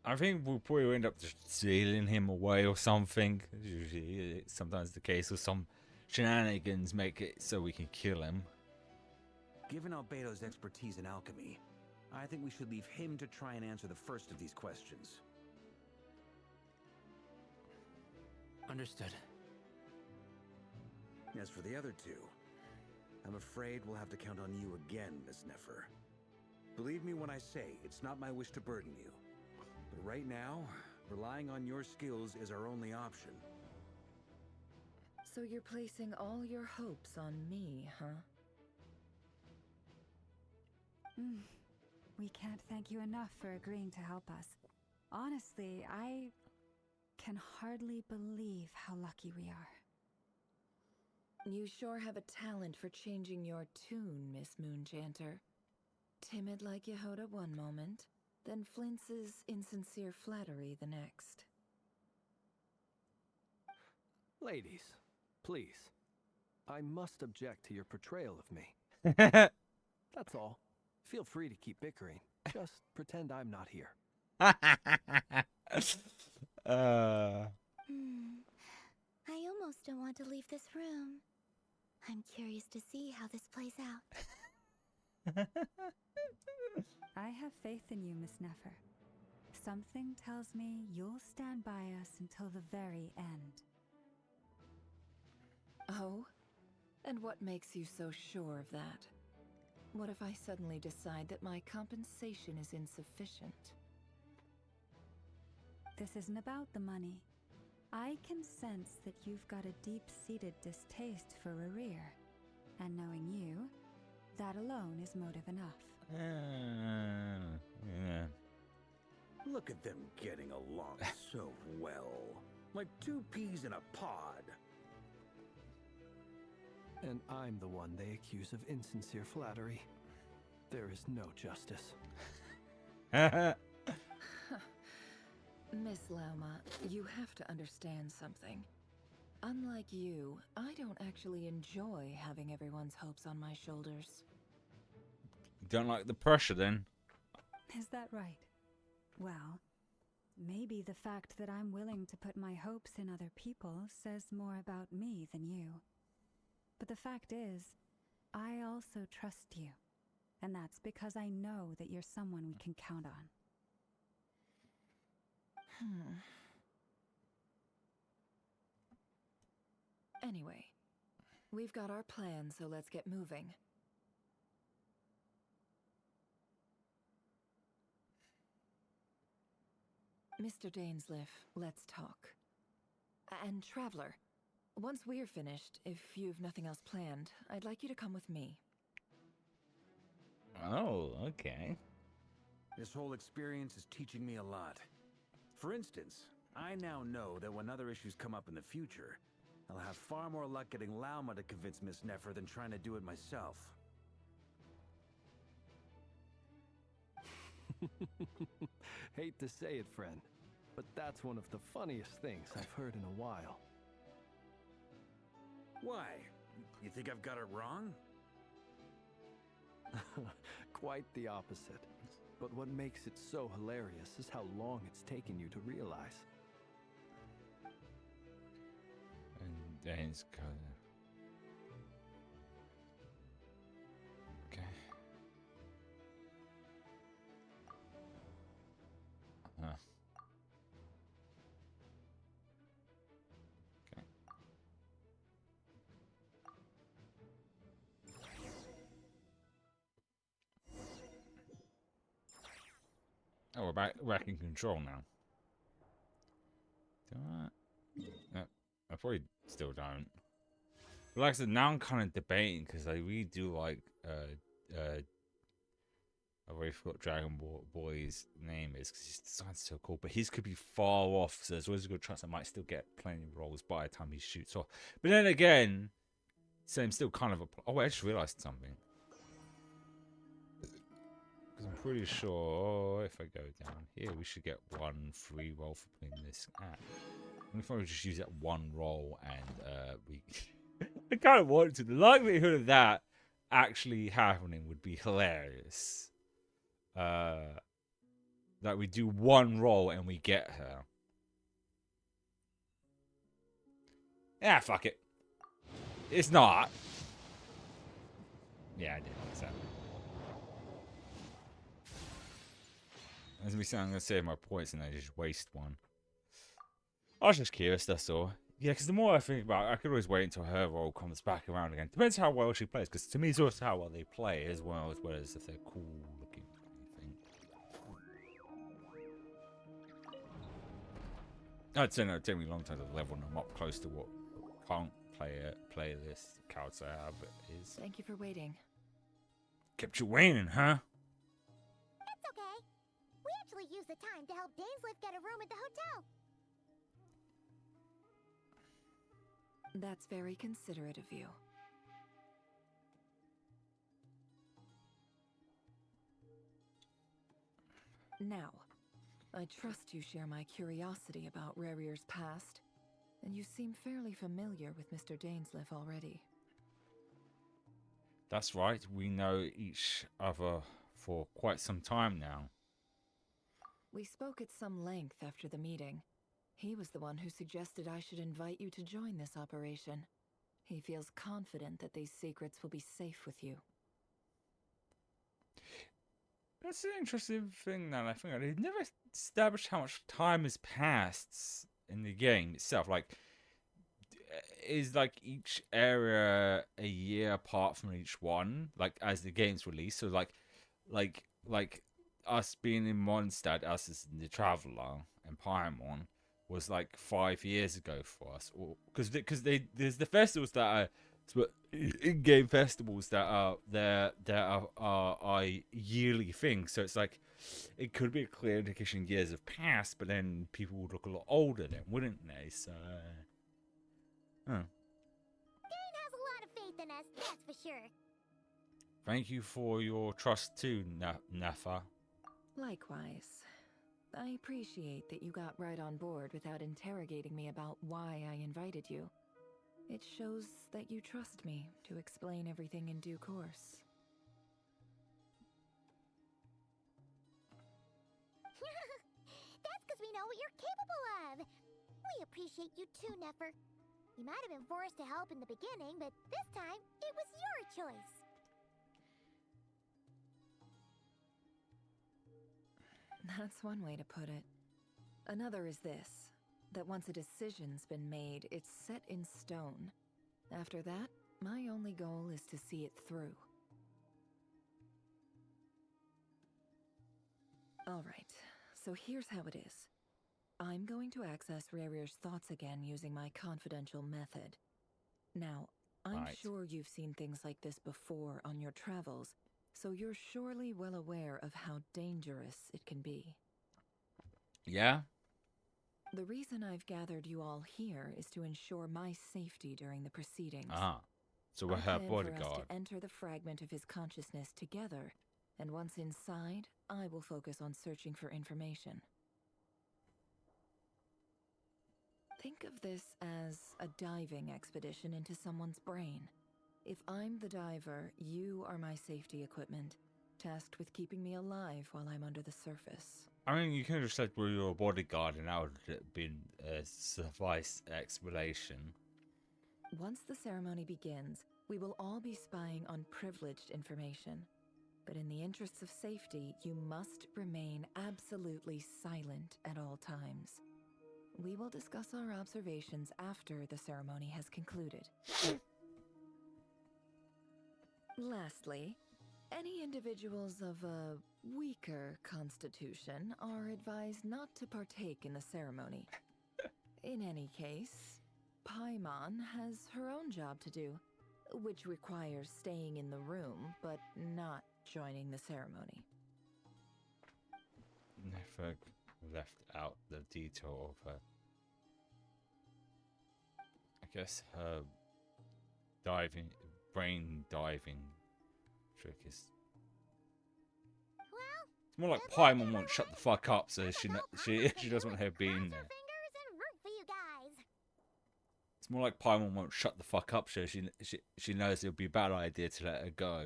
I think we'll probably end up just stealing him away or something. Usually, it's sometimes the case, or some shenanigans make it so we can kill him. Given Albedo's expertise in alchemy, I think we should leave him to try and answer the first of these questions. Understood. As for the other two, I'm afraid we'll have to count on you again, Miss Nefer. Believe me when I say it's not my wish to burden you. But right now, relying on your skills is our only option. So you're placing all your hopes on me, huh? We can't thank you enough for agreeing to help us. Honestly, I can hardly believe how lucky we are. You sure have a talent for changing your tune, Miss Moonchanter. Timid like Yehoda one moment, then Flintz's insincere flattery the next. Ladies, please. I must object to your portrayal of me. That's all. Feel free to keep bickering. Just pretend I'm not here. I almost don't want to leave this room. I'm curious to see how this plays out. I have faith in you, Miss Nefer. Something tells me you'll stand by us until the very end. Oh? And what makes you so sure of that? What if I suddenly decide that my compensation is insufficient? This isn't about the money. I can sense that you've got a deep-seated distaste for Rerir. And knowing you, that alone is motive enough. Yeah. Look at them getting along so well. Like two peas in a pod. And I'm the one they accuse of insincere flattery. There is no justice. Miss Lauma, you have to understand something. Unlike you, I don't actually enjoy having everyone's hopes on my shoulders. Don't like the pressure, then? Is that right? Well, maybe the fact that I'm willing to put my hopes in other people says more about me than you. But the fact is, I also trust you. And that's because I know that you're someone we can count on. Anyway, we've got our plan, so let's get moving. Mr. Dainsleif, let's talk. And Traveler, once we're finished, if you've nothing else planned, I'd like you to come with me. Oh, okay. This whole experience is teaching me a lot. For instance, I now know that when other issues come up in the future, I'll have far more luck getting Lauma to convince Miss Nefer than trying to do it myself. Hate to say it, friend, but that's one of the funniest things I've heard in a while. Why? You think I've got it wrong? Quite the opposite. But what makes it so hilarious is how long it's taken you to realize. And then it's kind of... Okay. Okay. Oh, we're back in control now. Do I? No, I probably still don't. But like I said, now I'm kind of debating because I really do like I already forgot Dragon Boy's name is because his design's so cool, but his could be far off, so there's always a good chance I might still get plenty of rolls by the time he shoots off. But then again, so I'm still kind of a... Oh, I just realized something. Because I'm pretty sure if I go down here, we should get one free roll for putting this at. And if I just use that one roll and we... I kind of want to. The likelihood of that actually happening would be hilarious. That we do one roll and we get her. Yeah, fuck it. It's not. Yeah, I did. So. As we say, I'm going to save my points and I just waste one. I was just curious, that's all. Yeah, because the more I think about it, I could always wait until her role comes back around again. Depends how well she plays, because to me it's also how well they play as well as if they're cool looking. I'd say no, it took me a long time to level them up close to what current playlist counts I have is. Thank you for waiting. Kept you waiting, huh? It's okay. We actually used the time to help Dainsleif get a room at the hotel. That's very considerate of you. Now, I trust you share my curiosity about Rarir's past, and you seem fairly familiar with Mr. Dainsleif already. That's right, we know each other for quite some time now. We spoke at some length after the meeting. He was the one who suggested I should invite you to join this operation. He feels confident that these secrets will be safe with you. That's an interesting thing that I think they've never established how much time has passed in the game itself. Like, is like each area a year apart from each one? Like as the game's released, so like us being in Mondstadt, us as the Traveler and Paimon was like 5 years ago for us, or because there's the festivals that are in-game festivals that are yearly things. So it's like it could be a clear indication years have passed, but then people would look a lot older then, wouldn't they? So, Dane has a lot of faith in us, that's for sure. Thank you for your trust too, Nefa. Likewise. I appreciate that you got right on board without interrogating me about why I invited you. It shows that you trust me to explain everything in due course. That's because we know what you're capable of. We appreciate you too, Nefer. You might have been forced to help in the beginning, but this time, it was your choice. That's one way to put it. Another is this, that once a decision's been made, it's set in stone. After that, my only goal is to see it through. All right, so here's how it is. I'm going to access Rerir's thoughts again using my confidential method. Now, I'm sure you've seen things like this before on your travels, so you're surely well aware of how dangerous it can be. Yeah? The reason I've gathered you all here is to ensure my safety during the proceedings. Ah, so we're I her plan bodyguard. for us to enter the fragment of his consciousness together, and once inside, I will focus on searching for information. Think of this as a diving expedition into someone's brain. If I'm the diver, you are my safety equipment, tasked with keeping me alive while I'm under the surface. I mean, you could have said we were a bodyguard and that would have been a suffice explanation. Once the ceremony begins, we will all be spying on privileged information. But in the interests of safety, you must remain absolutely silent at all times. We will discuss our observations after the ceremony has concluded. Lastly, any individuals of a weaker constitution are advised not to partake in the ceremony. In any case, Paimon has her own job to do, which requires staying in the room but not joining the ceremony. Never left out the detail of her. I guess her brain diving trick is. It's more like Paimon won't shut the fuck up, so she doesn't want her being there. It's more like Paimon won't shut the fuck up, so she knows it'll be a bad idea to let her go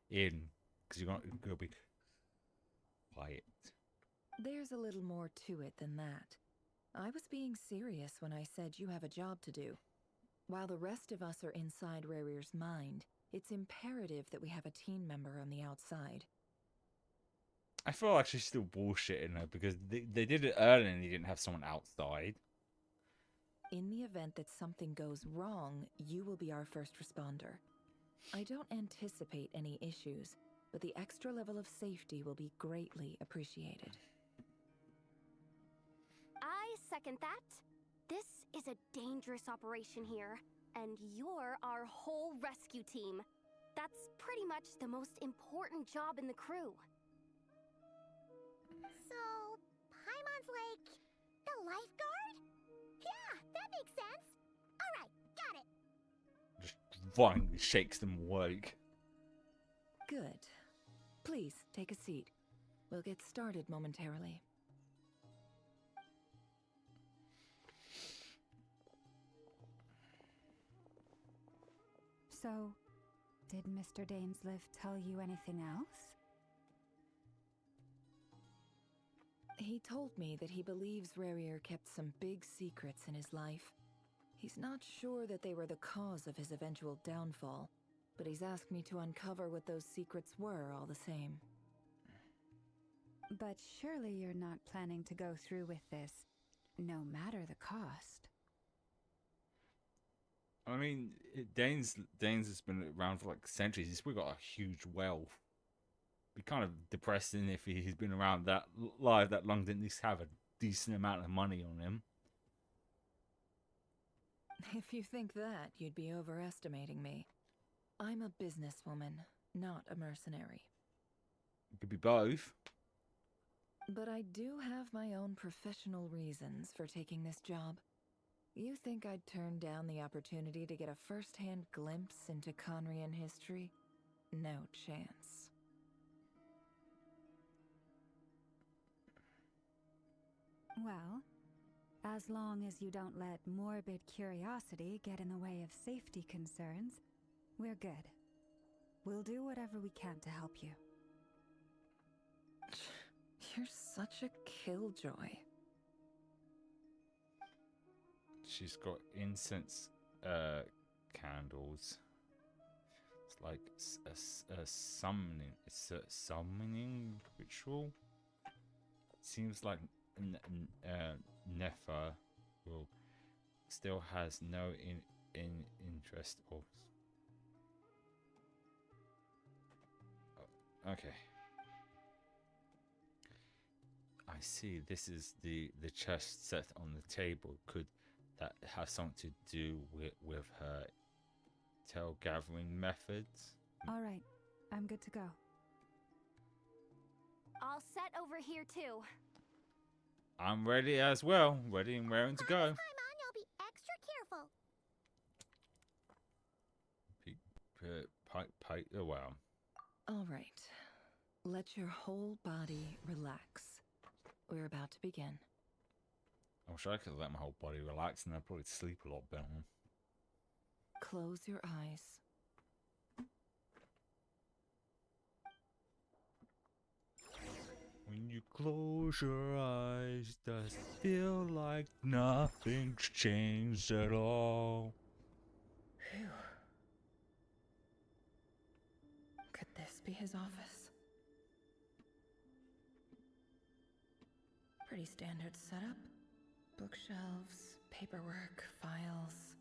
in, because you're gonna be quiet. There's a little more to it than that. I was being serious when I said you have a job to do. While the rest of us are inside Rerir's mind, it's imperative that we have a team member on the outside. I feel like she's still bullshitting her, because they did it earlier and they didn't have someone outside. In the event that something goes wrong, you will be our first responder. I don't anticipate any issues, but the extra level of safety will be greatly appreciated. I second that. This is a dangerous operation here, and you're our whole rescue team. That's pretty much the most important job in the crew. So, Paimon's like the lifeguard? Yeah, that makes sense. Alright, got it. Just violently shakes them awake. Good. Please, take a seat. We'll get started momentarily. So, did Mr. Dainsliff tell you anything else? He told me that he believes Rerir kept some big secrets in his life. He's not sure that they were the cause of his eventual downfall, but he's asked me to uncover what those secrets were all the same. But surely you're not planning to go through with this, no matter the cost. I mean, Danes has been around for like centuries. He's still got a huge wealth. Be kind of depressing if he's been around that long, didn't at least have a decent amount of money on him. If you think that, you'd be overestimating me. I'm a businesswoman, not a mercenary. It could be both. But I do have my own professional reasons for taking this job. You think I'd turn down the opportunity to get a first-hand glimpse into Conrian history? No chance. Well, as long as you don't let morbid curiosity get in the way of safety concerns, we're good. We'll do whatever we can to help you. You're such a killjoy. She's got incense candles. It's like a summoning. It's a summoning ritual. Seems like Nefer will still has no interest of. Okay. I see. This is the chest set on the table. Could that have something to do with her tail gathering methods? All right, I'm good to go. All set over here too. I'm ready as well. Ready and raring to go. Paimon, you'll be extra careful. Oh wow. All right. Let your whole body relax. We're about to begin. I wish I could let my whole body relax and I'd probably sleep a lot better. Close your eyes. When you close your eyes, does it feel like nothing's changed at all? Phew. Could this be his office? Pretty standard setup. Bookshelves, paperwork, files.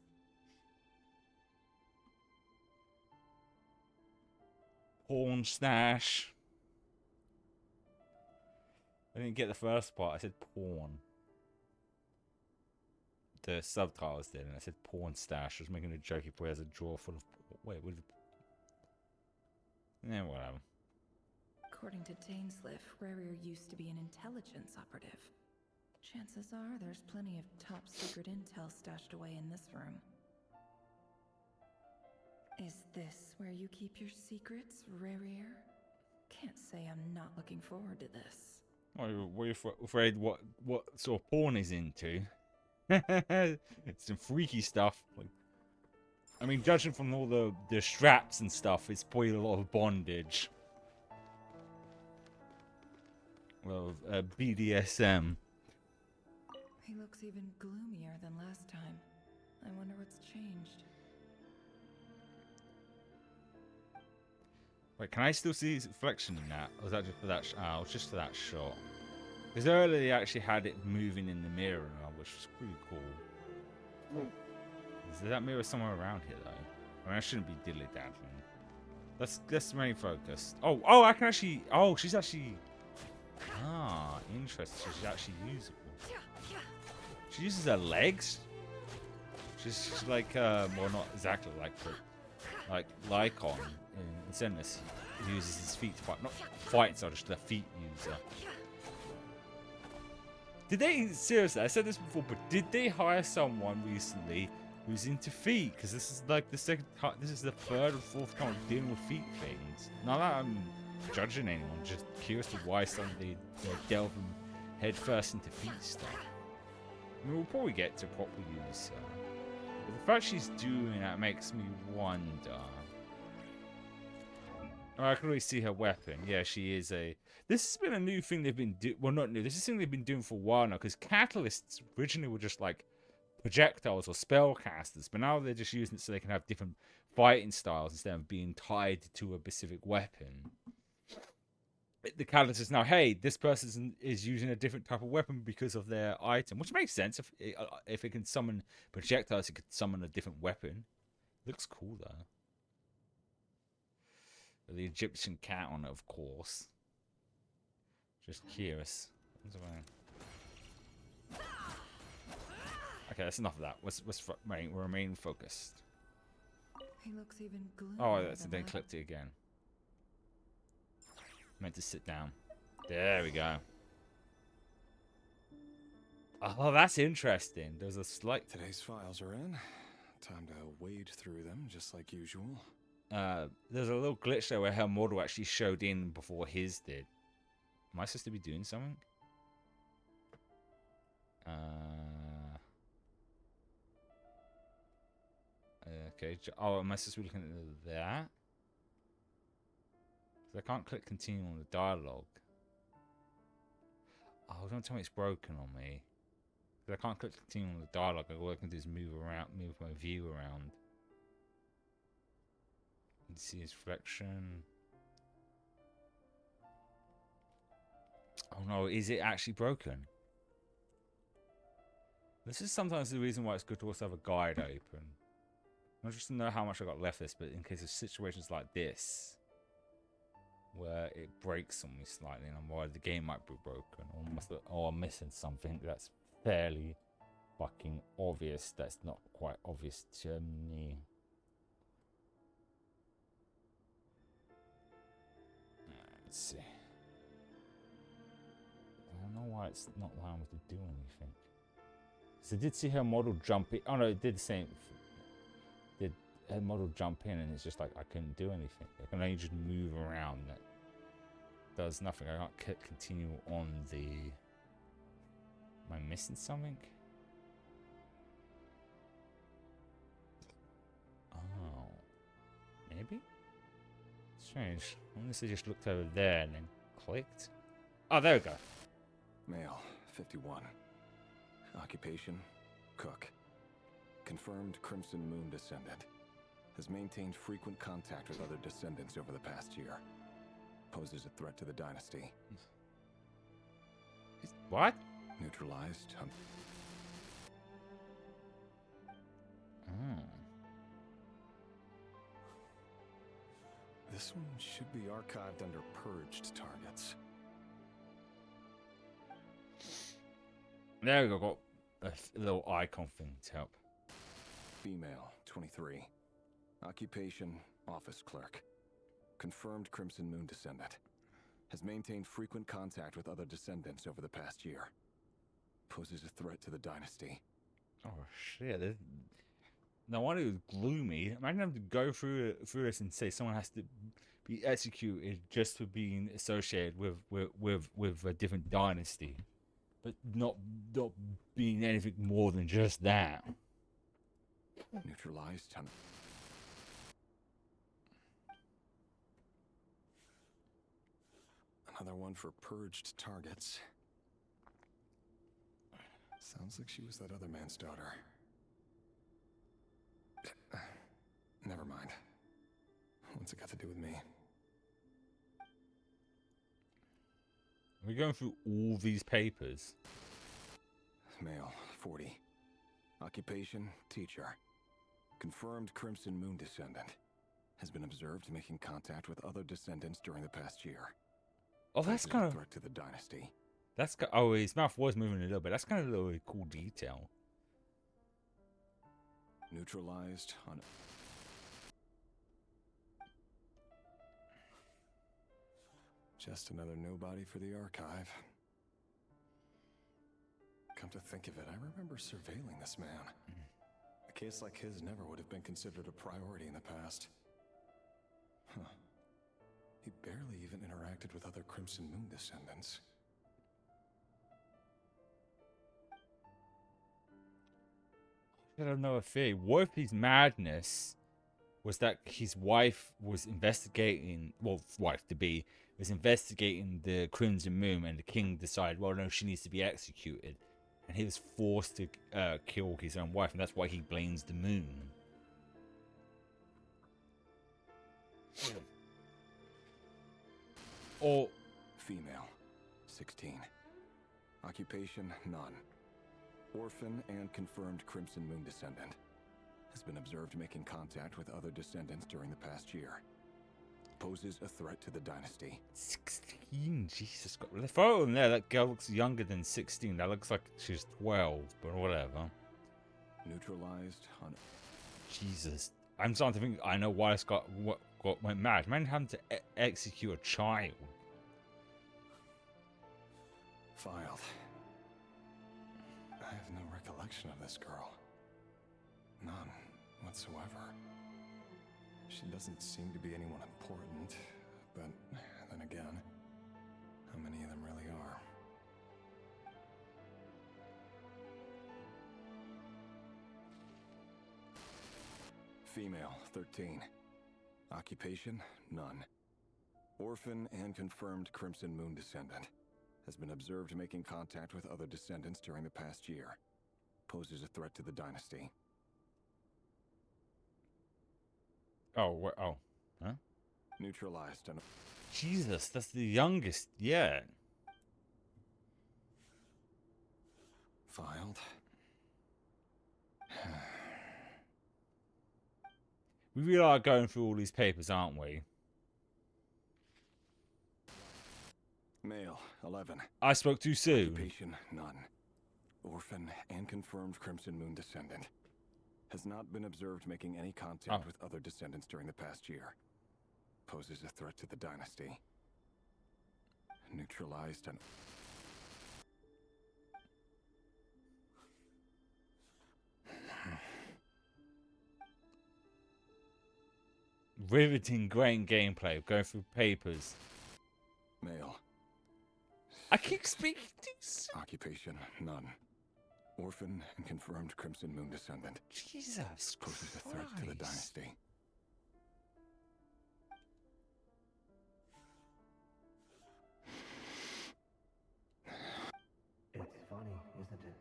Porn stash. I didn't get the first part. I said porn. The subtitles did, and I said porn stash. I was making a joke. He probably has a drawer full of. Wait, what? Yeah, whatever. According to Dainsliff, Rarier used to be an intelligence operative. Chances are there's plenty of top secret intel stashed away in this room. Is this where you keep your secrets, Rarier? Can't say I'm not looking forward to this. Were you afraid what sort of porn he's into? It's some freaky stuff. Like, I mean, judging from all the straps and stuff, it's probably a lot of bondage. Well, BDSM. He looks even gloomier than last time. I wonder what's changed. Wait, can I still see his reflection in that? Or was that just for that? Oh, just for that shot. Because earlier they actually had it moving in the mirror, which was pretty cool. Is there that mirror somewhere around here, though? I mean, I shouldn't be diddly-daddling. Let's remain focused. Oh, I can actually... Oh, she's actually... Ah, interesting. She's actually usable. She uses her legs? She's like, well, not exactly like, but like Lycon in Zenless. He uses his feet to fight. Not fight, so just the feet user. Did they, seriously, I said this before, but did they hire someone recently who's into feet? Because this is like the this is the third or fourth time I'm dealing with feet things. Not that I'm judging anyone, just curious to why suddenly they're delving headfirst into feet stuff. I mean, we'll probably get to proper use. But the fact she's doing that makes me wonder. Oh, I can really see her weapon. Yeah, she is a... This has been a new thing they've been doing. Well, not new. This is something they've been doing for a while now. Because catalysts originally were just like projectiles or spellcasters. But now they're just using it so they can have different fighting styles instead of being tied to a specific weapon. The catalyst is now, hey, this person is using a different type of weapon because of their item. Which makes sense. If it can summon projectiles, it could summon a different weapon. Looks cool, though. The Egyptian cat on it, of course. Just curious. Okay, that's enough of that. Let's remain focused. He looks even gloomier. Oh, that's then clipped it again. Meant to sit down. There we go. Oh, that's interesting. There's a slight... Today's files are in. Time to wade through them, just like usual. There's a little glitch there where her model actually showed in before his did. Am I supposed to be doing something? Okay. Oh, am I supposed to be looking at that? Because I can't click continue on the dialogue. Oh, don't tell me it's broken on me. Because I can't click continue on the dialogue. All I can do is move my view around. You can see his reflection. Oh no, is it actually broken? This is sometimes the reason why it's good to also have a guide open. Not just to know how much I got left this, but in case of situations like this. where it breaks on me slightly, and I'm worried the game might be broken, or I'm missing something that's fairly fucking obvious. That's not quite obvious to me. Let's see. I don't know why it's not allowing me to do anything. So I did see her model jump in. Oh no, it did the same. Did her model jump in, and it's just like I couldn't do anything. I can only just move around. That does nothing. I can't continue on the. Am I missing something? Oh, maybe. Strange. Unless I just looked over there and then clicked. Oh, there we go. Male, 51. Occupation, cook. Confirmed Crimson Moon descendant. Has maintained frequent contact with other descendants over the past year. Poses a threat to the dynasty. What? Neutralized. Oh. This one should be archived under purged targets. There we go. Got a little icon thing to help. Female, 23. Occupation, office clerk. Confirmed Crimson Moon descendant. Has maintained frequent contact with other descendants over the past year. Poses a threat to the dynasty. Oh shit. No wonder it was gloomy. Imagine having to go through this and say someone has to be executed just for being associated with a different dynasty. But not being anything more than just that. Neutralized. Another one for purged targets. Sounds like she was that other man's daughter. Never mind. What's it got to do with me? We're going through all these papers. Male, 40. Occupation, teacher. Confirmed Crimson Moon descendant. Has been observed making contact with other descendants during the past year. Oh, that's kind of... threat to the dynasty. That's... Oh, his mouth was moving a little bit. That's kind of a little cool detail. Neutralized on... Just another nobody for the archive. Come to think of it, I remember surveilling this man. A case like his never would have been considered a priority in the past. Huh. He barely even interacted with other Crimson Moon descendants. I don't know a theory. What if his madness was that his wife was investigating, well, wife-to-be, was investigating the Crimson Moon, and the king decided, well, no, she needs to be executed. And he was forced to kill his own wife, and that's why he blames the moon. Or... Female, 16. Occupation, none. Orphan and confirmed Crimson Moon descendant. Has been observed making contact with other descendants during the past year. Poses a threat to the dynasty. 16? Jesus God. The photo in there, that girl looks younger than 16. That looks like she's 12, but whatever. Neutralized on... Jesus. I'm starting to think I know why this went mad. Man having to execute a child. Filed. I have no recollection of this girl. None whatsoever. She doesn't seem to be anyone important, but then again, how many of them really are? Female, 13. Occupation, none. Orphan and confirmed Crimson Moon descendant. Has been observed making contact with other descendants during the past year. Poses a threat to the dynasty. Oh, what? Oh. Huh? Neutralized and... Jesus, that's the youngest yet. Filed. We really are going through all these papers, aren't we? Male, 11. I spoke too soon. Occupation, none. Orphan and confirmed Crimson Moon descendant. Has not been observed making any contact with other descendants during the past year. Poses a threat to the dynasty. Neutralized and... Riveting, great gameplay. Going through papers. Male. I keep speaking too soon. Occupation, none. Orphan and confirmed Crimson Moon descendant. Jesus Poses a threat to the dynasty. It's funny, isn't it?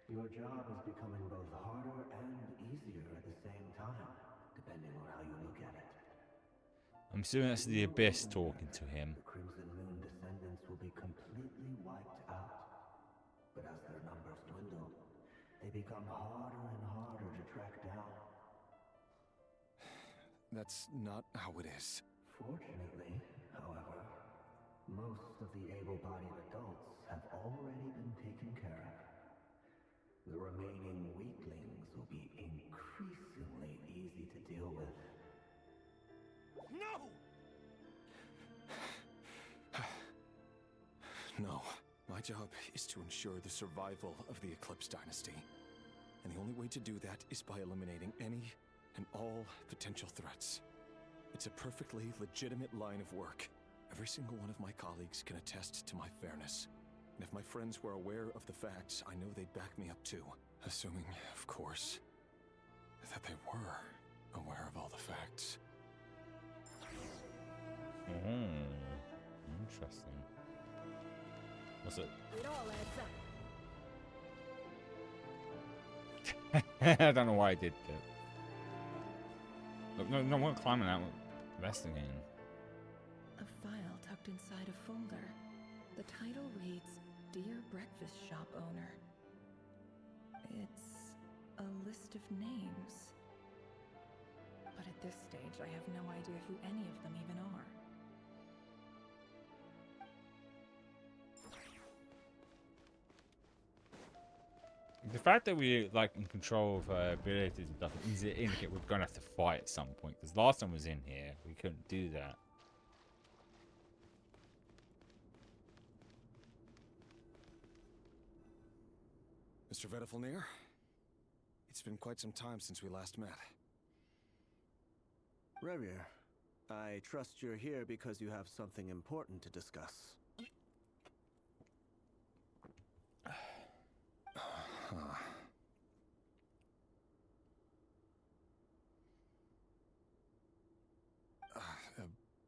Your job is becoming both harder and easier at the same time, depending on how you look at it. I'm assuming that's the Abyss talking to him. The Crimson Moon descendants will be completely wiped out. But as their numbers dwindle, they become harder and harder to track down. That's not how it is. Fortunately, however, most of the able-bodied adults have already been taken care of. The remaining weaklings will be increasingly easy to deal with. No! No. My job is to ensure the survival of the Eclipse Dynasty. And the only way to do that is by eliminating any and all potential threats. It's a perfectly legitimate line of work. Every single one of my colleagues can attest to my fairness. And if my friends were aware of the facts, I know they'd back me up too. Assuming, of course, that they were aware of all the facts. Interesting. What's it? It all adds up. I don't know why I did that. Look, no, we're climbing out. Investigating. A file tucked inside a folder. The title reads, Dear Breakfast Shop Owner. It's a list of names. But at this stage, I have no idea who any of them even are. The fact that we're like in control of abilities and stuff is it indicate we're gonna have to fight at some point. Because last time I was in here, we couldn't do that. Mr. Vedifalnir, it's been quite some time since we last met. Rerir, I trust you're here because you have something important to discuss.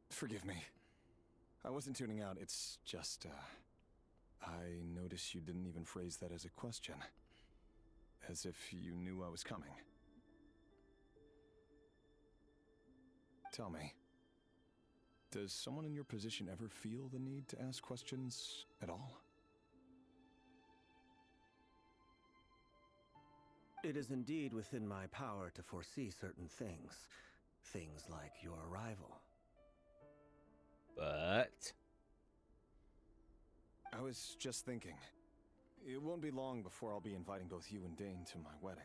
Forgive me. I wasn't tuning out, it's just, I noticed you didn't even phrase that as a question. As if you knew I was coming. Tell me, does someone in your position ever feel the need to ask questions at all? It is indeed within my power to foresee certain things. Things like your arrival. But... I was just thinking. It won't be long before I'll be inviting both you and Dane to my wedding.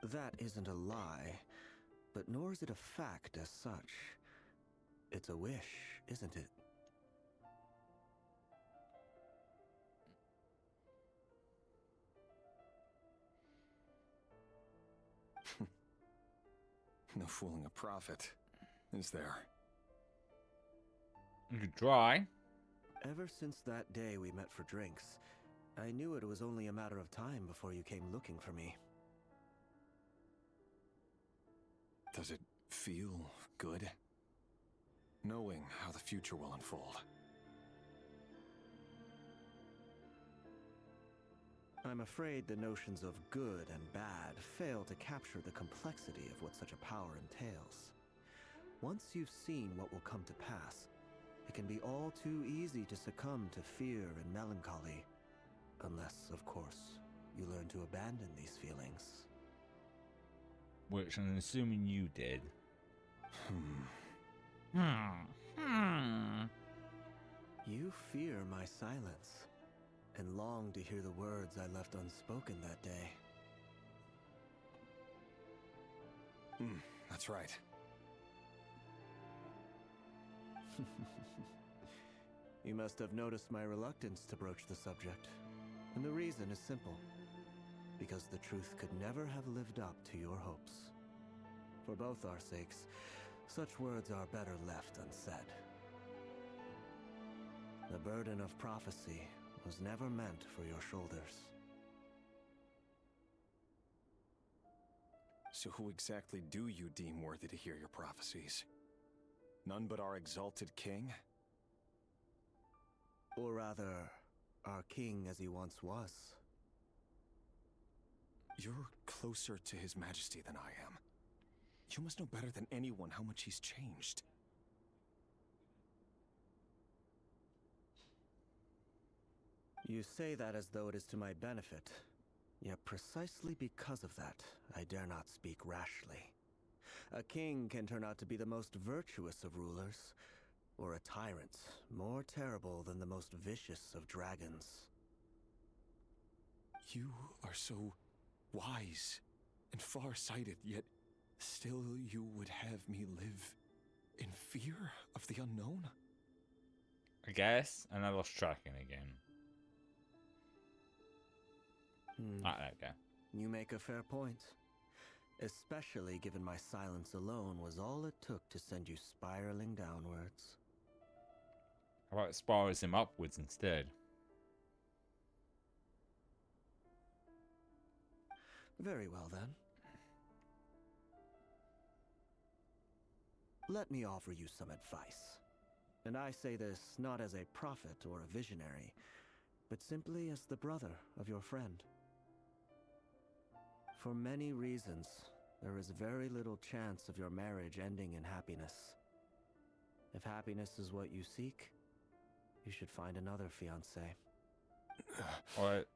That isn't a lie, but nor is it a fact as such. It's a wish, isn't it? No fooling a prophet, is there? You could try. Ever since that day we met for drinks, I knew it was only a matter of time before you came looking for me. Does it feel good? Knowing how the future will unfold. I'm afraid the notions of good and bad fail to capture the complexity of what such a power entails. Once you've seen what will come to pass, it can be all too easy to succumb to fear and melancholy. Unless, of course, you learn to abandon these feelings. Which I'm assuming you did. You fear my silence, and long to hear the words I left unspoken that day. That's right. You must have noticed my reluctance to broach the subject, and the reason is simple. Because the truth could never have lived up to your hopes. For both our sakes, such words are better left unsaid. The burden of prophecy was never meant for your shoulders. So who exactly do you deem worthy to hear your prophecies? None but our exalted king? Or rather, our king as he once was. You're closer to His Majesty than I am. You must know better than anyone how much he's changed. You say that as though it is to my benefit. Yet precisely because of that, I dare not speak rashly. A king can turn out to be the most virtuous of rulers, or a tyrant more terrible than the most vicious of dragons. You are so wise and far-sighted, yet still you would have me live in fear of the unknown? I guess, and I lost tracking again. Okay. You make a fair point. Especially given my silence alone was all it took to send you spiraling downwards. How about spirals him upwards instead? Very well then. Let me offer you some advice. And I say this not as a prophet or a visionary, but simply as the brother of your friend. For many reasons, there is very little chance of your marriage ending in happiness. If happiness is what you seek, you should find another fiancé. Alright,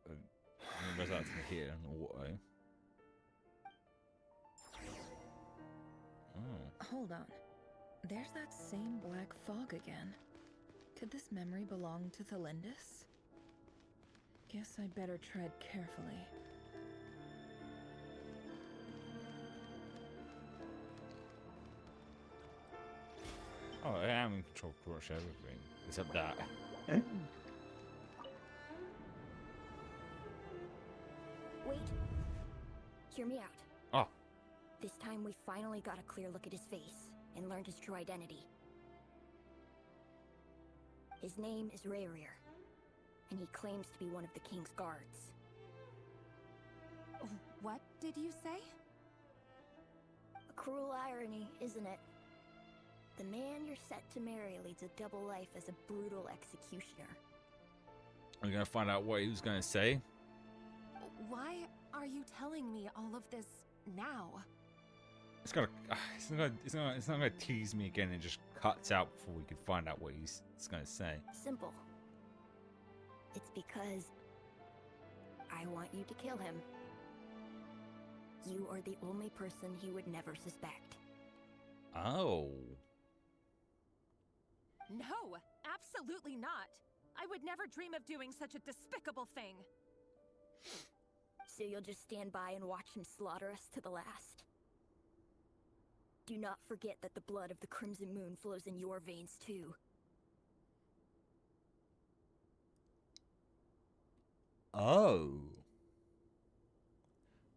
where's that here? What? Oh. Hold on. There's that same black fog again. Could this memory belong to Thelindis? Guess I'd better tread carefully. Oh, I am in control of pretty much everything, except that. Wait. Hear me out. Oh. This time we finally got a clear look at his face and learned his true identity. His name is Rayrir, and he claims to be one of the king's guards. What did you say? A cruel irony, isn't it? The man you're set to marry leads a double life as a brutal executioner. Are we gonna find out what he was gonna say? Why are you telling me all of this now? It's not gonna tease me again and just cuts out before we can find out what he's gonna say. Simple. It's because I want you to kill him. You are the only person he would never suspect. Oh. No, absolutely not. I would never dream of doing such a despicable thing. So you'll just stand by and watch him slaughter us to the last? Do not forget that the blood of the Crimson Moon flows in your veins too. Oh.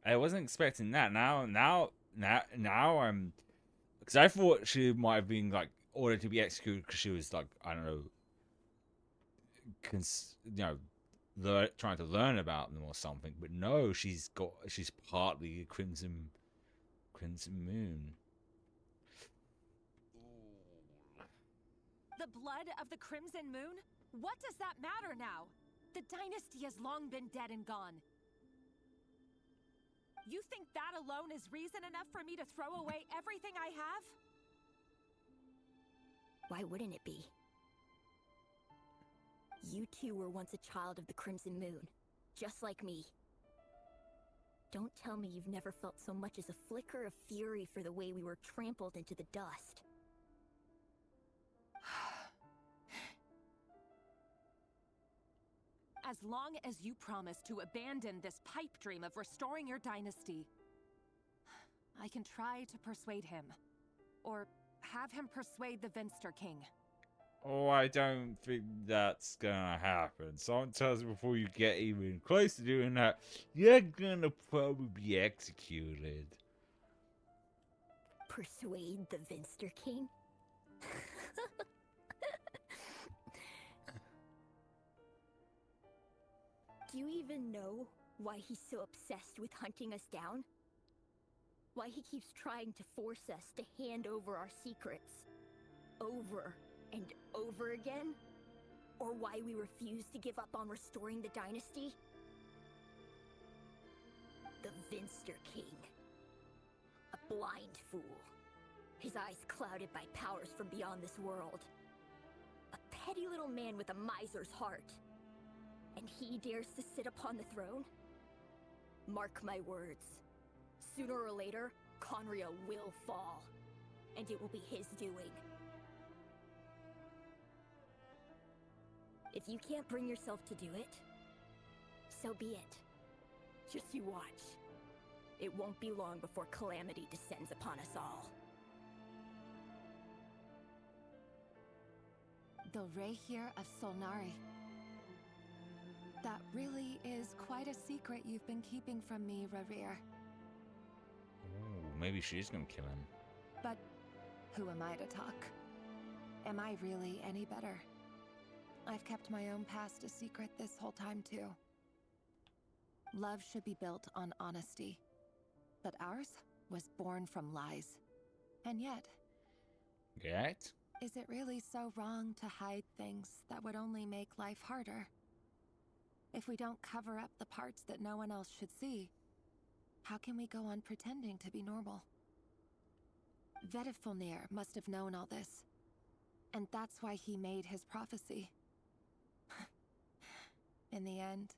I wasn't expecting that. Now I'm, because I thought she might have been like ordered to be executed because she was like, I don't know, trying to learn about them or something. But no, she's partly Crimson Moon. The blood of the Crimson Moon? What does that matter now? The dynasty has long been dead and gone. You think that alone is reason enough for me to throw away everything I have? Why wouldn't it be? You two were once a child of the Crimson Moon, just like me. Don't tell me you've never felt so much as a flicker of fury for the way we were trampled into the dust. As long as you promise to abandon this pipe dream of restoring your dynasty, I can try to persuade him. Or have him persuade the Vinster King. Oh, I don't think that's gonna happen. Someone tells me before you get even close to doing that, you're gonna probably be executed. Persuade the Vinster King? Do you even know why he's so obsessed with hunting us down? Why he keeps trying to force us to hand over our secrets over and over again? Or why we refuse to give up on restoring the dynasty? The Vinster King. A blind fool. His eyes clouded by powers from beyond this world. A petty little man with a miser's heart. And he dares to sit upon the throne? Mark my words. Sooner or later, Conria will fall. And it will be his doing. If you can't bring yourself to do it, so be it. Just you watch. It won't be long before calamity descends upon us all. The Rehir of Solnari. That really is quite a secret you've been keeping from me, Rerir. Ooh, maybe she's gonna kill him. But who am I to talk? Am I really any better? I've kept my own past a secret this whole time, too. Love should be built on honesty. But ours was born from lies. And yet... Yet? Is it really so wrong to hide things that would only make life harder? If we don't cover up the parts that no one else should see, how can we go on pretending to be normal? Vedifulnir must have known all this. And that's why he made his prophecy. In the end,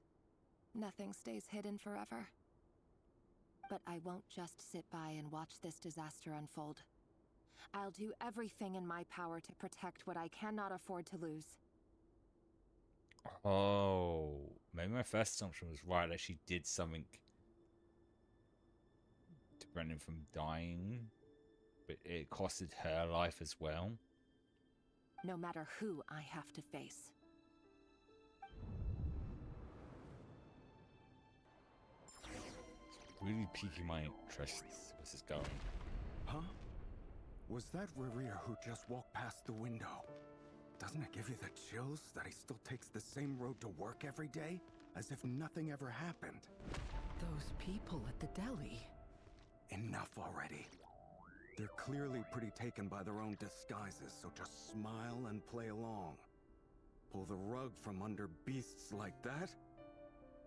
nothing stays hidden forever. But I won't just sit by and watch this disaster unfold. I'll do everything in my power to protect what I cannot afford to lose. Oh, maybe my first assumption was right, that she did something to prevent him from dying, but it costed her life as well. No matter who I have to face. Really piquing my interest. Where's this going? Huh? Was that Rerir who just walked past the window? Doesn't it give you the chills that he still takes the same road to work every day? As if nothing ever happened. Those people at the deli. Enough already. They're clearly pretty taken by their own disguises, so just smile and play along. Pull the rug from under beasts like that,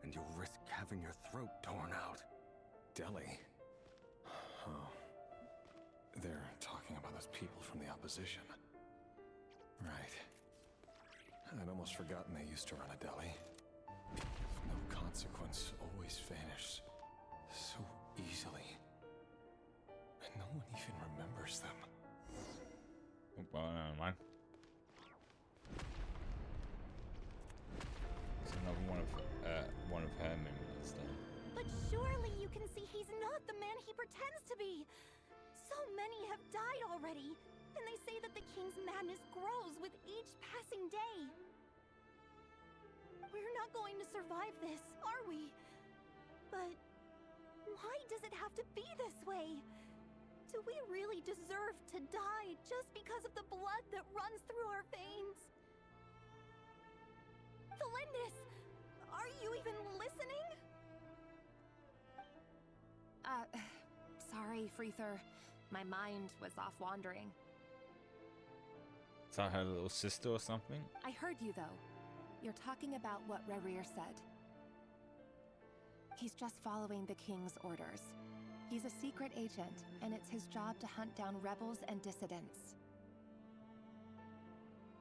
and you'll risk having your throat torn out. Deli? Oh. They're talking about those people from the opposition. Right. I'd almost forgotten they used to run a deli. No consequence, always vanished so easily. And no one even remembers them. Well, never mind. It's another one of her memories then. But surely you can see he's not the man he pretends to be. So many have died already, and they say that the king's madness grows with each passing day. We're not going to survive this, are we? But why does it have to be this way? Do we really deserve to die just because of the blood that runs through our veins? Felindis, are you even listening? Sorry, Freether. My mind was off wandering. Is that her little sister or something? I heard you, though. You're talking about what Rerir said. He's just following the king's orders. He's a secret agent, and it's his job to hunt down rebels and dissidents.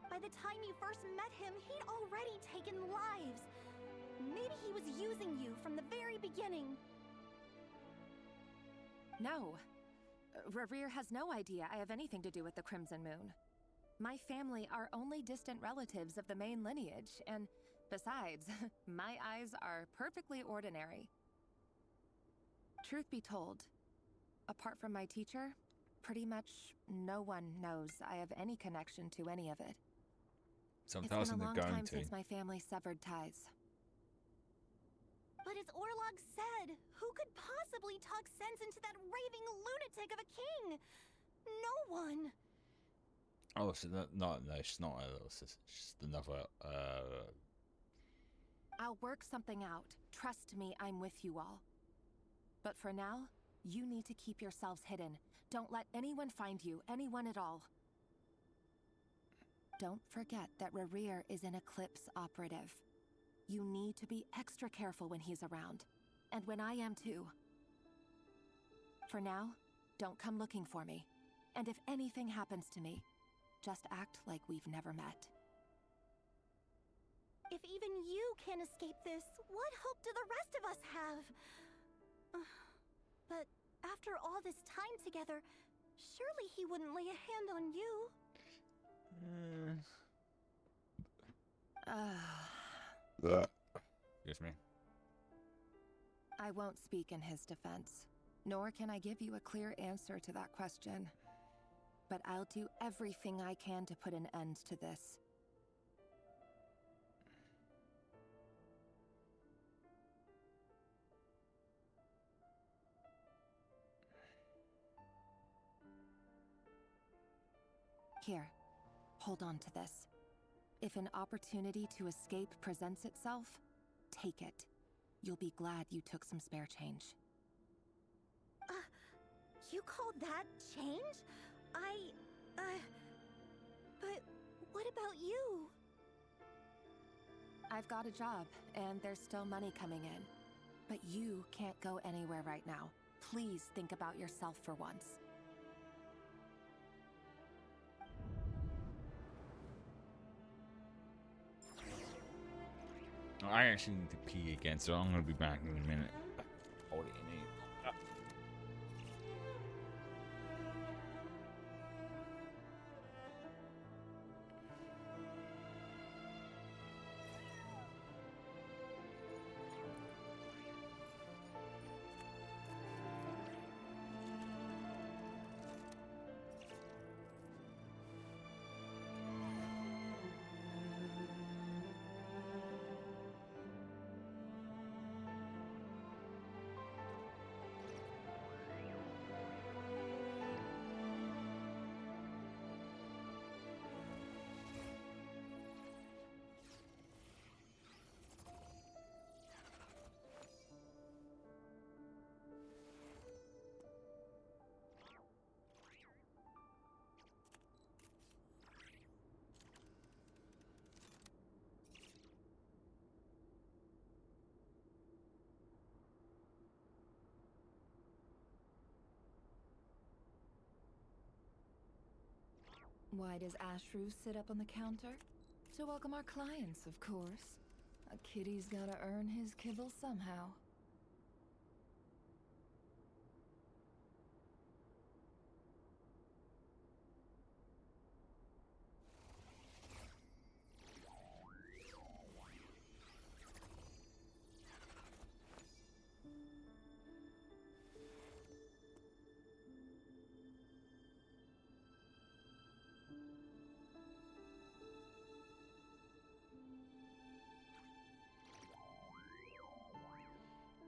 By the time you first met him, he'd already taken lives. Maybe he was using you from the very beginning. No. Rerir has no idea I have anything to do with the Crimson Moon. My family are only distant relatives of the main lineage, and Besides, my eyes are perfectly ordinary. Truth be told, apart from my teacher, pretty much no one knows I have any connection to any of it. It's been a long time since my family severed ties. But as Orlog said, who could possibly talk sense into that raving lunatic of a king? No one. Oh, so no, she's not Alice. It's just another. I'll work something out. Trust me, I'm with you all. But for now, you need to keep yourselves hidden. Don't let anyone find you, anyone at all. Don't forget that Rerir is an Eclipse operative. You need to be extra careful when he's around. And when I am too. For now, don't come looking for me. And if anything happens to me, just act like we've never met. If even you can't escape this, what hope do the rest of us have? But after all this time together, surely he wouldn't lay a hand on you. Excuse me. I won't speak in his defense, nor can I give you a clear answer to that question. But I'll do everything I can to put an end to this. Here, hold on to this. If an opportunity to escape presents itself, take it. You'll be glad you took some spare change. You called that change? But what about you? I've got a job, and there's still money coming in. But you can't go anywhere right now. Please think about yourself for once. I actually need to pee again, so I'm gonna be back in a minute. Hold it in. Why does Ashru sit up on the counter? To welcome our clients, of course. A kitty's gotta earn his kibble somehow.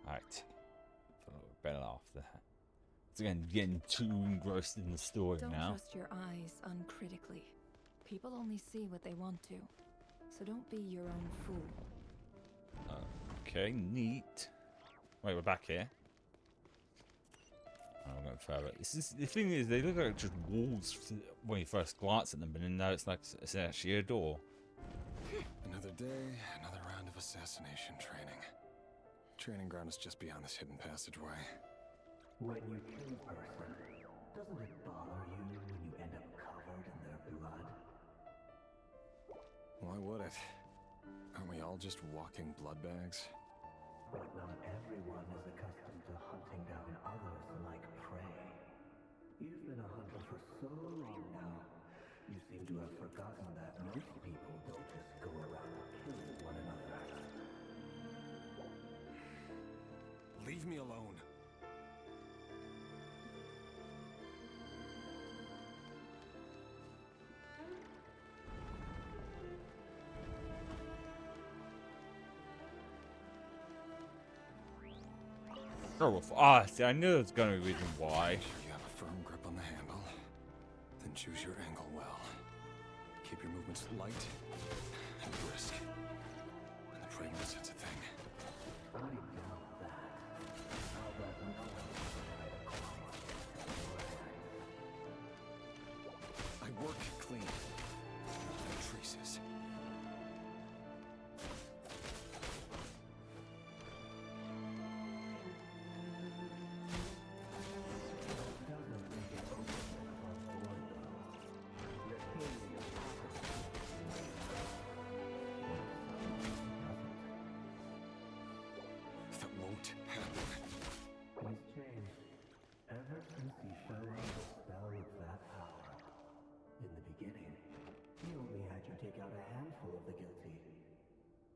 Alright. Better after that. It's again getting too engrossed in the story Don't now. trust your eyes uncritically. People only see what they want to. So don't be your own fool. Okay, neat. Wait, we're back here. I'm going further. The thing is, they look like just walls when you first glance at them, but then now it's like it's actually a door. Another day, another round of assassination training. Training ground is just beyond this hidden passageway. When you kill a person, doesn't it bother you when you end up covered in their blood? Why would it? Aren't we all just walking blood bags? But not everyone is accustomed to hunting down others like prey. You've been a hunter for so long now, you seem to have forgotten that most people don't just go around killing one another. leave me alone. See, I knew there was going to be a reason why. You have a firm grip on the handle. Then choose your angle well. Keep your movements light and brisk. And the prey won't sense a thing. I doubt that. I'll bet no one can try to cross I work clean. No traces. That won't happen. He's changed. Ever since he fell under the spell of that power. In the beginning, he only had you take out a handful of the guilty.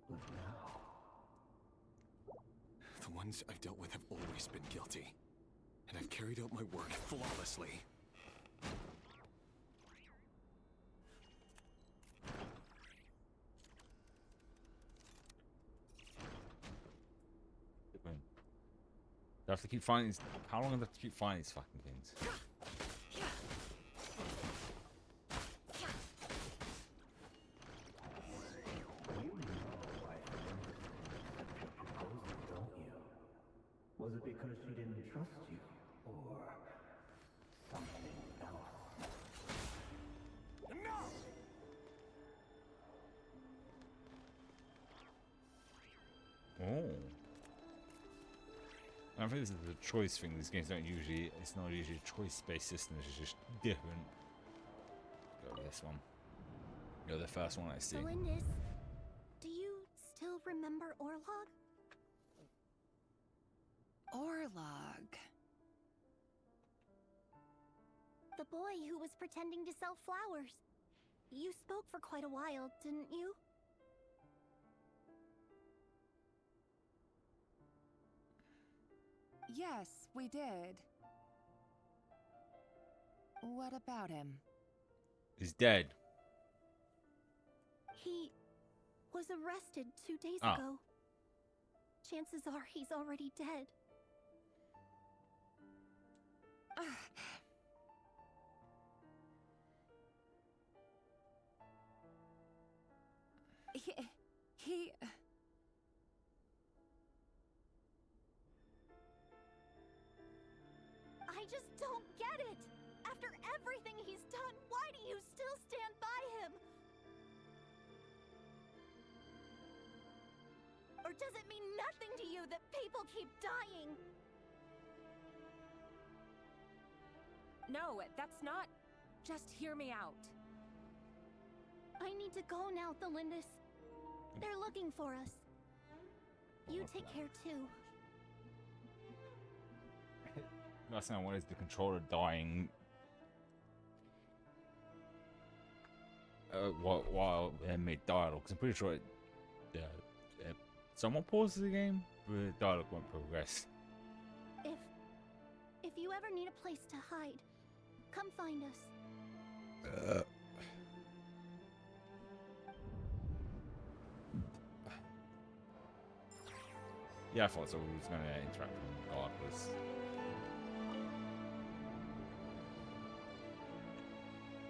But now... The ones I've dealt with have always been guilty. And I've carried out my work flawlessly. I have to keep finding these. How long do I have to keep finding these fucking things? Was it because she didn't trust you? Or something else? Enough! Oh. I think this is the choice thing. These games don't usually. It's not usually a choice-based system. It's just different. Go with this one. Go the first one I see. Lindis, do you still remember Orlog? Orlog. The boy who was pretending to sell flowers. You spoke for quite a while, didn't you? Yes, we did. What about him? He's dead. He was arrested 2 days Oh. ago. Chances are he's already dead. He... I just don't get it! After everything he's done, why do you still stand by him? Or does it mean nothing to you that people keep dying? No, that's not... Just hear me out. I need to go now, Thelindis. They're looking for us. You take care too. Last thing I want is the controller dying while mid dialogue. Because I'm pretty sure someone pauses the game, but the dialogue won't progress. If you ever need a place to hide, come find us. Yeah, I thought so. We was going to interact with him regardless.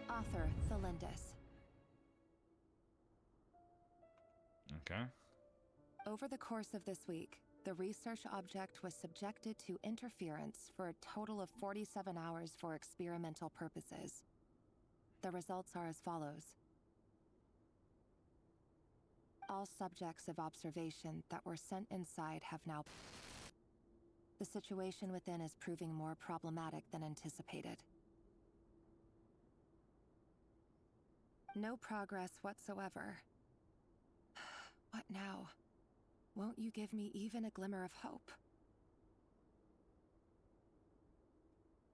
Author Thelindis. Okay. Over the course of this week, the research object was subjected to interference for a total of 47 hours for experimental purposes. The results are as follows. All subjects of observation that were sent inside have now... The situation within is proving more problematic than anticipated. No progress whatsoever. What now? Won't you give me even a glimmer of hope?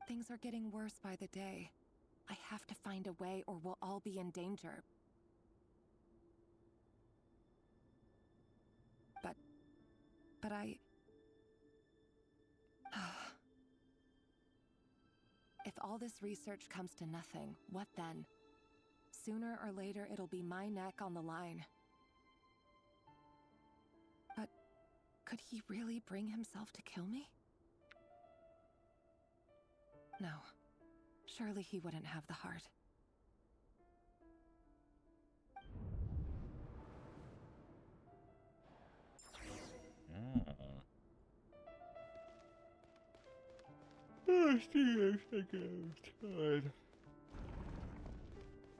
Things are getting worse by the day. I have to find a way or we'll all be in danger. But If all this research comes to nothing, what then? Sooner or later, it'll be my neck on the line. But could he really bring himself to kill me? No. Surely he wouldn't have the heart.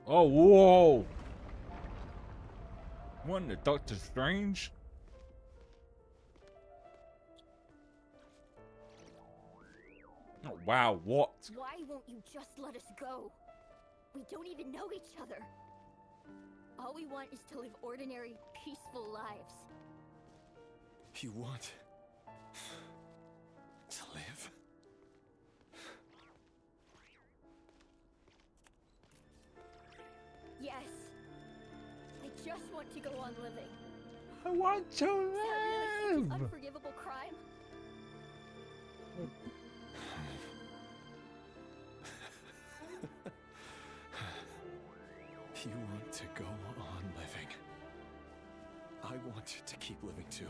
Oh, whoa! What the Doctor Strange? Oh, wow, what? Why won't you just let us go? We don't even know each other. All we want is to live ordinary, peaceful lives. You want to live? Yes. I just want to go on living. I want to Is that really live! such an unforgivable crime? You want to go on living. I want to keep living too.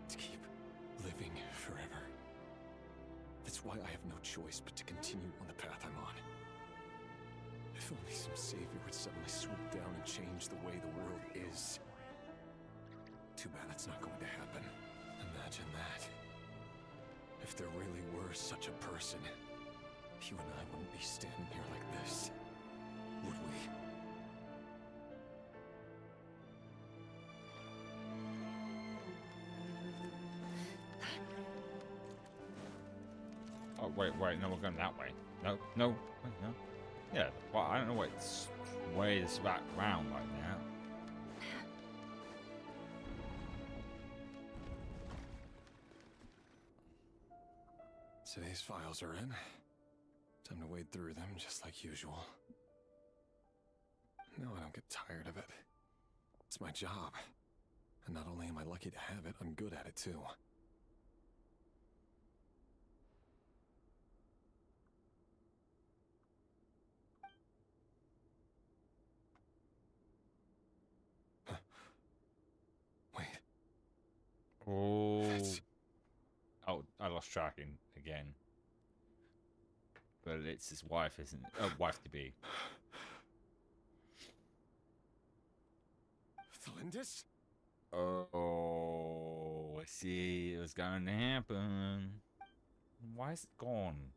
To keep living forever. That's why I have no choice but to continue on the path I'm on. If only some savior would suddenly swoop down and change the way the world is. Too bad that's not going to happen. Imagine that. If there really were such a person, you and I wouldn't be standing here like this, would we? Oh, wait, no, we're going that way. No, wait, no. Yeah, well, I don't know what way this back round right now. So these files are in. Time to wade through them just like usual. No, I don't get tired of it. It's my job. And not only am I lucky to have it, I'm good at it too. Wait. Oh. Oh, I lost tracking again. But it's his wife, isn't it? Oh, wife to be. Thalindis? Oh, I see. It was going to happen. Why is it gone?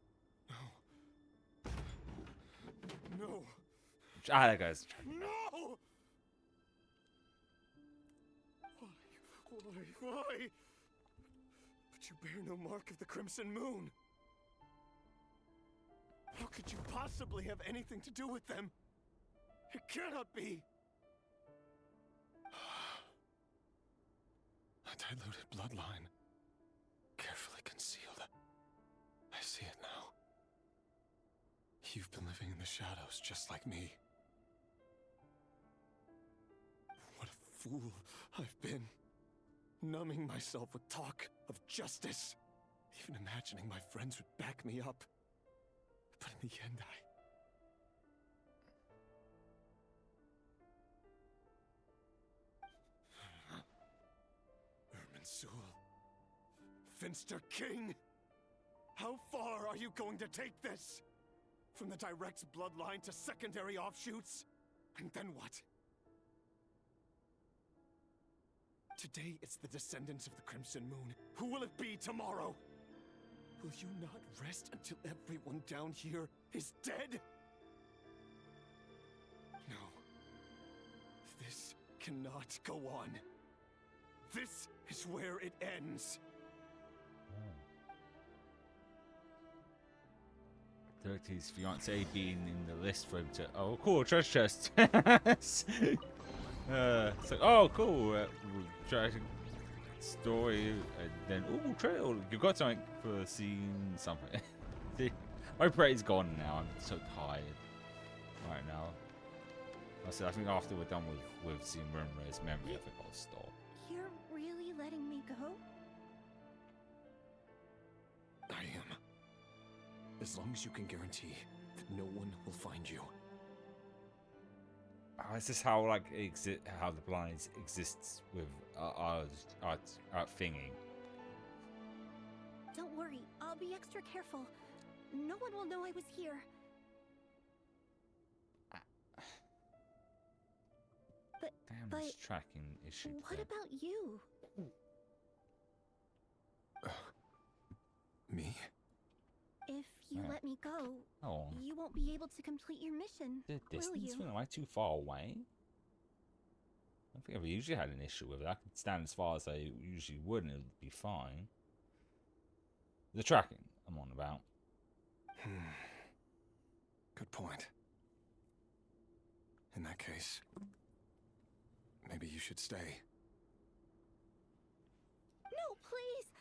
No. Ah, there goes. No! Why? But you bear no mark of the Crimson Moon. How could you possibly have anything to do with them? It cannot be. A diluted bloodline. Carefully concealed. I see it now. You've been living in the shadows just like me. What a fool I've been. Numbing myself with talk of justice. Even imagining my friends would back me up. But in the end, Irminsul. Finster King! How far are you going to take this? From the direct bloodline to secondary offshoots? And then what? Today it's the descendants of the Crimson Moon. Who will it be tomorrow? Will you not rest until everyone down here is dead? No. This cannot go on. This is where it ends. 30's fiance being in the list for him to. Oh, cool, treasure chest. It's like, oh, cool. Treasure story, and then oh, trail. You got something for seeing something. My brain's gone now. I'm so tired right now. I said, I think after we're done with seeing Rimra's memory, I think I'll stop. You're really letting me go? I am. As long as you can guarantee that no one will find you. Oh, is this how like how the blind exists with our thingy? Don't worry, I'll be extra careful. No one will know I was here. Damn, this tracking issue. What about you? Me? If you let me go, Oh. you won't be able to complete your mission, The will distance you? am I too far away? I don't think I've usually had an issue with it. I can stand as far as I usually would and it would be fine. The tracking I'm on about. Good point. In that case, maybe you should stay. No, please!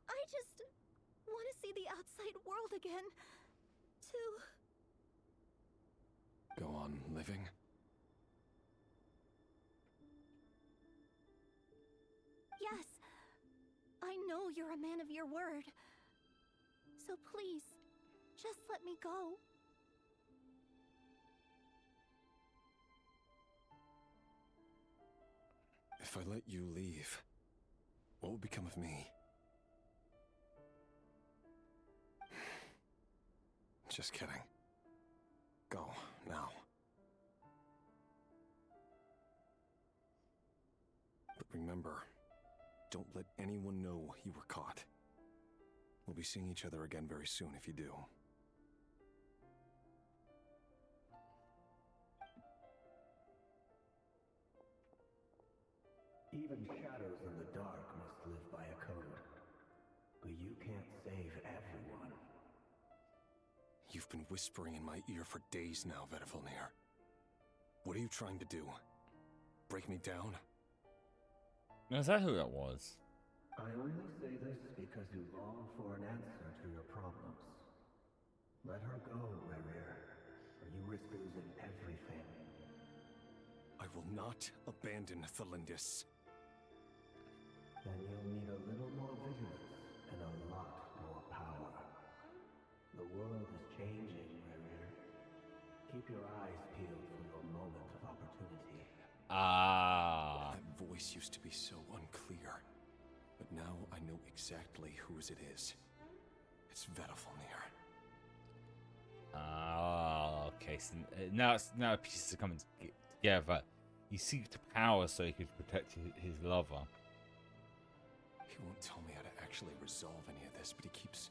I just want to see the outside world again. To... Go on living? Yes. I know you're a man of your word. So please, just let me go. If I let you leave, what will become of me? Just kidding. Go, now. But remember, don't let anyone know you were caught. We'll be seeing each other again very soon if you do. Even shadows in the dark must live by a code. But you can't save everyone. You've been whispering in my ear for days now, Vedifilnir. What are you trying to do? Break me down? Now, is that who that was? I only say this because you long for an answer to your problems. Let her go, Rerir, or you risk losing everything. I will not abandon Thelindis. Then you'll need a little more vigilance and a lot more power. The world is changing, Rerir. Keep your eyes peeled for your moment of opportunity. Ah. That voice used to be so unclear. But now I know exactly whose it is. It's Vedifilnir. Ah, okay. So now pieces are coming together. He seeked power so he could protect his lover. He won't tell me how to actually resolve any of this, but he keeps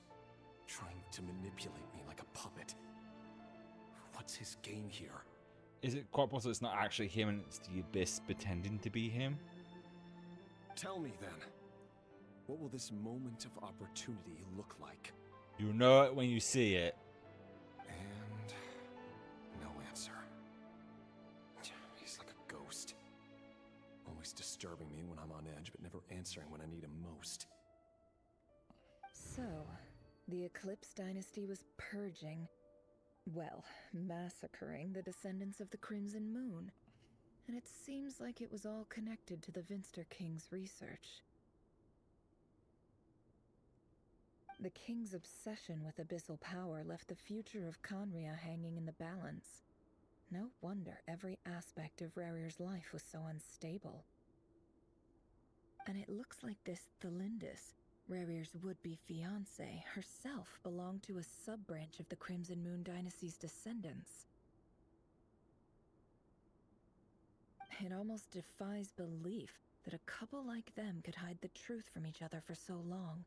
trying to manipulate me like a puppet. What's his game here? Is it quite possible it's not actually him and it's the Abyss pretending to be him? Tell me then. What will this moment of opportunity look like? You'll know it when you see it. And no answer. He's like a ghost. Always disturbing me when I'm on edge, but never answering when I need him most. So, the Eclipse Dynasty was purging, well, massacring the descendants of the Crimson Moon. And it seems like it was all connected to the Vinster King's research. The King's obsession with abyssal power left the future of Khaenri'ah hanging in the balance. No wonder every aspect of Rerir's life was so unstable. And it looks like this Thelindis, Rerir's would-be fiancée, herself belonged to a sub-branch of the Crimson Moon Dynasty's descendants. It almost defies belief that a couple like them could hide the truth from each other for so long.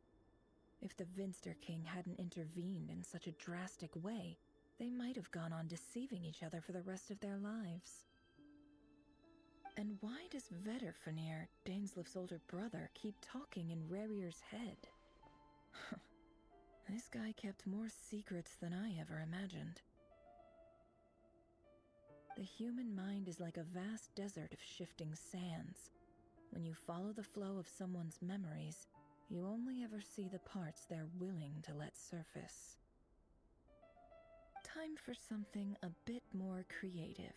If the Vinster King hadn't intervened in such a drastic way, they might have gone on deceiving each other for the rest of their lives. And why does Vedifilnir, Dainslif's older brother, keep talking in Rerir's head? This guy kept more secrets than I ever imagined. The human mind is like a vast desert of shifting sands. When you follow the flow of someone's memories, you only ever see the parts they're willing to let surface. Time for something a bit more creative.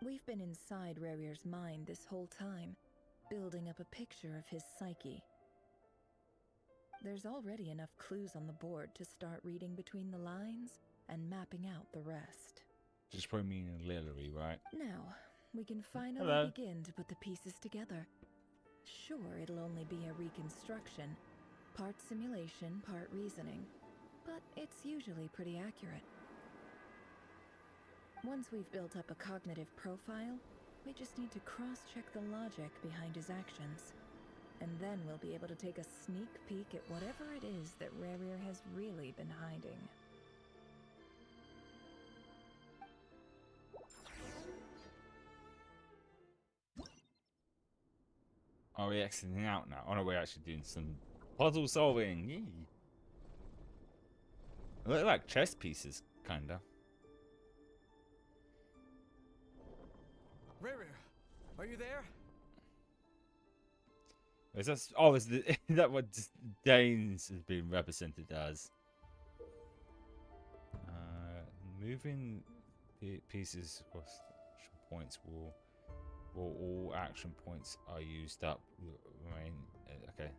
We've been inside Rerir's mind this whole time, building up a picture of his psyche. There's already enough clues on the board to start reading between the lines and mapping out the rest. Just probably meaning Lillery, right? Now, we can finally Hello. begin to put the pieces together. Sure, it'll only be a reconstruction, part simulation, part reasoning, but it's usually pretty accurate. Once we've built up a cognitive profile, we just need to cross-check the logic behind his actions. And then we'll be able to take a sneak peek at whatever it is that Rerir has really been hiding. Are we exiting out now? Oh no, we're actually doing some puzzle solving. Yee. They look like chess pieces, kinda. Rerir, are you there? Is that, oh, is that what Danes has been represented as? Moving the pieces across action points will all action points are used up remain okay.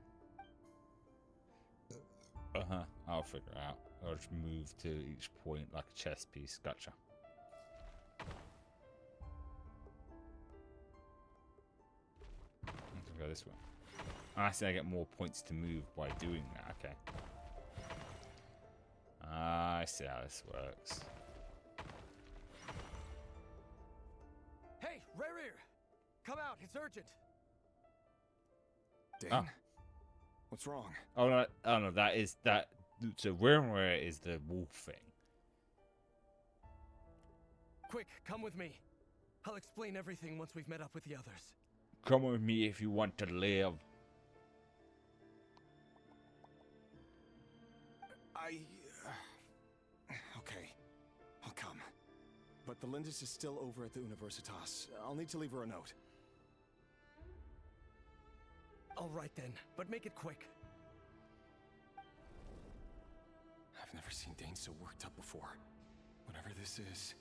I'll figure it out. I'll just move to each point like a chess piece. Gotcha. I can go this way. I see I get more points to move by doing that. Okay. I see how this works. Hey, Rerir! Come out, it's urgent! Dane? Oh. What's wrong? Oh no, that is that. So where is the wolf thing? Quick, come with me. I'll explain everything once we've met up with the others. Come with me if you want to live. Okay, I'll come. But the Lindis is still over at the Universitas. I'll need to leave her a note. All right then, but make it quick. I've never seen Dane so worked up before. Whatever this is,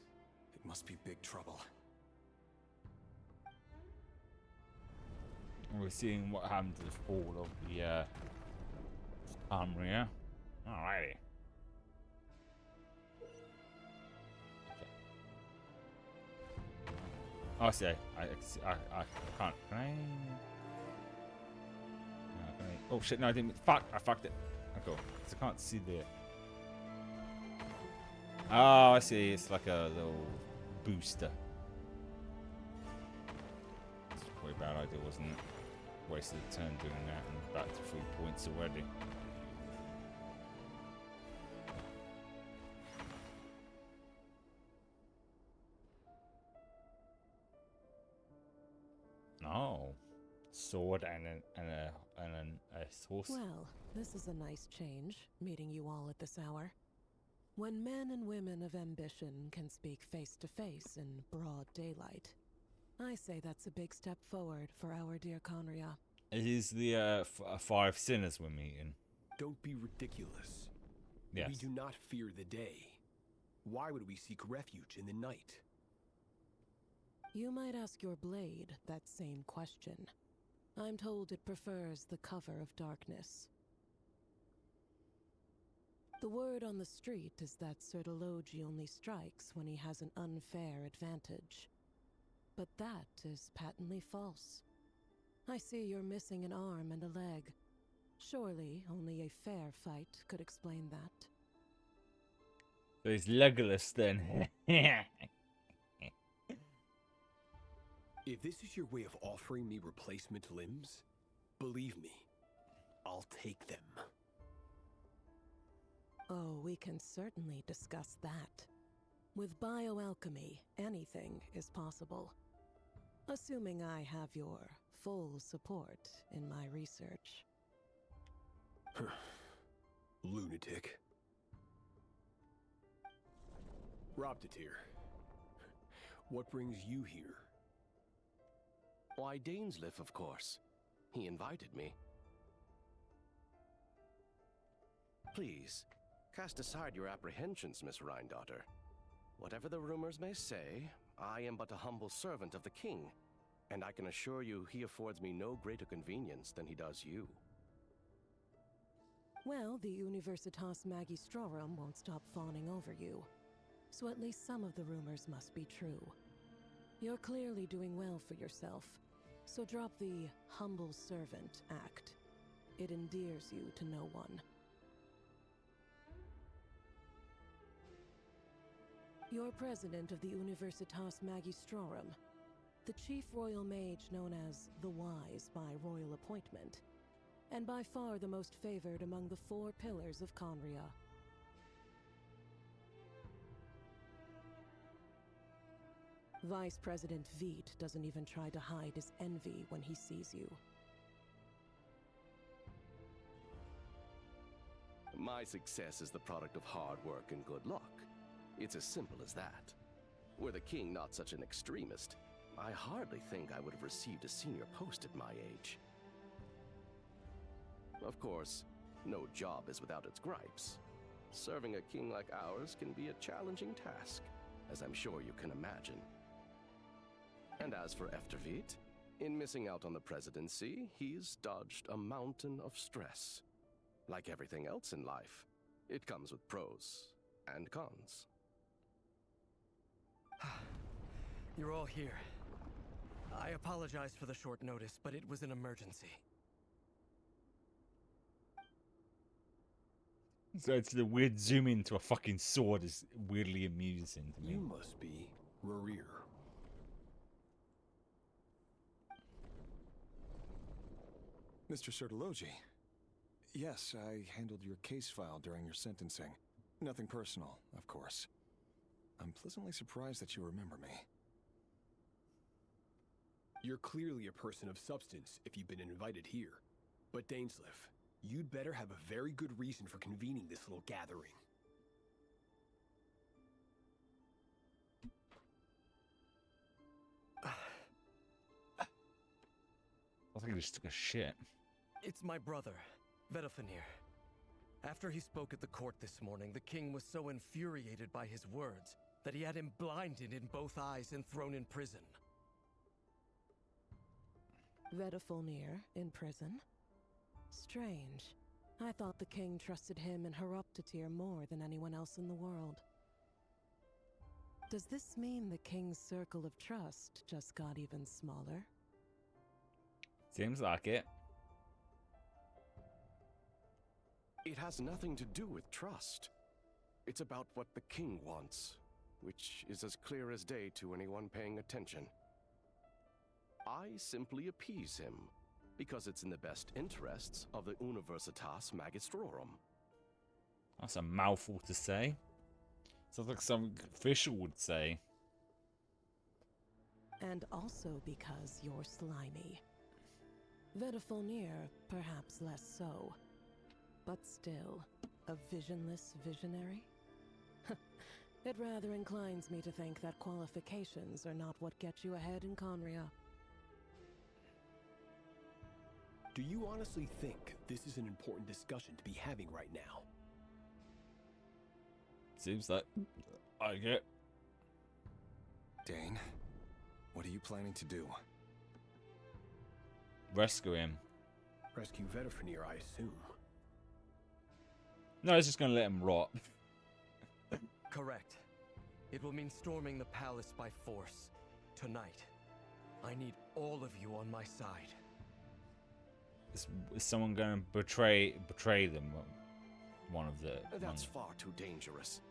it must be big trouble. We're seeing what happened to the fall of the Amria. Alrighty. Okay. Oh, see, I can't. Can I? No, can I? Oh shit! No, I didn't. Fuck! I fucked it. Okay, so I can't see the. Oh, I see. It's like a little booster. It's probably a bad idea, wasn't it? Wasted a turn doing that and back to 3 points already. Oh, sword and a horse. Well, this is a nice change, meeting you all at this hour. When men and women of ambition can speak face to face in broad daylight, I say that's a big step forward for our dear Conria. It is the 5 sinners we're meeting. Don't be ridiculous. Yes. We do not fear the day. Why would we seek refuge in the night? You might ask your blade that same question. I'm told it prefers the cover of darkness. The word on the street is that Sertologi only strikes when he has an unfair advantage. But that is patently false. I see you're missing an arm and a leg. Surely only a fair fight could explain that. So he's Legolas then. If this is your way of offering me replacement limbs, believe me, I'll take them. Oh, we can certainly discuss that. With bioalchemy, anything is possible. Assuming I have your full support in my research. Lunatic. Robtatir, what brings you here? Why, Dainsliff, of course. He invited me. Please, cast aside your apprehensions, Miss Rhindaughter. Whatever the rumors may say, I am but a humble servant of the king, and I can assure you he affords me no greater convenience than he does you. Well, the Universitas Magistrorum won't stop fawning over you. So at least some of the rumors must be true. You're clearly doing well for yourself, so drop the humble servant act. It endears you to no one. You're president of the Universitas Magistrorum, the chief royal mage known as the Wise by royal appointment, and by far the most favored among the 4 pillars of Conria. Vice President Veit doesn't even try to hide his envy when he sees you. My success is the product of hard work and good luck. It's as simple as that. Were the king not such an extremist, I hardly think I would have received a senior post at my age. Of course, no job is without its gripes. Serving a king like ours can be a challenging task, as I'm sure you can imagine. And as for Efterveit, in missing out on the presidency, he's dodged a mountain of stress. Like everything else in life, it comes with pros and cons. You're all here. I apologize for the short notice, but it was an emergency. So it's the weird zoom into a fucking sword is weirdly amusing to me. You must be Rarir. Mr. Sertologi. Yes, I handled your case file during your sentencing. Nothing personal, of course. I'm pleasantly surprised that you remember me. You're clearly a person of substance if you've been invited here. But Dainsleif, you'd better have a very good reason for convening this little gathering. I think I just took a shit. It's my brother, Vedafenir. After he spoke at the court this morning, the king was so infuriated by his words that he had him blinded in both eyes and thrown in prison. Vedafenir in prison? Strange. I thought the king trusted him and Heroptatir more than anyone else in the world. Does this mean the king's circle of trust just got even smaller? Seems like it. It has nothing to do with trust. It's about what the king wants, which is as clear as day to anyone paying attention. I simply appease him, because it's in the best interests of the Universitas Magistrorum. That's a mouthful to say. Sounds like some official would say. And also because you're slimy. Vedafenir, perhaps less so. But still, a visionless visionary? It rather inclines me to think that qualifications are not what get you ahead in Conria. Do you honestly think this is an important discussion to be having right now? Seems like I get. Dane, what are you planning to do? Rescue him. Rescue Vedafenir, I assume. No, it's just gonna let him rot. Correct. It will mean storming the palace by force. Tonight. I need all of you on my side. Is someone going to betray them? One of the... That's far too dangerous.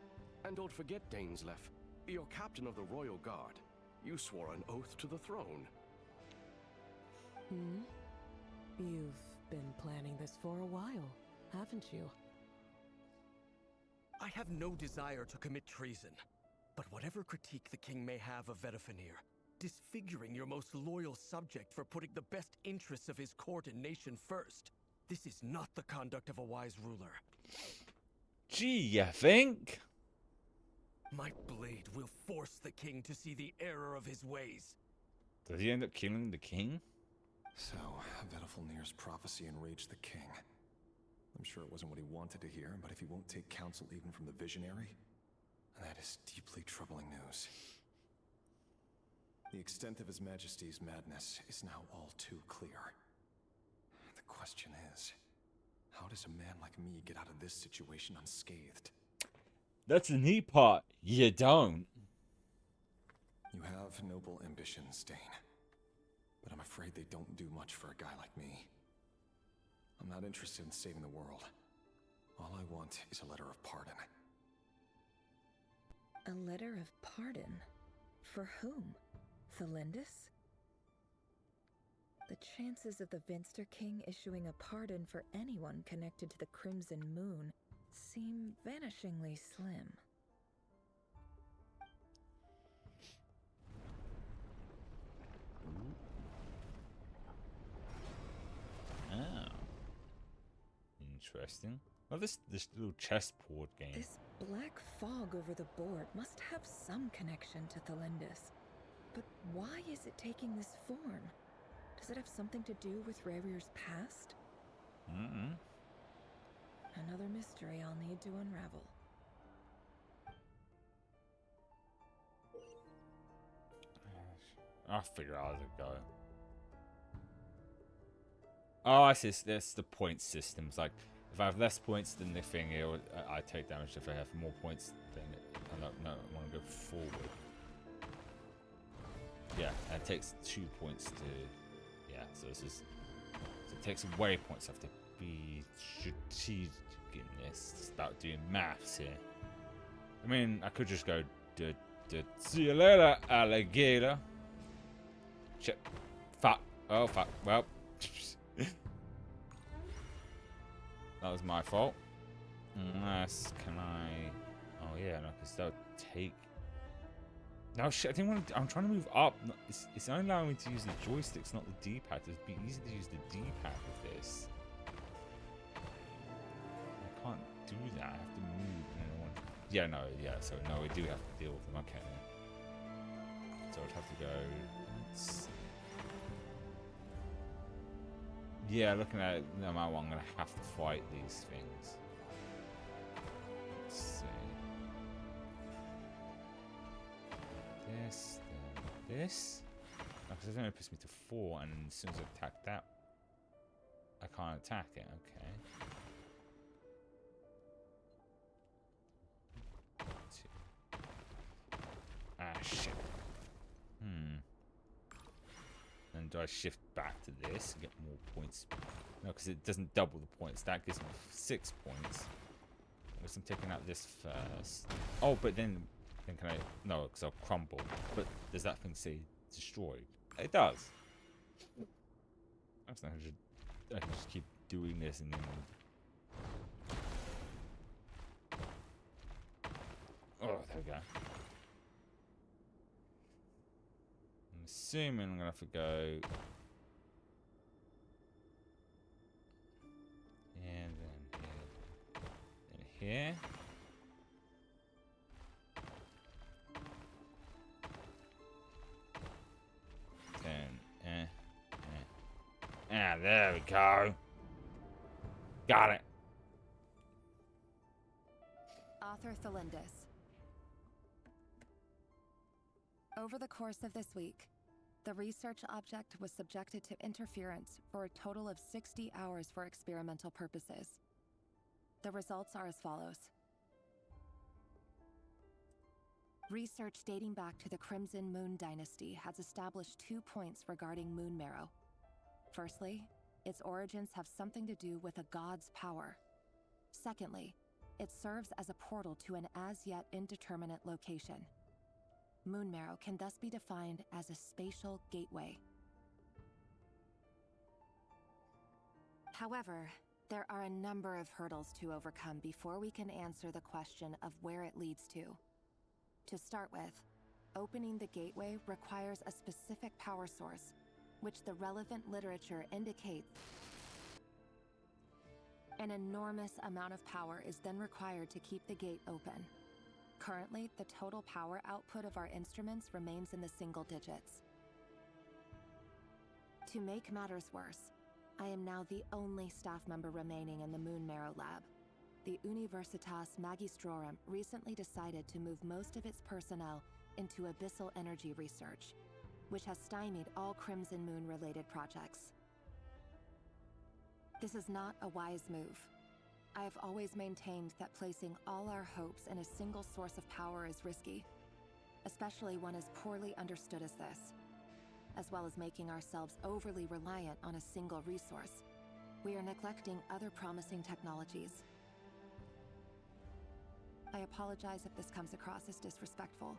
And don't forget, Dainsleif, you're captain of the Royal Guard. You swore an oath to the throne. You've been planning this for a while, haven't you? I have no desire to commit treason. But whatever critique the king may have of Vedafenir, disfiguring your most loyal subject for putting the best interests of his court and nation first, this is not the conduct of a wise ruler. Gee, you think? My blade will force the king to see the error of his ways. Does he end up killing the king? So, Vedafenir's prophecy enraged the king. I'm sure it wasn't what he wanted to hear, but if he won't take counsel even from the visionary, that is deeply troubling news. The extent of His Majesty's madness is now all too clear. The question is, How does a man like me get out of this situation unscathed? That's the neat part. You don't. You have noble ambitions, Dane. But I'm afraid they don't do much for a guy like me. I'm not interested in saving the world. All I want is a letter of pardon. A letter of pardon? For whom? Thelindis? The chances of the Vinster King issuing a pardon for anyone connected to the Crimson Moon seem vanishingly slim. Oh. Interesting. Well, this little chessboard game. This black fog over the board must have some connection to Thelindis. But why is it taking this form? Does it have something to do with Rarier's past? Another mystery I'll need to unravel. I'll figure out as I go. Oh, I see. That's the point systems. Like, if I have less points than the thing, I take damage. If I have more points, then I want to go forward. Yeah, and it takes 2 points to. Yeah, so this is. So it takes away points. I have to be strategic in this. It's about doing maths here. I mean, I could just go. See you later, alligator. Shit. Fuck. Oh, fuck. Well. That was my fault. Unless, can I... Oh, yeah, no, because they'll take... No, shit, I didn't want to... I'm trying to move up. It's only allowing me to use the joysticks, not the D-pad. It'd be easy to use the D-pad with this. I can't do that. I have to move. Yeah, no, yeah, so no, we do have to deal with them. Okay, then. So I'd have to go... Yeah, looking at it, no matter what, I'm going to have to fight these things. Let's see. This, then this. No, because it only puts me to 4, and as soon as I attack that, I can't attack it. Okay. 2. Ah, shit. And do I shift back to this and get more points? No, because it doesn't double the points. That gives me 6 points. I guess I'm taking out this first. Oh, but then can I? No, because I'll crumble. But does that thing say destroyed? It does. I can just keep doing this and then. Oh, there we go. Assuming I'm gonna have to go and then here. Then there we go. Got it. Author Thelindis. Over the course of this week, the research object was subjected to interference for a total of 60 hours for experimental purposes. The results are as follows. Research dating back to the Crimson Moon Dynasty has established 2 points regarding Moon Marrow. Firstly, its origins have something to do with a god's power. Secondly, it serves as a portal to an as-yet indeterminate location. Moon Marrow can thus be defined as a spatial gateway. However, there are a number of hurdles to overcome before we can answer the question of where it leads to. To start with, opening the gateway requires a specific power source, which the relevant literature indicates. An enormous amount of power is then required to keep the gate open. Currently, the total power output of our instruments remains in the single digits. To make matters worse, I am now the only staff member remaining in the Moon Marrow lab. The Universitas Magistrorum recently decided to move most of its personnel into abyssal energy research, which has stymied all Crimson Moon-related projects. This is not a wise move. I have always maintained that placing all our hopes in a single source of power is risky, especially one as poorly understood as this. As well as making ourselves overly reliant on a single resource, we are neglecting other promising technologies. I apologize if this comes across as disrespectful,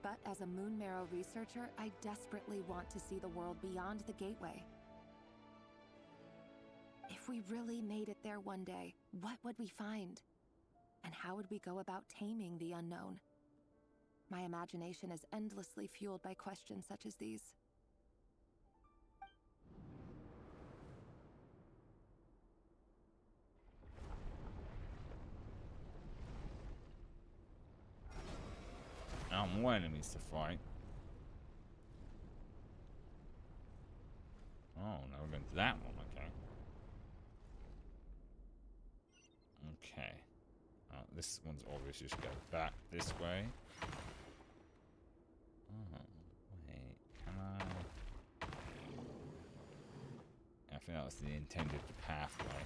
but as a Moon Marrow researcher, I desperately want to see the world beyond the gateway. If we really made it there one day, what would we find? And how would we go about taming the unknown? My imagination is endlessly fueled by questions such as these. More enemies to fight. Oh, now we're going to that one, okay. Okay. This one's obvious, just go back this way. Oh, wait, can I? I think that was the intended pathway.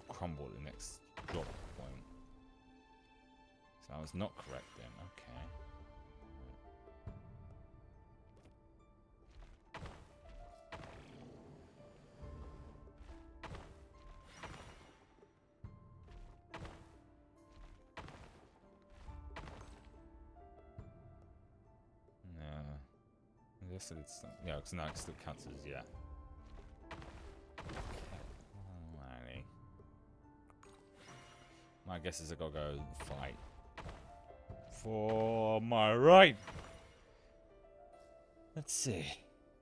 Crumble at the next drop point. So I was not correct then, okay. I guess it's, yeah, because now it still counts as, yeah. My guess is I gotta go fight for my right. Let's see.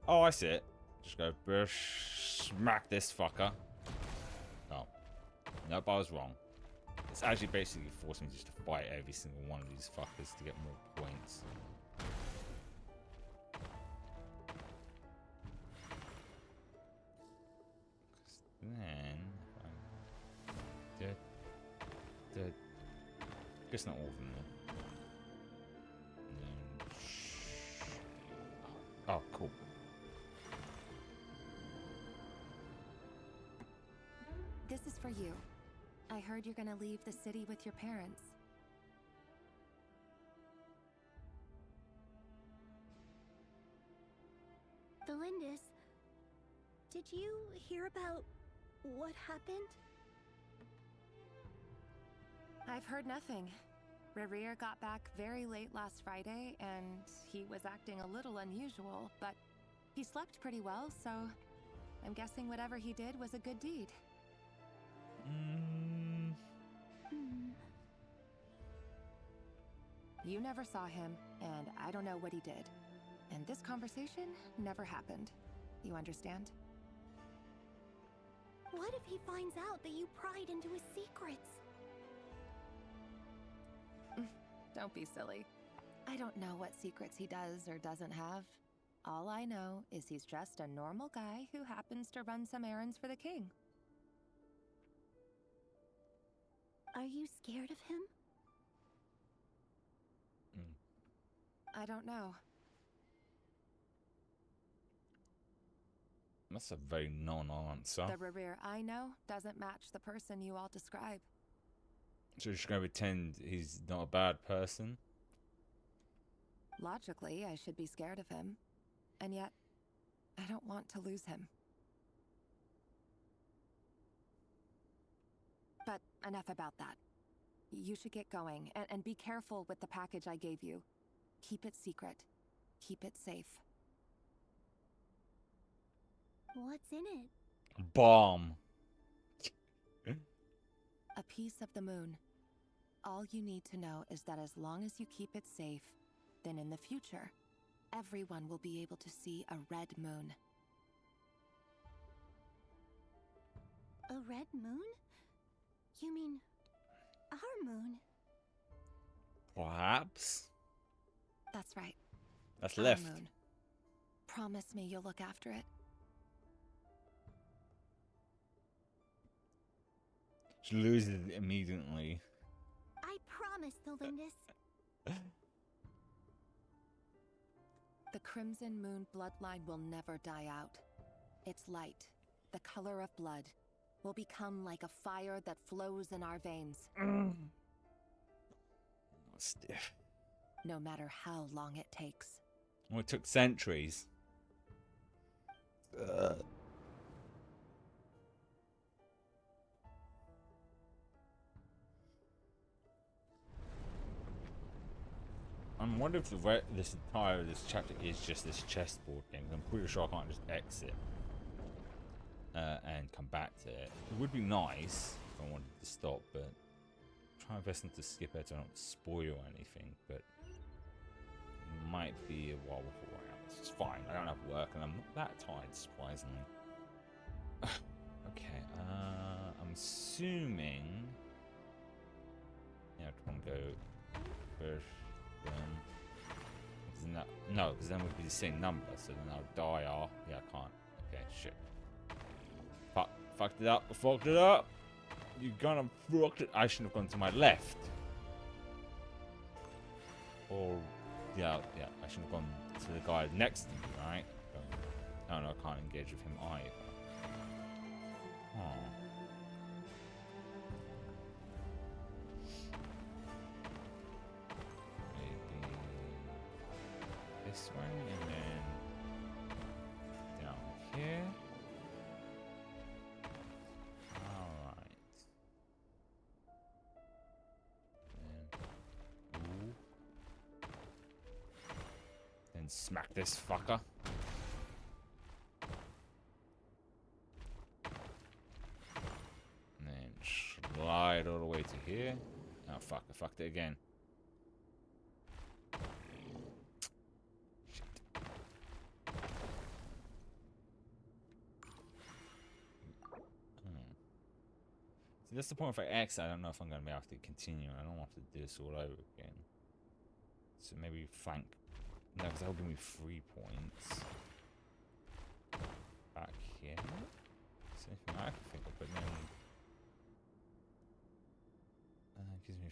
Oh, I see it. Just go smack this fucker. Oh. Nope, I was wrong. It's actually basically forcing me just to fight every single one of these fuckers to get more points. Then... I guess not all of them though. Oh, cool. This is for you. I heard you're gonna leave the city with your parents. Delindis, did you hear about what happened? I've heard nothing. Rerir got back very late last Friday, and he was acting a little unusual, but he slept pretty well, so I'm guessing whatever he did was a good deed. You never saw him, and I don't know what he did. And this conversation never happened. You understand? What if he finds out that you pried into his secrets? Don't be silly. I don't know what secrets he does or doesn't have. All I know is he's just a normal guy who happens to run some errands for the king. Are you scared of him? I don't know. That's a very non-answer. The Rerir I know doesn't match the person you all describe. So you're just going to pretend he's not a bad person? Logically, I should be scared of him. And yet, I don't want to lose him. But enough about that. You should get going, and be careful with the package I gave you. Keep it secret. Keep it safe. What's in it? Bomb. A piece of the moon. All you need to know is that as long as you keep it safe, then in the future, everyone will be able to see a red moon. A red moon? You mean our moon? Perhaps? That's right. That's Our left. moon. Promise me you'll look after it. She loses it immediately. I promise, Thelindus. The Crimson Moon bloodline will never die out. Its light, the color of blood, will become like a fire that flows in our veins. Stiff. No matter how long it takes. Well, it took centuries. I'm wondering if this entire chapter is just this chessboard thing. I'm pretty sure I can't just exit and come back to it. It would be nice if I wanted to stop, but try my best not to skip it so I don't spoil anything. But it might be a while before I am. It's fine. I don't have work and I'm not that tired, surprisingly. Okay, I'm assuming. Yeah, I want to go first. No, because then it would be the same number, so then I'll die off. Yeah, I can't. Okay, shit. Fucked it up. Fucked it up. You're gonna fuck it. I shouldn't have gone to my left. Or, yeah, I shouldn't have gone to the guy next to me, right? Oh, no, I can't engage with him either. Oh. This one, and then down here. Alright. Then smack this fucker. And then slide all the way to here. Oh fuck, I fucked it again. See, that's the point. If I exit, I don't know if I'm going to be able to continue. I don't want to do this all over again. So maybe flank. No, because that'll give me 3 points. Back here. See if I can think of, but then it gives me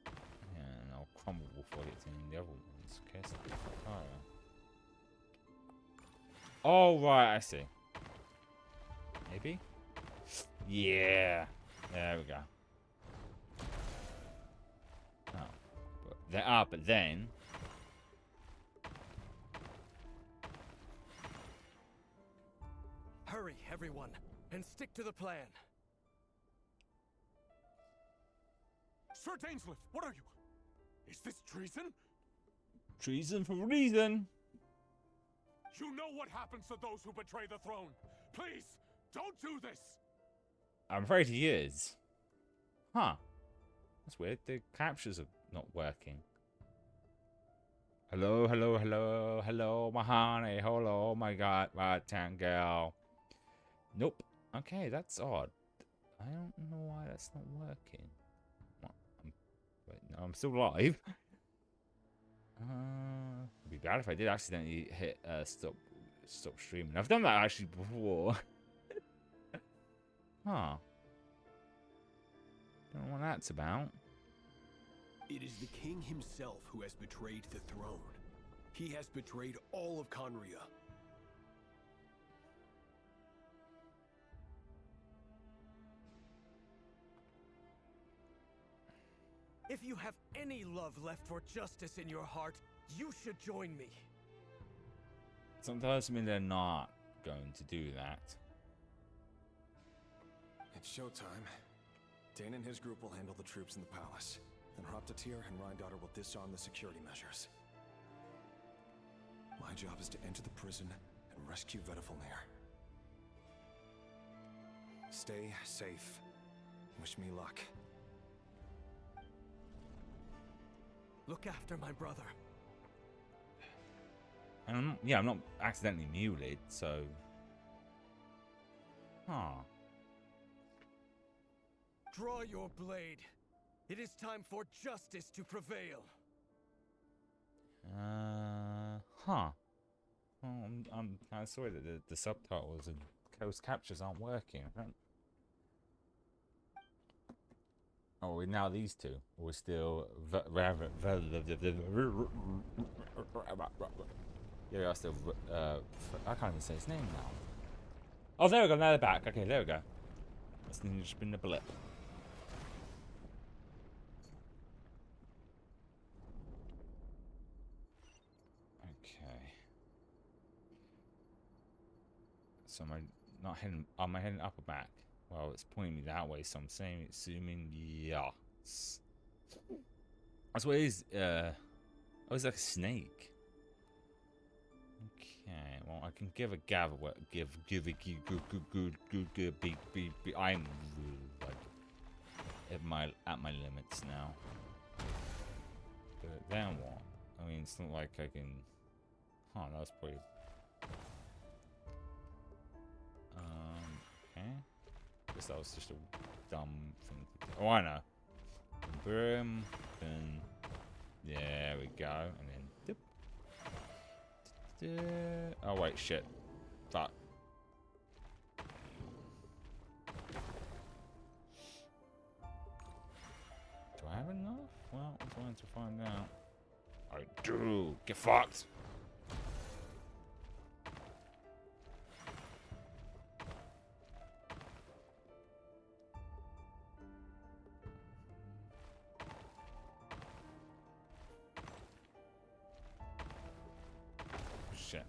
3. Yeah, and I'll crumble before I get to any of the other ones. Okay, so oh, right, I see. Maybe? Yeah. There we go. Oh. But then... Hurry, everyone, and stick to the plan. Sir Dainsliff, what are you? Is this treason? Treason for reason. You know what happens to those who betray the throne. Please, don't do this. I'm afraid he is. Huh. That's weird. The captures are not working. Hello, hello, hello, hello, my honey. Hello, my god, my girl. Nope. Okay, that's odd. I don't know why that's not working. Wait, no, I'm still live. It'd be bad if I did accidentally hit stop streaming. I've done that actually before. Huh. Don't know what that's about. It is the king himself who has betrayed the throne. He has betrayed all of Conria. If you have any love left for justice in your heart, you should join me. Sometimes they're not going to do that. It's showtime. Dane and his group will handle the troops in the palace. Then Hraptatir and Rhindaughter will disarm the security measures. My job is to enter the prison and rescue Vedifalnir. Stay safe. Wish me luck. Look after my brother. And I'm not accidentally muted, so... Huh. Draw your blade. It is time for justice to prevail. Huh. Oh, I'm kind of sorry that the subtitles and closed captures aren't working. Oh, we're now these two. We're still yeah, we are still I can't even say his name now. Oh, there we go. Now they're back. Okay, there we go. That's just been a blip. Okay. So am I not heading? Am I heading up or back? Well, it's pointing me that way, so I'm saying it's zooming. Yes. That's what it is. Oh, it's like a snake. Okay. Well, I can give a gather. Give good. Be. I'm like at my limits now. But then what? I mean, it's not like I can. Oh, that was pretty. Okay. Guess that was just a dumb thing to do. Oh, I know. Boom. Boom. There we go. And then dip. Oh, wait, shit. Fuck. Do I have enough? Well, I'm trying to find out. I do. Get fucked. Shit.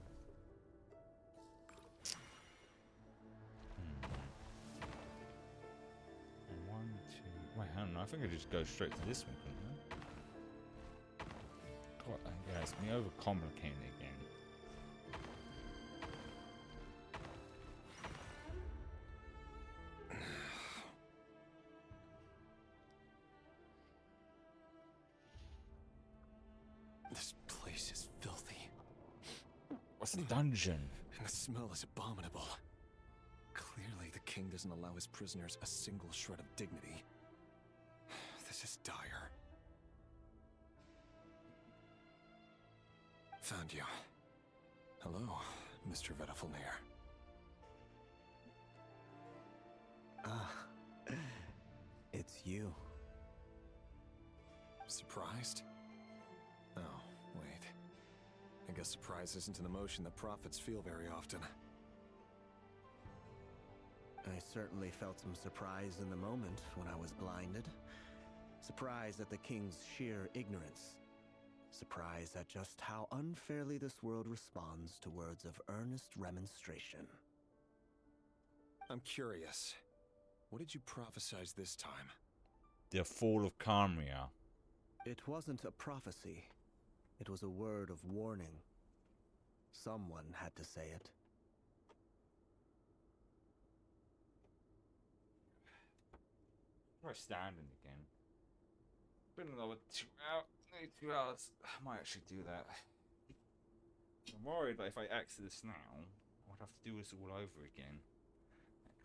And 1, 2. Wait, I don't know. I think I just go straight to this one, couldn't I? God, yeah, it's me overcomplicating it again. This place is filthy. What's the dungeon? And the smell is abominable. Clearly, the king doesn't allow his prisoners a single shred of dignity. This is dire. Found you. Hello, Mr. Vettelfulnir. Ah, it's you. Surprised? Oh, wait. I guess surprise isn't an emotion that prophets feel very often. I certainly felt some surprise in the moment when I was blinded. Surprise at the king's sheer ignorance. Surprise at just how unfairly this world responds to words of earnest remonstration. I'm curious. What did you prophesize this time? The fall of Carmria. It wasn't a prophecy. It was a word of warning. Someone had to say it. Try standing again. Been another 2 hours. 2 hours. I might actually do that. I'm worried that if I exit this now, I would have to do this all over again.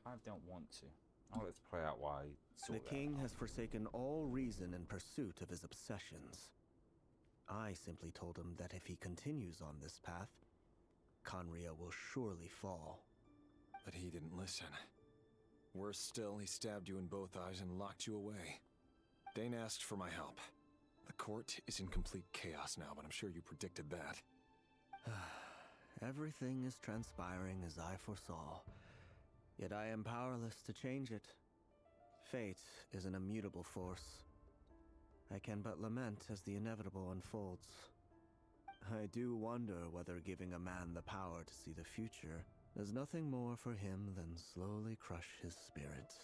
I kind of don't want to. I'll let's play out why. The king has forsaken all reason in pursuit of his obsessions. I simply told him that if he continues on this path, Conria will surely fall. But he didn't listen. Worse still, he stabbed you in both eyes and locked you away. Dane asked for my help. The court is in complete chaos now, but I'm sure you predicted that. Everything is transpiring as I foresaw, yet I am powerless to change it. Fate is an immutable force. I can but lament as the inevitable unfolds. I do wonder whether giving a man the power to see the future does nothing more for him than slowly crush his spirit.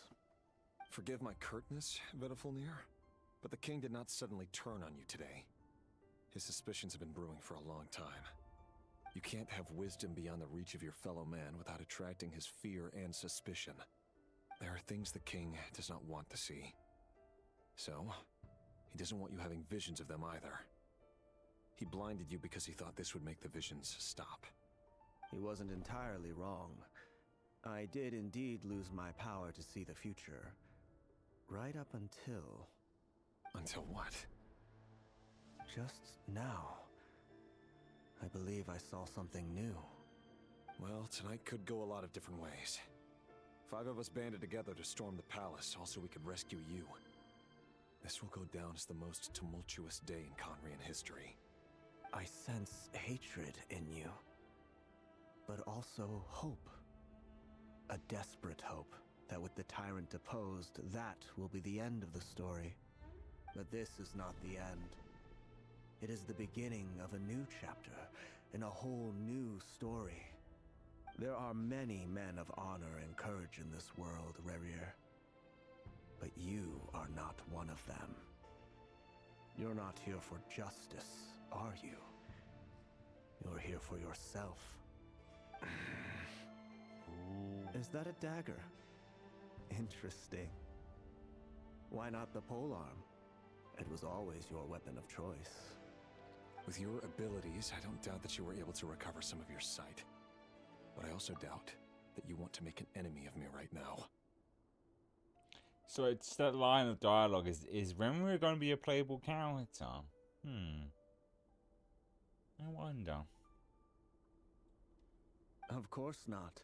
Forgive my curtness, Vettelfulnir, but the king did not suddenly turn on you today. His suspicions have been brewing for a long time. You can't have wisdom beyond the reach of your fellow man without attracting his fear and suspicion. There are things the king does not want to see. So, he doesn't want you having visions of them either. He blinded you because he thought this would make the visions stop. He wasn't entirely wrong. I did indeed lose my power to see the future. Right up until... Until what? Just now. I believe I saw something new. Well, tonight could go a lot of different ways. 5 of us banded together to storm the palace, also we could rescue you. This will go down as the most tumultuous day in Conrian history. I sense hatred in you, but also hope. A desperate hope that with the tyrant deposed, that will be the end of the story. But this is not the end. It is the beginning of a new chapter, in a whole new story. There are many men of honor and courage in this world, Rerir. But you are not one of them. You're not here for justice, are you? You're here for yourself. Is that a dagger? Interesting. Why not the polearm? It was always your weapon of choice. With your abilities, I don't doubt that you were able to recover some of your sight. But I also doubt that you want to make an enemy of me right now. So it's that line of dialogue. Is Renrir going to be a playable character? I wonder. Of course not.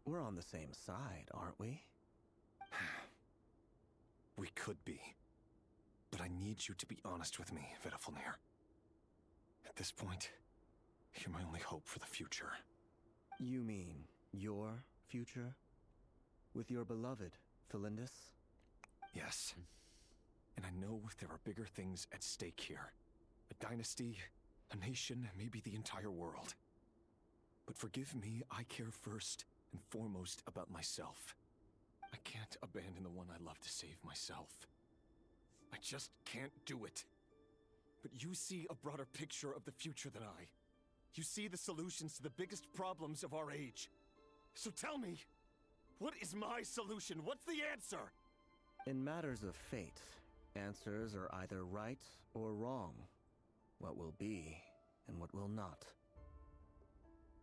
We're on the same side, aren't we? We could be. But I need you to be honest with me, Vedafilnir. At this point, you're my only hope for the future. You mean your future? With your beloved, Felindis? Yes. And I know there are bigger things at stake here. A dynasty, a nation, maybe the entire world. But forgive me, I care first and foremost about myself. I can't abandon the one I love to save myself. I just can't do it. But you see a broader picture of the future than I. You see the solutions to the biggest problems of our age. So tell me, what is my solution? What's the answer? In matters of fate, answers are either right or wrong. What will be and what will not.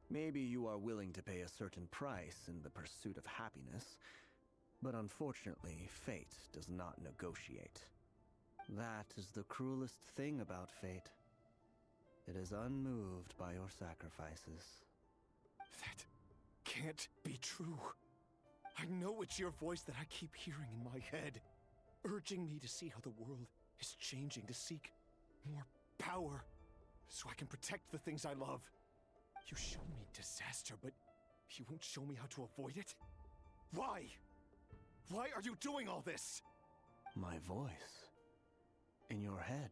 Maybe you are willing to pay a certain price in the pursuit of happiness, but unfortunately, fate does not negotiate. That is the cruelest thing about fate. It is unmoved by your sacrifices. That can't be true. I know it's your voice that I keep hearing in my head, urging me to see how the world is changing, to seek more power, so I can protect the things I love. You show me disaster, but you won't show me how to avoid it? Why? Why are you doing all this? My voice. In your head.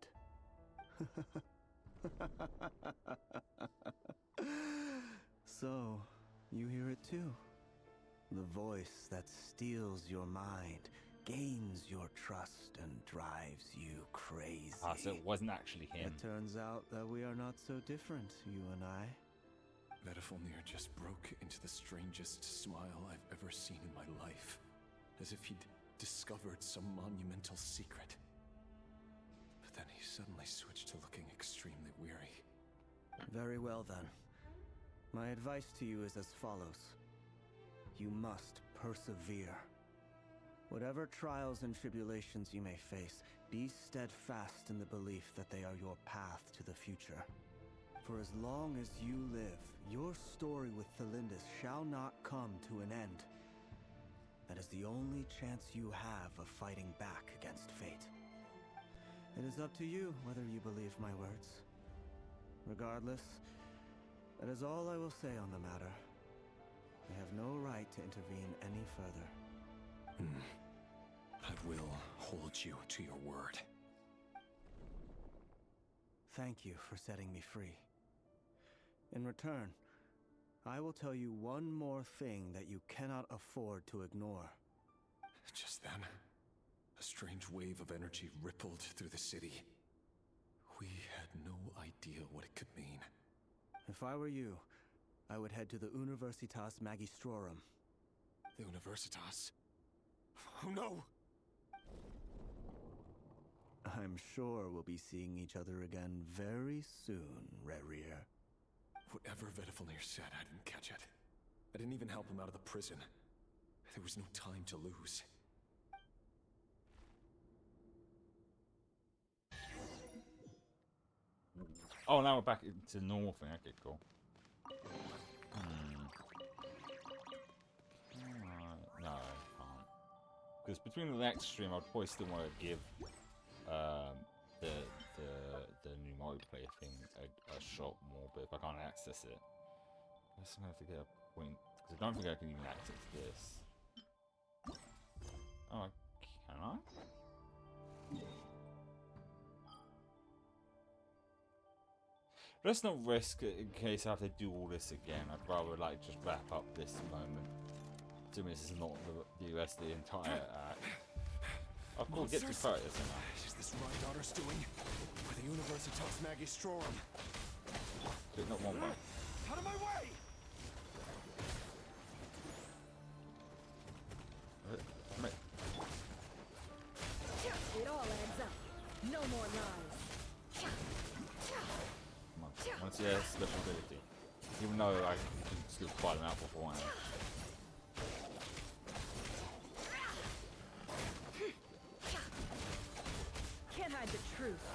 So, you hear it too. The voice that steals your mind, gains your trust, and drives you crazy. Ah, so it wasn't actually him. It turns out that we are not so different, you and I. Vedafilnir just broke into the strangest smile I've ever seen in my life, as if he'd discovered some monumental secret. But then he suddenly switched to looking extremely weary. Very well then. My advice to you is as follows. You must persevere. Whatever trials and tribulations you may face, be steadfast in the belief that they are your path to the future. For as long as you live, your story with Felindis shall not come to an end. That is the only chance you have of fighting back against fate. It is up to you whether you believe my words. Regardless, that is all I will say on the matter. I have no right to intervene any further. I will hold you to your word. Thank you for setting me free. In return, I will tell you one more thing that you cannot afford to ignore. Just then, a strange wave of energy rippled through the city. We had no idea what it could mean. If I were you, I would head to the Universitas Magistrorum. The Universitas? Oh no! I'm sure we'll be seeing each other again very soon, Rerir. Whatever Vedafilnir said, I didn't catch it. I didn't even help him out of the prison. There was no time to lose. Oh, now we're back into normal thing. Okay, cool. Because between the next stream, I'd probably still want to give the new multiplayer thing a shot more, but if I can't access it, I just have to get a point. Because I don't think I can even access this. Oh, can I? Let's not risk it in case I have to do all this again. I'd rather like just wrap up this moment. Assuming this is not the rest of the entire act. I've got to get to fight this now. Is this my daughter's doing? Or the Universitas Magistrorum? But not one way. Out of my way! It all adds up. No more lies. Come on. I want to see a special ability. Even though I can still fight them out beforehand. Can't hide the truth.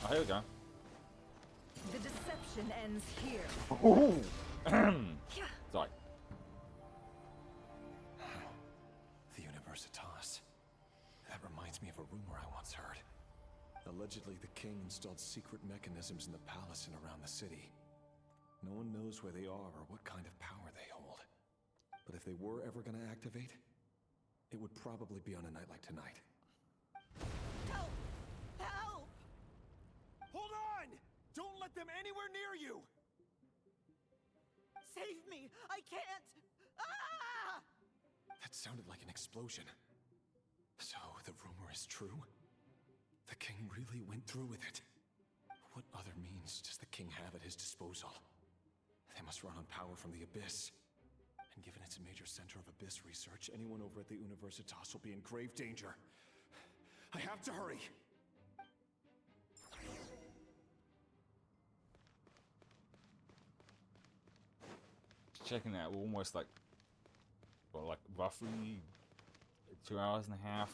Oh, here we go. The deception ends here. Ooh. Sorry. The Universitas. That reminds me of a rumor I once heard. Allegedly, the king installed secret mechanisms in the palace and around the city. No one knows where they are or what kind of power they hold. But if they were ever going to activate, it would probably be on a night like tonight. Help! Help! Hold on! Don't let them anywhere near you! Save me! I can't! Ah! That sounded like an explosion. So, the rumor is true? The king really went through with it? What other means does the king have at his disposal? They must run on power from the Abyss. And given it's a major center of Abyss research, anyone over at the Universitas will be in grave danger. I have to hurry! Checking out, we're almost like, well, like roughly 2.5 hours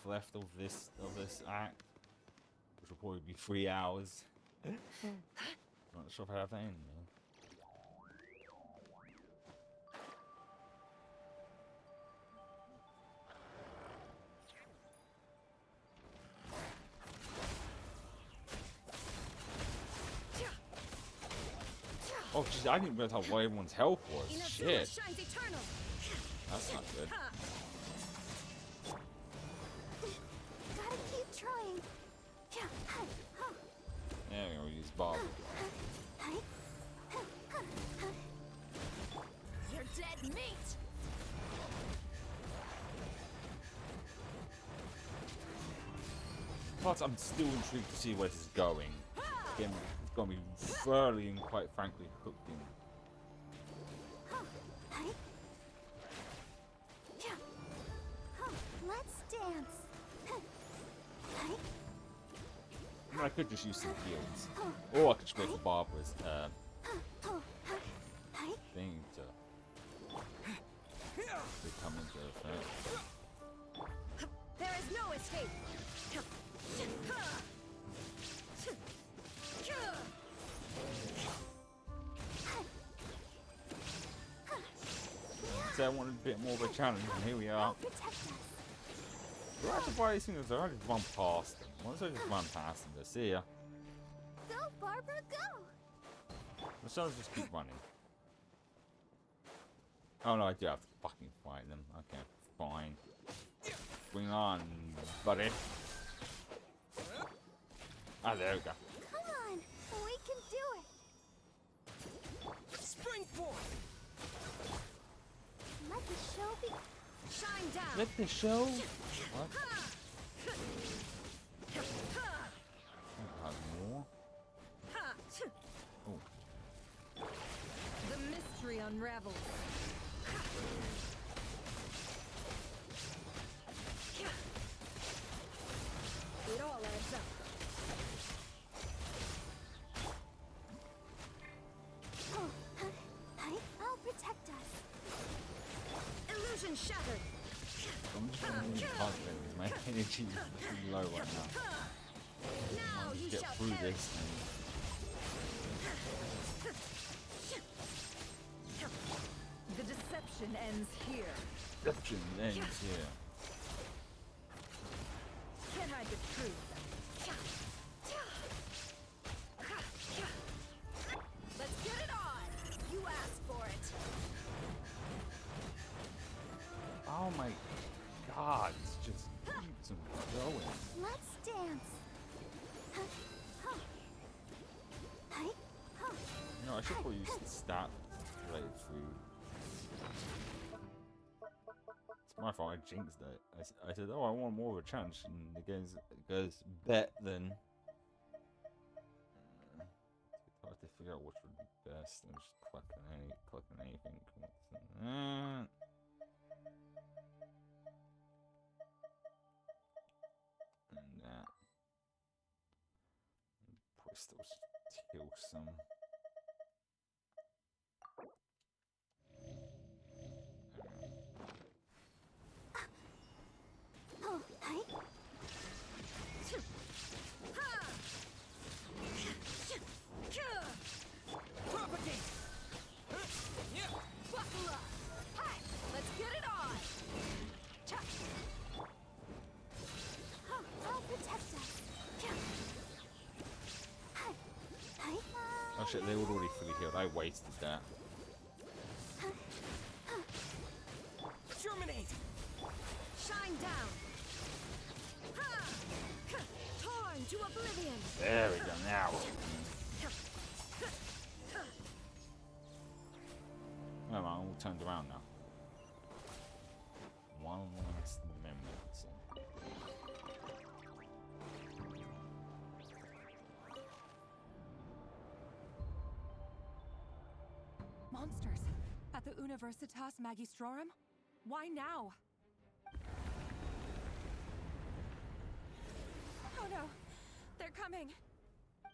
left of this act, which will probably be 3 hours. Not sure if I have that in there. Oh, jeez, I didn't realize how low everyone's health was. Shit. That's not good. Gotta keep trying. Yeah, we'll use Bob. You're dead meat! Plus, I'm still intrigued to see where this is going. Again, it's going to be thoroughly and quite frankly hooked in. Let's dance. I mean, I could just use some heals. Or I could just wait for Barbara's thing to come into effect. There is no escape! So I wanted a bit more of a challenge, and here we are. We're actually by these things, I just run past them. Once I just run past them, just see ya. Go, Barbara, go! Let's just keep running. Oh no, I do have to fucking fight them. Okay, fine. Bring on, buddy. Ah, there we go. Come on, we can do it. Spring forth! Let the show be. Shine down! Let the show? What? More? Oh. The mystery unravels. It all adds up. I'll protect us. Illusion shattered! I'm just really confident. My energy is pretty low right now. Now I'll you just get shall through perish. this. The deception ends here. Deception ends here. Can't hide the truth. Let's get it on! You asked for it! Oh my god, it's just keeps on going. Let's dance. You know, I should probably use the stat related food. It's my fault, I jinxed it. I said, oh, I want more of a chance, and it goes bet then. It's hard to figure out which would be best. I'm just clicking anything. And that. Probably still steal some. Propagate! Buckle up! Hey, let's get it on! I'll protect us. Oh shit, they were already fully healed. I wasted that. Germinate! Shine down! Torn to oblivion! There we go, now. Oh, I'm all turned around now. One last amendment. Monsters at the Universitas Magistrorum? Why now? Oh no, they're coming.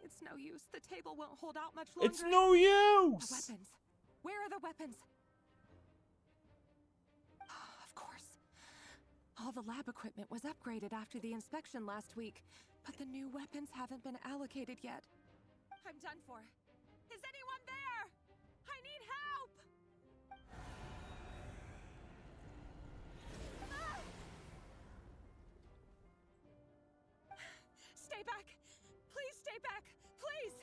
It's no use. The table won't hold out much longer. It's no use! The weapons. Where are the weapons? Of course. All the lab equipment was upgraded after the inspection last week, but the new weapons haven't been allocated yet. I'm done for. Is anyone there? I need help! Stay back! Please stay back! Please!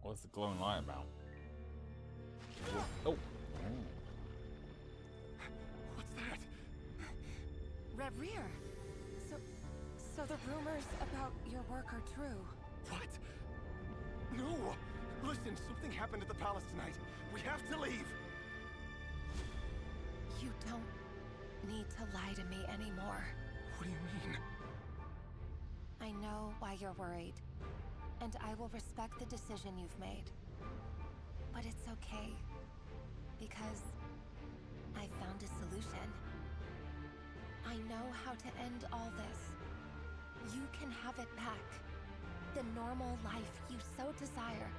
What's the glowing light about? Oh. What's that? Reverie. So the rumors about your work are true. What? No! Listen, something happened at the palace tonight. We have to leave! You don't need to lie to me anymore. What do you mean? I know why you're worried, and I will respect the decision you've made. But it's okay, because I found a solution. I know how to end all this. You can have it back. The normal life you so desire.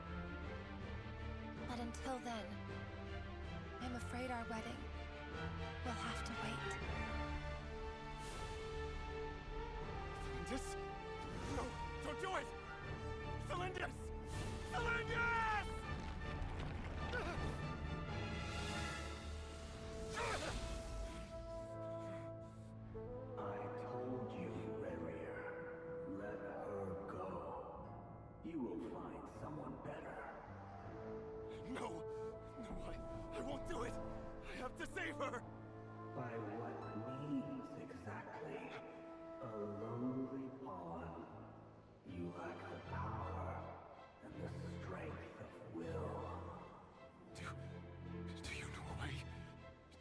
But until then, I'm afraid our wedding will have to wait. Cylindus? No, don't do it! Cylindus! Cylindus! I told you, Reverie. Let her go. You will find someone better. No! No, I won't do it! I have to save her! By what means exactly? A lowly pawn. You lack the power and the strength of will. Do you know a way?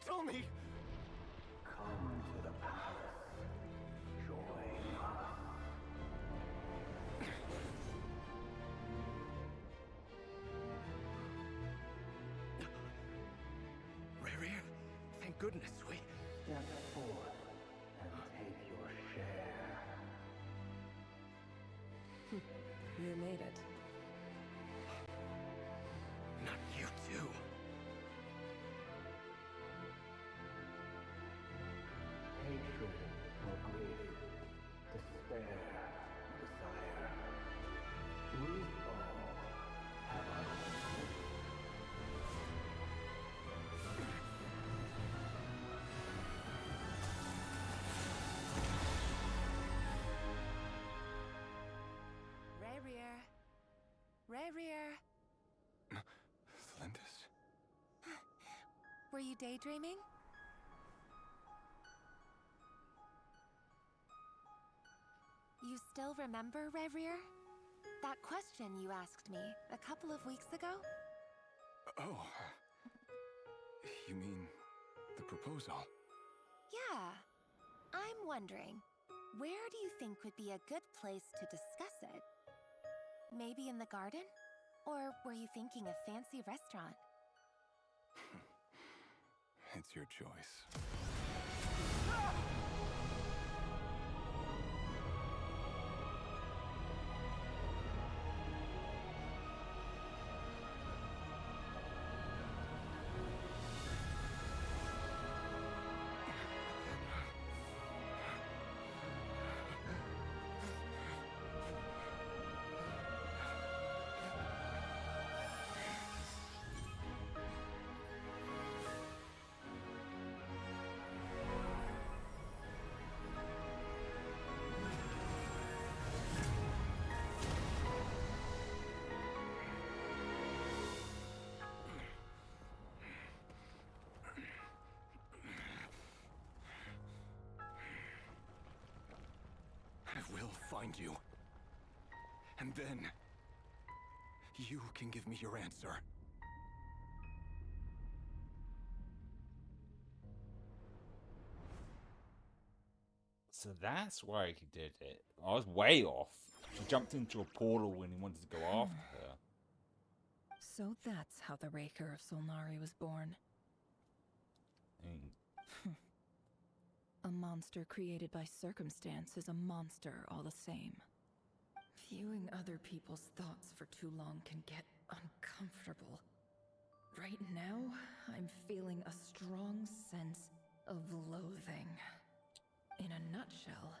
Tell me! Come to the palace. Join us. Rare, thank goodness we... Step forth and take your share. You made it. Not you too. Rerir. Lindis? Were you daydreaming? You still remember, Rerir? That question you asked me a couple of weeks ago? Oh. You mean the proposal? Yeah. I'm wondering, where do you think would be a good place to discuss it? Maybe in the garden? Or were you thinking a fancy restaurant? It's your choice. I will find you. And then, you can give me your answer. So that's why he did it. I was way off. He jumped into a portal when he wanted to go after her. So that's how the Raker of Solnari was born. A monster created by circumstance is a monster all the same. Viewing other people's thoughts for too long can get uncomfortable. Right now, I'm feeling a strong sense of loathing. In a nutshell,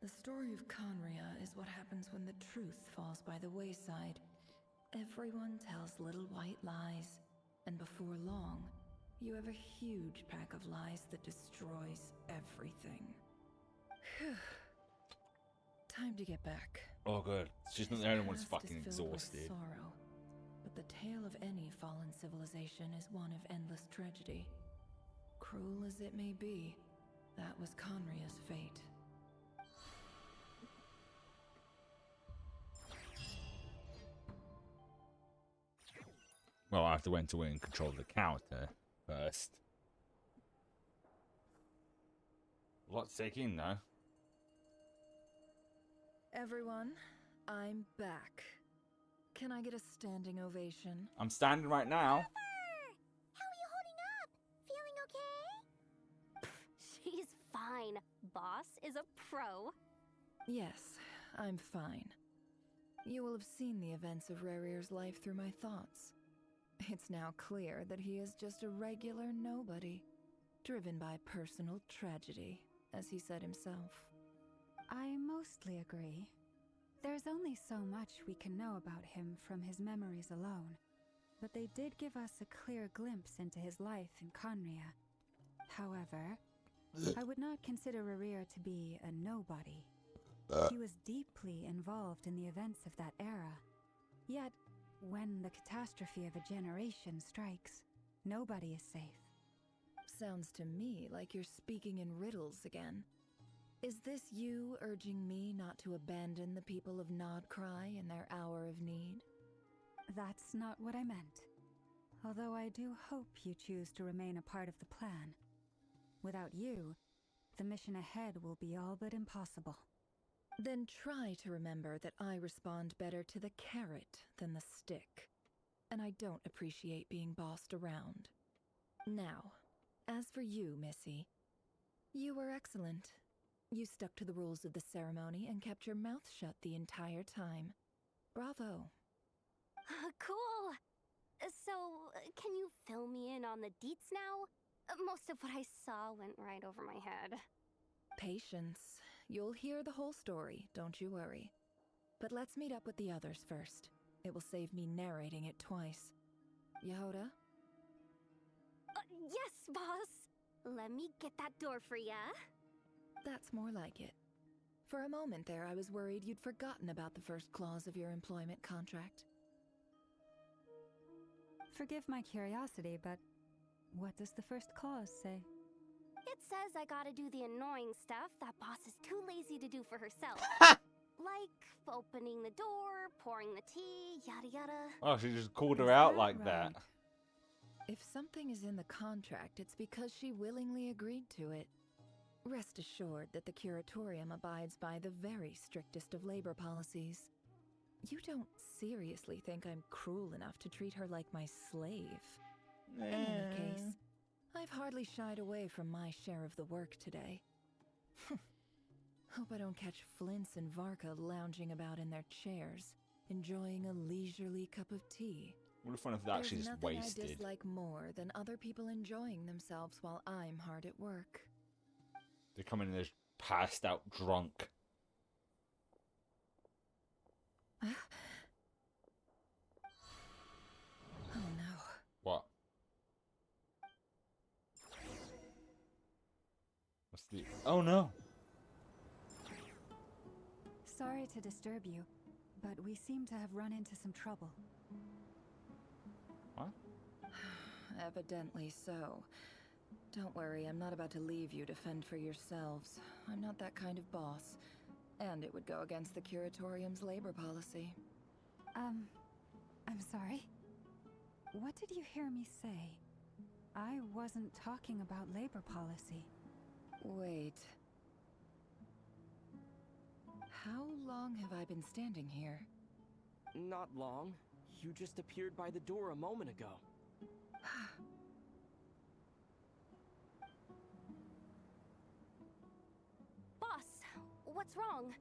the story of Conria is what happens when the truth falls by the wayside. Everyone tells little white lies, and before long, you have a huge pack of lies that destroys everything. Time to get back. Oh, good. She's not the only one who's fucking exhausted. Sorrow, but the tale of any fallen civilization is one of endless tragedy. Cruel as it may be, that was Conria's fate. Well, I have to wait until we're in control of the counter first. A lot to take in, though. Everyone, I'm back. Can I get a standing ovation? I'm standing right now. How are you holding up? Feeling okay? She's fine. Boss is a pro. Yes, I'm fine. You will have seen the events of Rerir's life through my thoughts. It's now clear that he is just a regular nobody, driven by personal tragedy, as he said himself. I mostly agree. There's only so much we can know about him from his memories alone, but they did give us a clear glimpse into his life in Conria. However, I would not consider Rerir to be a nobody. He was deeply involved in the events of that era. Yet, when the catastrophe of a generation strikes, nobody is safe. Sounds to me like you're speaking in riddles again. Is this you urging me not to abandon the people of Something-Krai in their hour of need? That's not what I meant. Although I do hope you choose to remain a part of the plan. Without you, the mission ahead will be all but impossible. Then try to remember that I respond better to the carrot than the stick. And I don't appreciate being bossed around. Now, as for you, Missy, you were excellent. You stuck to the rules of the ceremony and kept your mouth shut the entire time. Bravo. Cool. So, can you fill me in on the deets now? Most of what I saw went right over my head. Patience. You'll hear the whole story, don't you worry. But let's meet up with the others first. It will save me narrating it twice. Yehoda? Yes, boss. Let me get that door for ya. That's more like it. For a moment there, I was worried you'd forgotten about the first clause of your employment contract. Forgive my curiosity, but what does the first clause say? It says I gotta do the annoying stuff that boss is too lazy to do for herself. Like opening the door, pouring the tea, yada yada. Oh, she just called her out like that. If something is in the contract, it's because she willingly agreed to it. Rest assured that the Curatorium abides by the very strictest of labor policies. You don't seriously think I'm cruel enough to treat her like my slave? In any case, I've hardly shied away from my share of the work today. Hope I don't catch Flintz and Varka lounging about in their chairs, enjoying a leisurely cup of tea. What if one of that actually There's just nothing wasted? I dislike more than other people enjoying themselves while I'm hard at work. They're coming in there passed out drunk. Oh no. What? What's the... Oh no! Sorry to disturb you, but we seem to have run into some trouble. What? Evidently so. Don't worry, I'm not about to leave you to fend for yourselves. I'm not that kind of boss. And it would go against the Curatorium's labor policy. I'm sorry? What did you hear me say? I wasn't talking about labor policy. Wait. How long have I been standing here? Not long. You just appeared by the door a moment ago. Boss, what's wrong?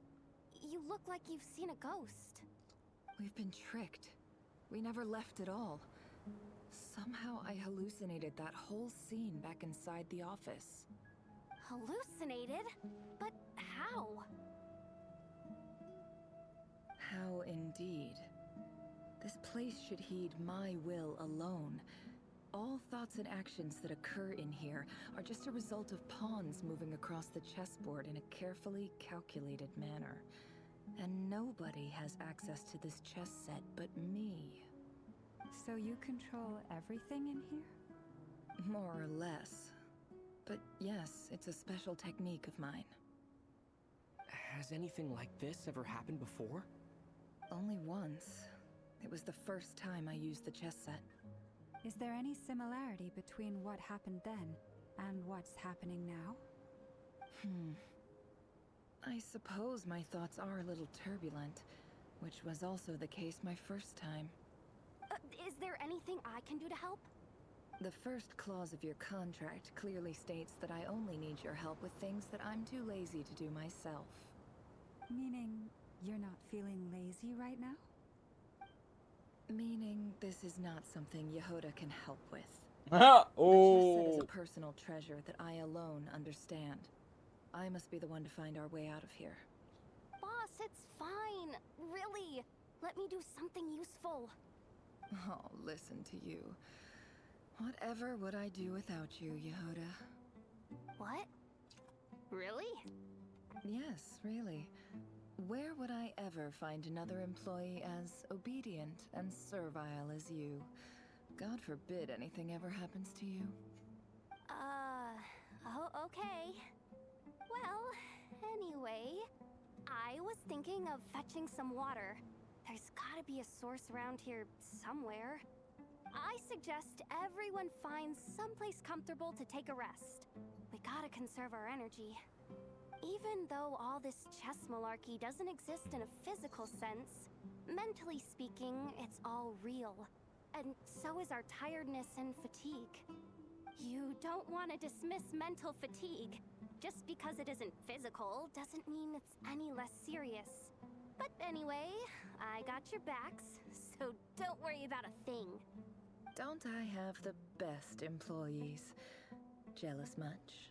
You look like you've seen a ghost. We've been tricked. We never left at all. Somehow I hallucinated that whole scene back inside the office. Hallucinated? But how? How indeed. This place should heed my will alone. All thoughts and actions that occur in here are just a result of pawns moving across the chessboard in a carefully calculated manner. And nobody has access to this chess set but me. So you control everything in here? More or less. But yes, it's a special technique of mine. Has anything like this ever happened before? Only once. It was the first time I used the chess set. Is there any similarity between what happened then and what's happening now? I suppose my thoughts are a little turbulent, which was also the case my first time. Is there anything I can do to help? The first clause of your contract clearly states that I only need your help with things that I'm too lazy to do myself. Meaning you're not feeling lazy right now? Meaning this is not something Yehoda can help with. Oh! The chess set is a personal treasure that I alone understand. I must be the one to find our way out of here. Boss, it's fine. Really. Let me do something useful. Oh, listen to you. Whatever would I do without you, Yehoda? What? Really? Yes, really. Where would I ever find another employee as obedient and servile as you? God forbid anything ever happens to you. Oh, okay. Well, anyway, I was thinking of fetching some water. There's gotta be a source around here somewhere. I suggest everyone finds someplace comfortable to take a rest. We gotta conserve our energy. Even though all this chess malarkey doesn't exist in a physical sense, mentally speaking, it's all real. And so is our tiredness and fatigue. You don't want to dismiss mental fatigue. Just because it isn't physical doesn't mean it's any less serious. But anyway, I got your backs, so don't worry about a thing. Don't I have the best employees? Jealous much?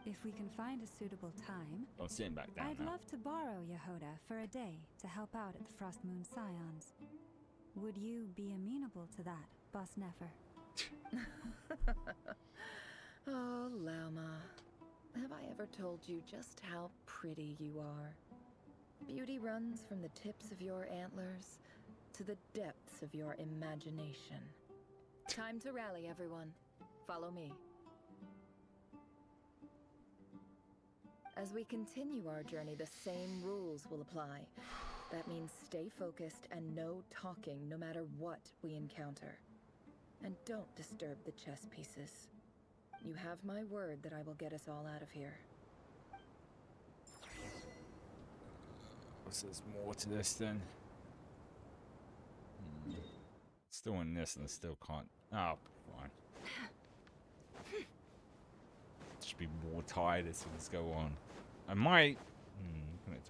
If we can find a suitable time, I'm sitting back down I'd now. love to borrow Yehoda for a day to help out at the Frost Moon Scions. Would you be amenable to that, Boss Nefer? Oh, Lama. Have I ever told you just how pretty you are? Beauty runs from the tips of your antlers to the depths of your imagination. Time to rally, everyone. Follow me. As we continue our journey, the same rules will apply. That means stay focused and no talking no matter what we encounter. And don't disturb the chess pieces. You have my word that I will get us all out of here. So there's more to this then. Still in this and I still can't. Oh, fine. Should be more tired as things go on. I might.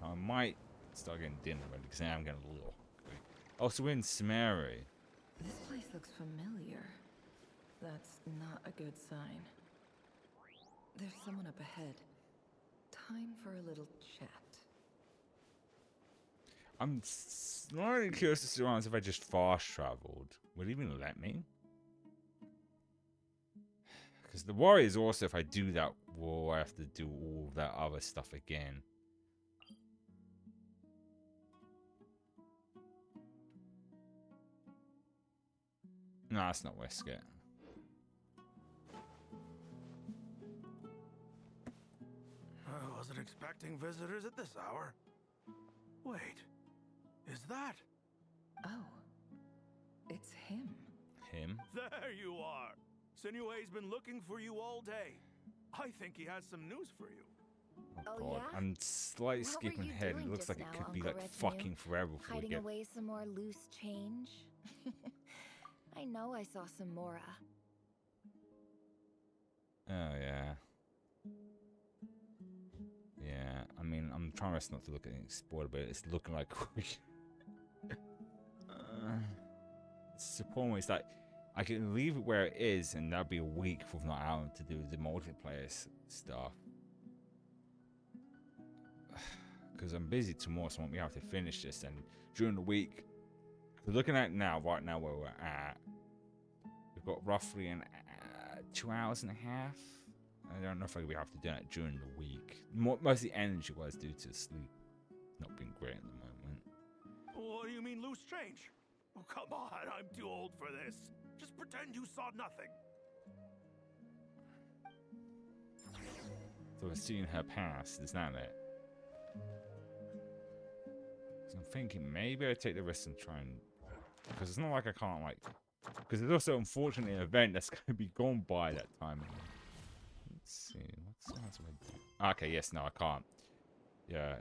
I might start getting dinner ready because I am getting a little hungry. Oh, so we're in Something-Krai. This place looks familiar. That's not a good sign. There's someone up ahead. Time for a little chat. I'm slightly curious to see if I just fast traveled. Would it even let me? Because the worry is also if I do that, will I have to do all that other stuff again? No, that's not risk it. I wasn't expecting visitors at this hour. Wait, is that? Oh, it's him. Him? There you are. Sinue's been looking for you all day. I think he has some news for you. Oh God, yeah? I'm slightly skipping ahead. It looks like it could be like fucking forever before we Hiding get... away some more loose change? I know I saw some Mora. Oh, yeah. Yeah, I mean, I'm trying not to look at any spoiler, but it's looking like... it's the problem is that I can leave it where it is, and that'd be a week with not having to do the multiplayer stuff. Because I'm busy tomorrow, so I won't be able to finish this. And during the week, looking at now, right now where we're at, we've got roughly 2 hours and a half. I don't know if I'll be able to do that during the week. Mostly energy-wise due to sleep not being great at the moment. What do you mean loose change? Oh, come on, I'm too old for this. Just pretend you saw nothing. So we're seeing her past, is that it? So I'm thinking maybe I take the risk and try and... Because it's not like I can't, like... Because there's also, unfortunately, an event that's going to be gone by that time. Let's see, what else do I do? Okay, yes, no, I can't. Yeah.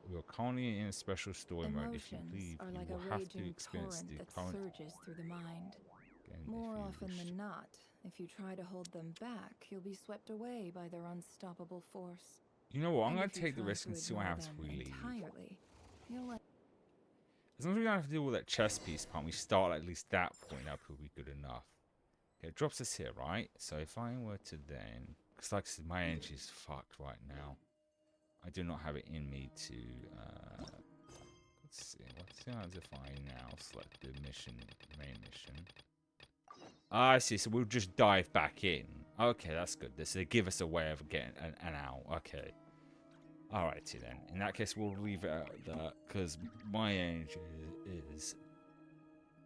You're currently in a special story mode. If you leave, are like you will a have to raging experience torrent the that current... surges through the mind. Again, More often than not, if you try to hold them back, you'll be swept away by their unstoppable force. You know what? I'm And going if to you take the try risk to and see what ignore happens if them we leave. entirely, you'll let... As long as we don't have to do all that chess piece part, we start at least that point up, will be good enough. Okay, it drops us here, right? So if I were to then... Because like I said, my energy is fucked right now. I do not have it in me to... let's see. Let's see how if I now select the mission, main mission. Ah, I see. So we'll just dive back in. Okay, that's good. So they give us a way of getting an out. Okay. Alrighty then. In that case, we'll leave it at that because my energy is...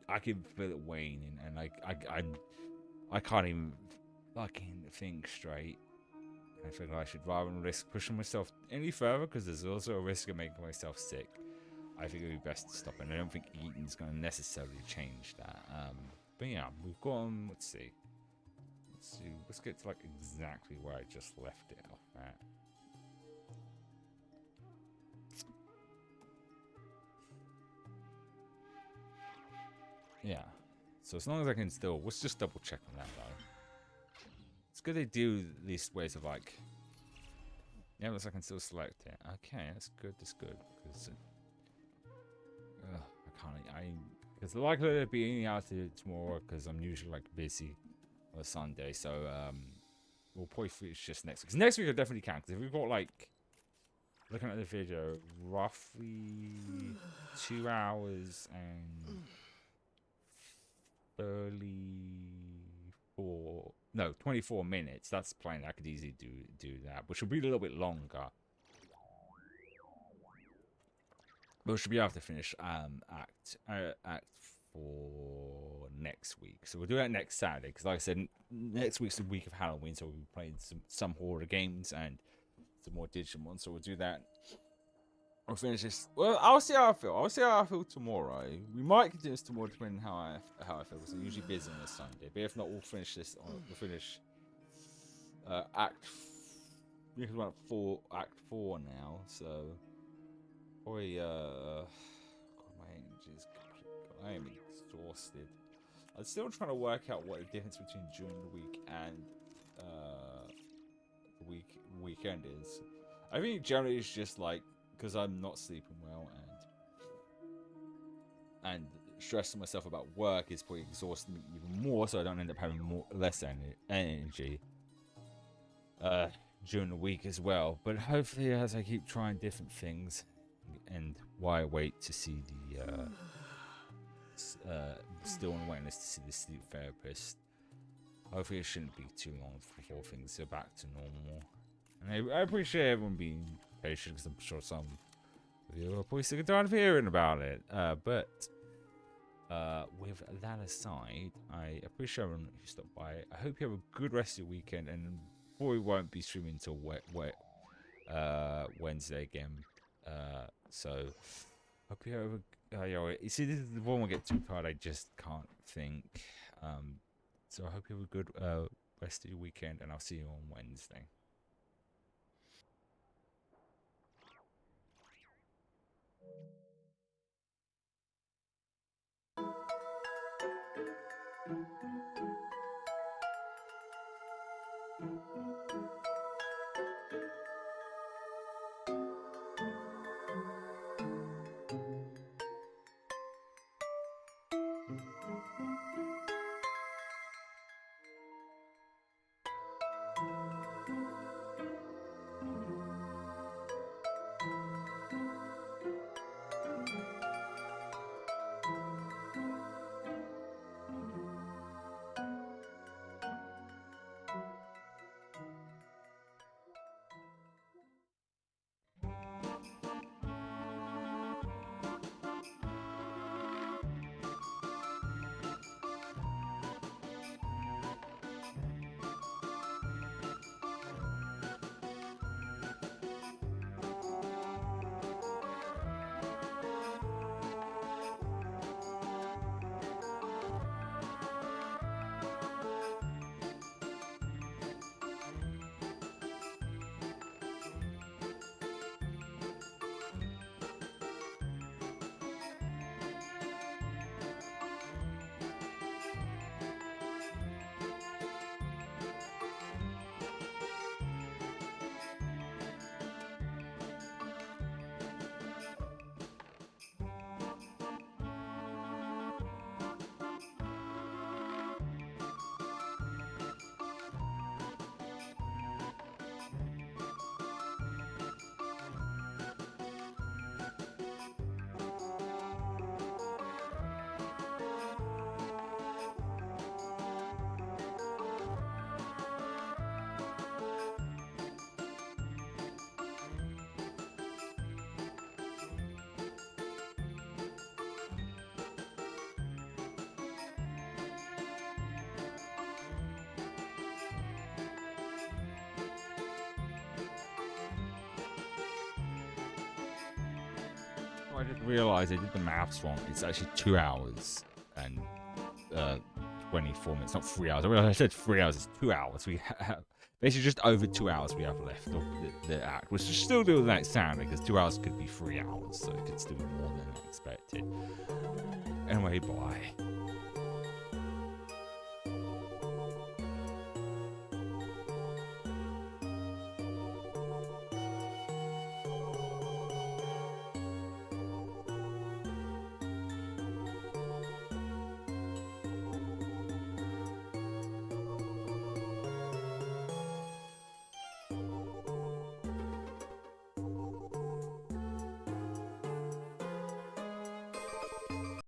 I can feel it waning, and I can't even fucking think straight. I figure I should rather than risk pushing myself any further because there's also a risk of making myself sick. I think it would be best to stop, and I don't think eating's going to necessarily change that. But yeah, we've got let's see. Let's get to like exactly where I just left it off at. Yeah. So as long as I can still, let's just double check on that though. It's good they do these ways of like, yeah, looks like I can still select it. Okay, that's good. That's good because because the likelihood of being out tomorrow because I'm usually like busy on a Sunday, so we'll probably finish just next week. 'Cause next week I definitely can. Because if we've got like, looking at the video, roughly 2 hours and 24 minutes. That's plenty. I could easily do that, which will be a little bit longer. But we should be able to finish act for next week. So we'll do that next Saturday, because like I said, next week's the week of Halloween, so we'll be playing some horror games and some more digital ones. So we'll do that. I'll finish this. Well, I'll see how I feel. I'll see how I feel tomorrow. We might continue this tomorrow, depending on how I feel. Because I'm usually busy on a Sunday. But if not, we'll finish this. We'll finish Act 4 now. So probably God, my energy is complete. I am exhausted. I'm still trying to work out what the difference between during the week and the weekend is. I think generally it's just like, because I'm not sleeping well and stressing myself about work is probably exhausting me even more, so I don't end up having less energy during the week as well. But hopefully, as I keep trying different things, and why I wait to see the still on waiting list to see the sleep therapist. Hopefully, it shouldn't be too long before things are back to normal. And I appreciate everyone being patient, because I'm sure some of you are probably sick and tired of hearing about it. But with that aside, I appreciate everyone who stopped by. I hope you have a good rest of your weekend, and probably won't be streaming until Wednesday again. So hope you have you see, this is the one I get too tired, I just can't think. So I hope you have a good rest of your weekend, and I'll see you on Wednesday. I just realised I did the maths wrong. It's actually 2 hours and 24 minutes, not 3 hours. I realised I said 3 hours. It's 2 hours. We have basically just over 2 hours we have left of the act, which is still doing that sound, because 2 hours could be 3 hours, so it could still be more than expected. Anyway, bye.